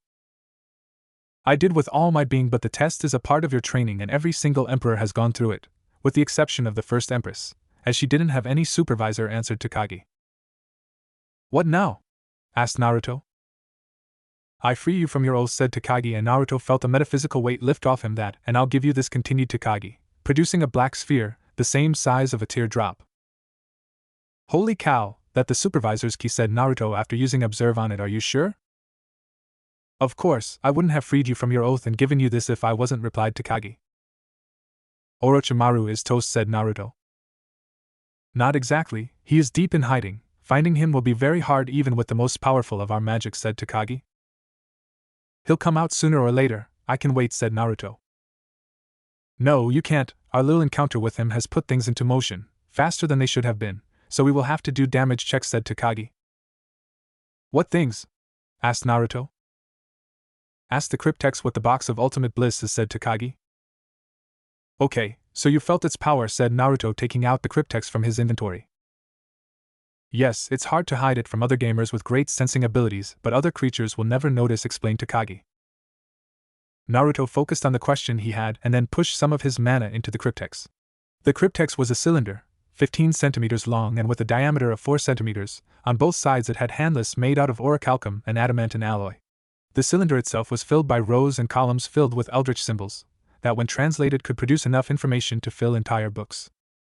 "I did with all my being, but the test is a part of your training and every single emperor has gone through it, with the exception of the first empress, as she didn't have any supervisor," answered Takagi. "What now?" asked Naruto. "I free you from your oath," said Takagi, and Naruto felt a metaphysical weight lift off him. "That, and I'll give you this," continued Takagi, producing a black sphere, the same size of a teardrop. "Holy cow, that the supervisor's key," said Naruto after using observe on it. "Are you sure?" "Of course, I wouldn't have freed you from your oath and given you this if I wasn't," replied Takagi. "Orochimaru is toast," said Naruto. "Not exactly, he is deep in hiding. Finding him will be very hard even with the most powerful of our magic," said Takagi. "He'll come out sooner or later, I can wait," said Naruto. "No, you can't, our little encounter with him has put things into motion, faster than they should have been, so we will have to do damage checks," said Takagi. "What things?" asked Naruto. "Ask the Cryptex what the box of ultimate bliss is," said Takagi. "Okay, so you felt its power," said Naruto, taking out the Cryptex from his inventory. "Yes, it's hard to hide it from other gamers with great sensing abilities, but other creatures will never notice," explained Takagi. Naruto focused on the question he had and then pushed some of his mana into the Cryptex. The Cryptex was a cylinder, 15 centimeters long and with a diameter of 4 centimeters. On both sides it had handles made out of orichalcum and adamantine alloy. The cylinder itself was filled by rows and columns filled with eldritch symbols, that when translated could produce enough information to fill entire books.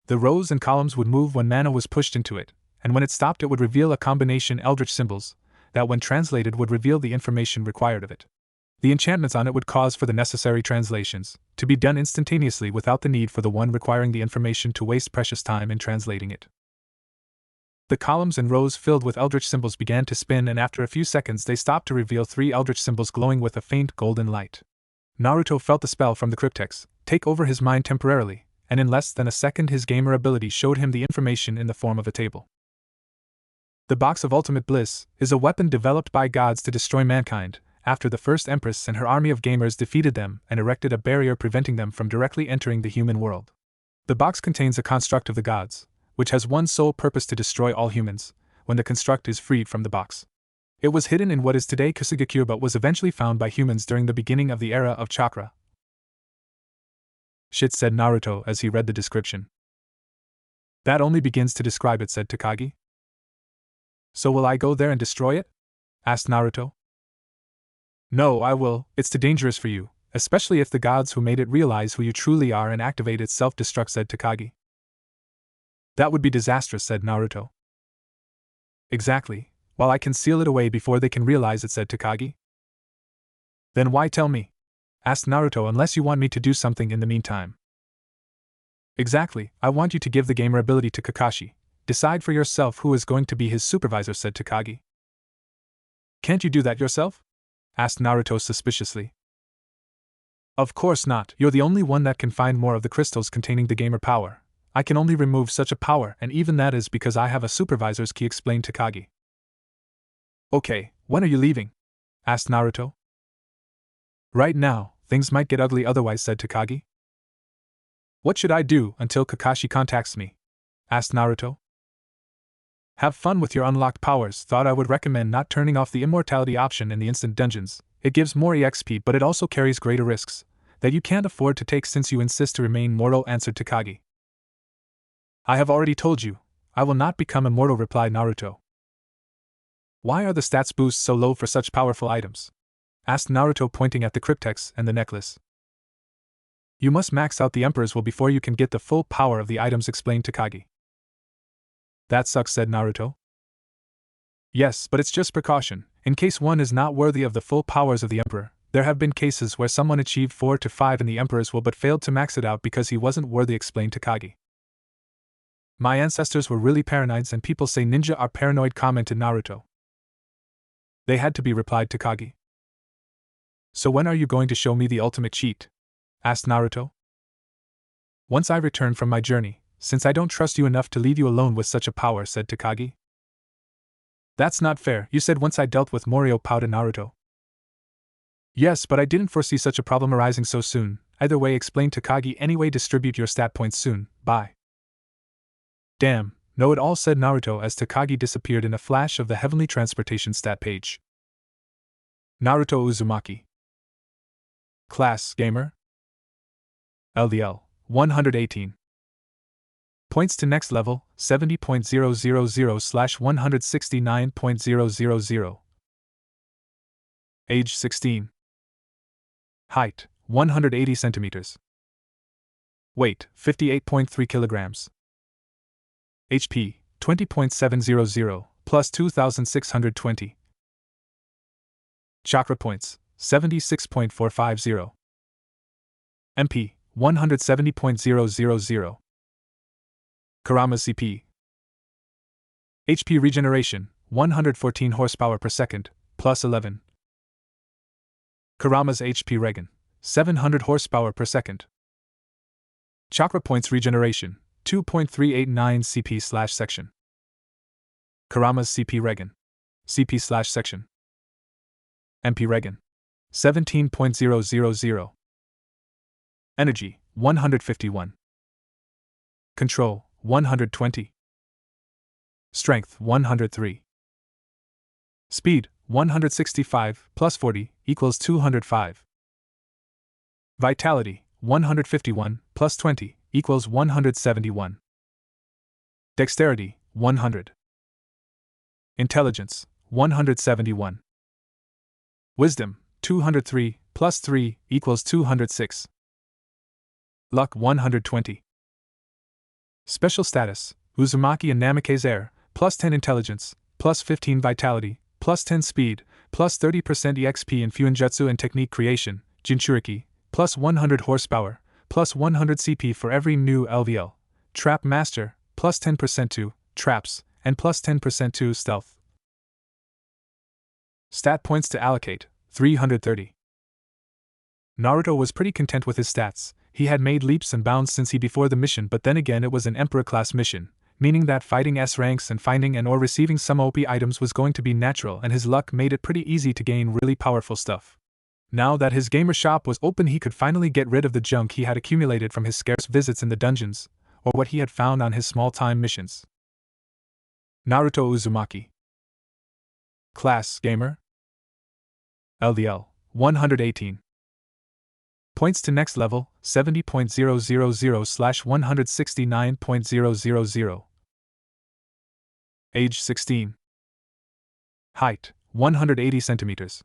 The rows and columns would move when mana was pushed into it, and when it stopped it would reveal a combination eldritch symbols, that when translated would reveal the information required of it. The enchantments on it would cause for the necessary translations to be done instantaneously without the need for the one requiring the information to waste precious time in translating it. The columns and rows filled with eldritch symbols began to spin, and after a few seconds they stopped to reveal 3 eldritch symbols glowing with a faint golden light. Naruto felt the spell from the cryptex take over his mind temporarily, and in less than a second his gamer ability showed him the information in the form of a table. The Box of Ultimate Bliss is a weapon developed by gods to destroy mankind, after the first Empress and her army of gamers defeated them and erected a barrier preventing them from directly entering the human world. The box contains a construct of the gods, which has one sole purpose: to destroy all humans, when the construct is freed from the box. It was hidden in what is today Kusugakure but was eventually found by humans during the beginning of the era of chakra. Shit, said Naruto as he read the description. That only begins to describe it, said Takagi. So will I go there and destroy it? Asked Naruto. No, I will. It's too dangerous for you, especially if the gods who made it realize who you truly are and activate its self-destruct, said Takagi. That would be disastrous, said Naruto. Exactly. While I can seal it away before they can realize it, said Takagi. Then why tell me? Asked Naruto, unless you want me to do something in the meantime. Exactly, I want you to give the gamer ability to Kakashi. Decide for yourself who is going to be his supervisor, said Takagi. Can't you do that yourself? Asked Naruto suspiciously. Of course not, you're the only one that can find more of the crystals containing the gamer power. I can only remove such a power, and even that is because I have a supervisor's key, explained Takagi. Okay, when are you leaving? Asked Naruto. Right now, things might get ugly otherwise, said Takagi. What should I do until Kakashi contacts me? Asked Naruto. Have fun with your unlocked powers. Thought I would recommend not turning off the immortality option in the instant dungeons. It gives more EXP, but it also carries greater risks that you can't afford to take since you insist to remain mortal, answered Takagi. I have already told you, I will not become immortal, replied Naruto. Why are the stats boosts so low for such powerful items? Asked Naruto, pointing at the cryptex and the necklace. You must max out the Emperor's will before you can get the full power of the items, explained Takagi. That sucks, said Naruto. Yes, but it's just precaution. In case one is not worthy of the full powers of the Emperor. There have been cases where someone achieved 4 to 5 in the Emperor's will but failed to max it out because he wasn't worthy, explained Takagi. My ancestors were really paranoids and people say ninja are paranoid, commented Naruto. They had to be, replied Takagi. So when are you going to show me the ultimate cheat? Asked Naruto. Once I return from my journey, since I don't trust you enough to leave you alone with such a power, said Takagi. That's not fair, you said once I dealt with Morio, pouted Naruto. Yes, but I didn't foresee such a problem arising so soon. Either way, explained Takagi. Anyway, distribute your stat points soon, bye. Damn, know it all, said Naruto as Takagi disappeared in a flash of the heavenly transportation stat page. Naruto Uzumaki. Class, Gamer. LDL, 118. Points to next level, 70.000/169.000. Age 16. Height, 180 centimeters. Weight, 58.3 kilograms. HP, 20.700, plus 2,620. Chakra points, 76.450. MP, 170.000. Kurama's CP. HP regeneration, 114 horsepower per second, plus 11. Kurama's HP regen, 700 horsepower per second. Chakra points regeneration, 2.389 CP/section. Kurama's CP regen. CP/section. MP regen. 17.000. Energy, 151. Control, 120. Strength, 103. Speed, 165, plus 40, equals 205. Vitality, 151, plus 20, equals 171. Dexterity, 100. Intelligence, 171. Wisdom, 203, plus 3, equals 206. Luck, 120. Special status, Uzumaki and Namikaze Air, plus 10 intelligence, plus 15 vitality, plus 10 speed, plus 30% EXP in Fuinjutsu and technique creation, Jinchuriki, plus 100 horsepower, plus 100 CP for every new LVL. Trap Master, plus 10% to traps, and plus 10% to stealth. Stat points to allocate, 330. Naruto was pretty content with his stats. He had made leaps and bounds since he before the mission, but then again it was an Emperor-class mission, meaning that fighting S ranks and finding and or receiving some OP items was going to be natural, and his luck made it pretty easy to gain really powerful stuff. Now that his gamer shop was open, he could finally get rid of the junk he had accumulated from his scarce visits in the dungeons, or what he had found on his small-time missions. Naruto Uzumaki. Class Gamer. LDL 118. Points to next level 70.000/169.000. Age 16. Height 180 centimeters.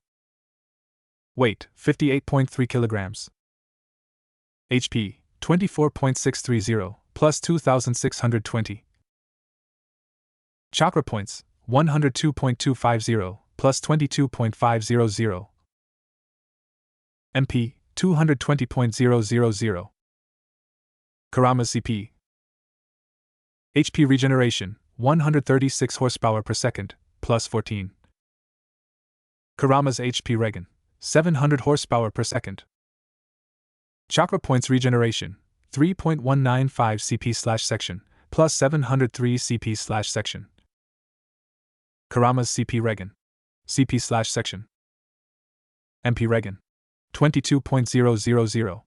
Weight 58.3 kilograms. HP 24.630 plus 2620. Chakra points 102.250 plus 22.500. MP 220.000. Kurama's CP. HP regeneration 136 horsepower per second plus 14. Kurama's HP regen 700 horsepower per second. Chakra points regeneration 3.195 CP/section plus 703 CP/section. Kurama's CP regen CP/section. MP regen 22.000.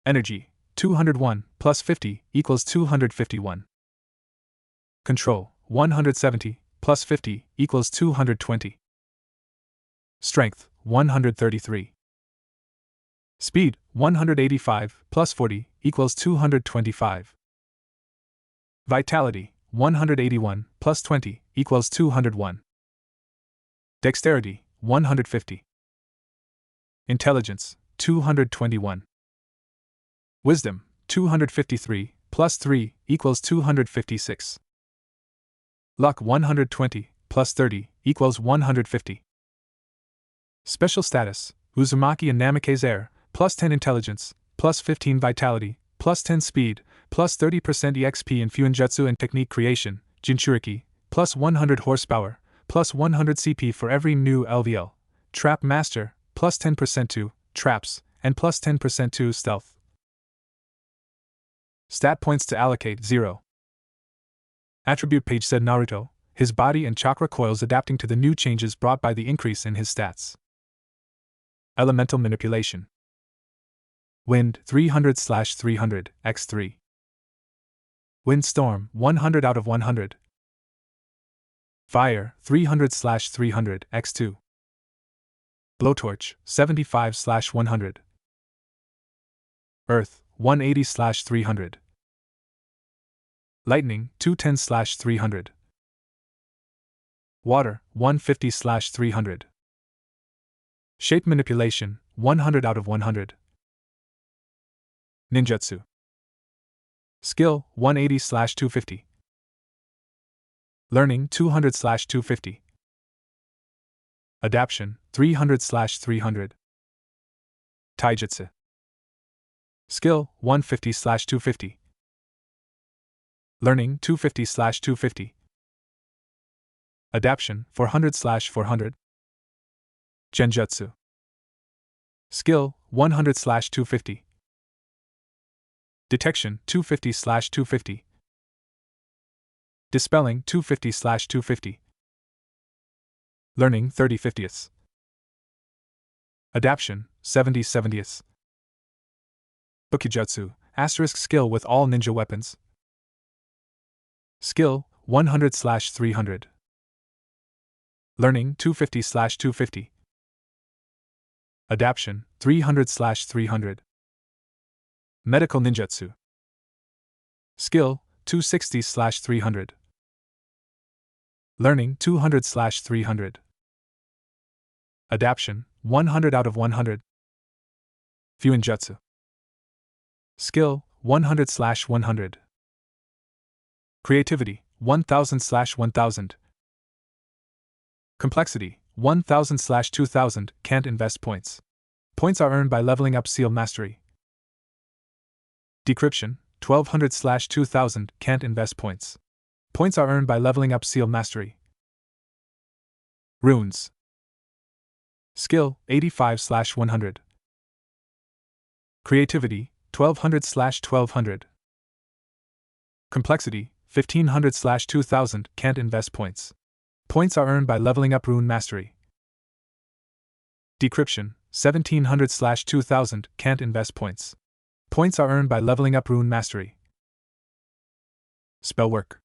Energy 201 plus 50 equals 251. Control 170 plus 50 equals 220. Strength 133. Speed 185 plus 40 equals 225. Vitality 181 plus 20 equals 201. Dexterity 150. Intelligence 221. Wisdom 253 plus 3 equals 256. Luck 120 plus 30 equals 150. Special status Uzumaki and Namake's heir, plus 10 intelligence, plus 15 vitality, plus 10 speed, plus 30% EXP in Fuinjutsu and technique creation, Jinchuriki, plus 100 horsepower, plus 100 CP for every new LVL. Trap Master, plus 10% to traps, and plus 10% to stealth. Stat points to allocate 0. Attribute page said Naruto, his body and chakra coils adapting to the new changes brought by the increase in his stats. Elemental manipulation. Wind 300/300 x3. Windstorm 100 out of 100. Fire 300/300 x2. Blowtorch 75/100. Earth 180/300. Lightning 210/300. Water 150/300. Shape manipulation 100 out of 100. Ninjutsu. Skill 180/250. Learning 200/250. Adaption 300/300. Taijutsu. Skill 150/250. Learning 250/250. Adaption 400/400. Genjutsu. Skill 100/250. Detection 250/250. Dispelling 250/250. Learning 30/50ths. Adaption 70/70ths. Bukijutsu, asterisk skill with all ninja weapons. Skill 100/300. Learning 250/250. Adaption 300/300. Medical ninjutsu. Skill 260/300. Learning 200/300. Adaption 100 out of 100. Fuinjutsu. Skill 100/100. Creativity 1000/1000. Complexity 1000/2000. Can't invest points. Points are earned by leveling up seal mastery. Decryption 1200/2000. Can't invest points. Points are earned by leveling up seal mastery. Runes. Skill 85/100. Creativity, 1200/1200. Complexity, 1500/2000. Can't invest points. Points are earned by leveling up rune mastery. Decryption, 1700/2000. Can't invest points. Points are earned by leveling up rune mastery. Spellwork.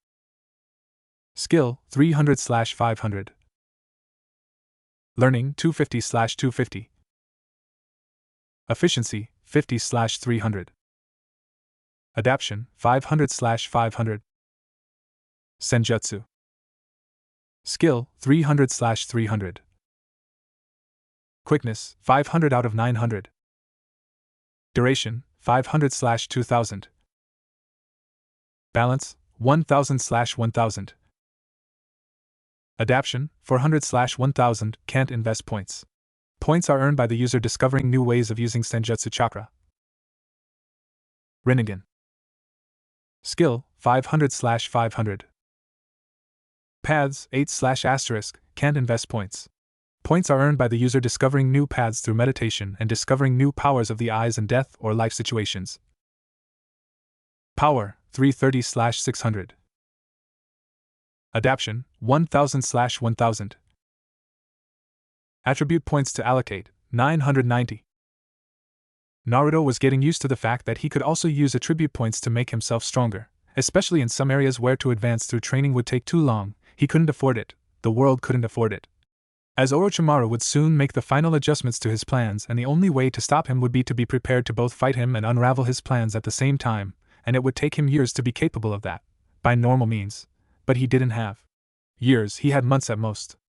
Skill, 300/500. Learning, 250/250. Efficiency, 50/300. Adaption, 500/500. Senjutsu. Skill, 300/300. Quickness, 500 out of 900. Duration, 500/2000. Balance, 1000/1000. Adaption, 400/1000. Can't invest points. Points are earned by the user discovering new ways of using Senjutsu chakra. Rinnegan. Skill, 500/500. Paths, 8/**. Can't invest points. Points are earned by the user discovering new paths through meditation and discovering new powers of the eyes in death or life situations. Power, 330/600. Adaption, 1000/1000. Attribute points to allocate, 990. Naruto was getting used to the fact that he could also use attribute points to make himself stronger, especially in some areas where to advance through training would take too long. He couldn't afford it, the world couldn't afford it. As Orochimaru would soon make the final adjustments to his plans, and the only way to stop him would be to be prepared to both fight him and unravel his plans at the same time, and it would take him years to be capable of that, by normal means. But he didn't have years, he had months at most.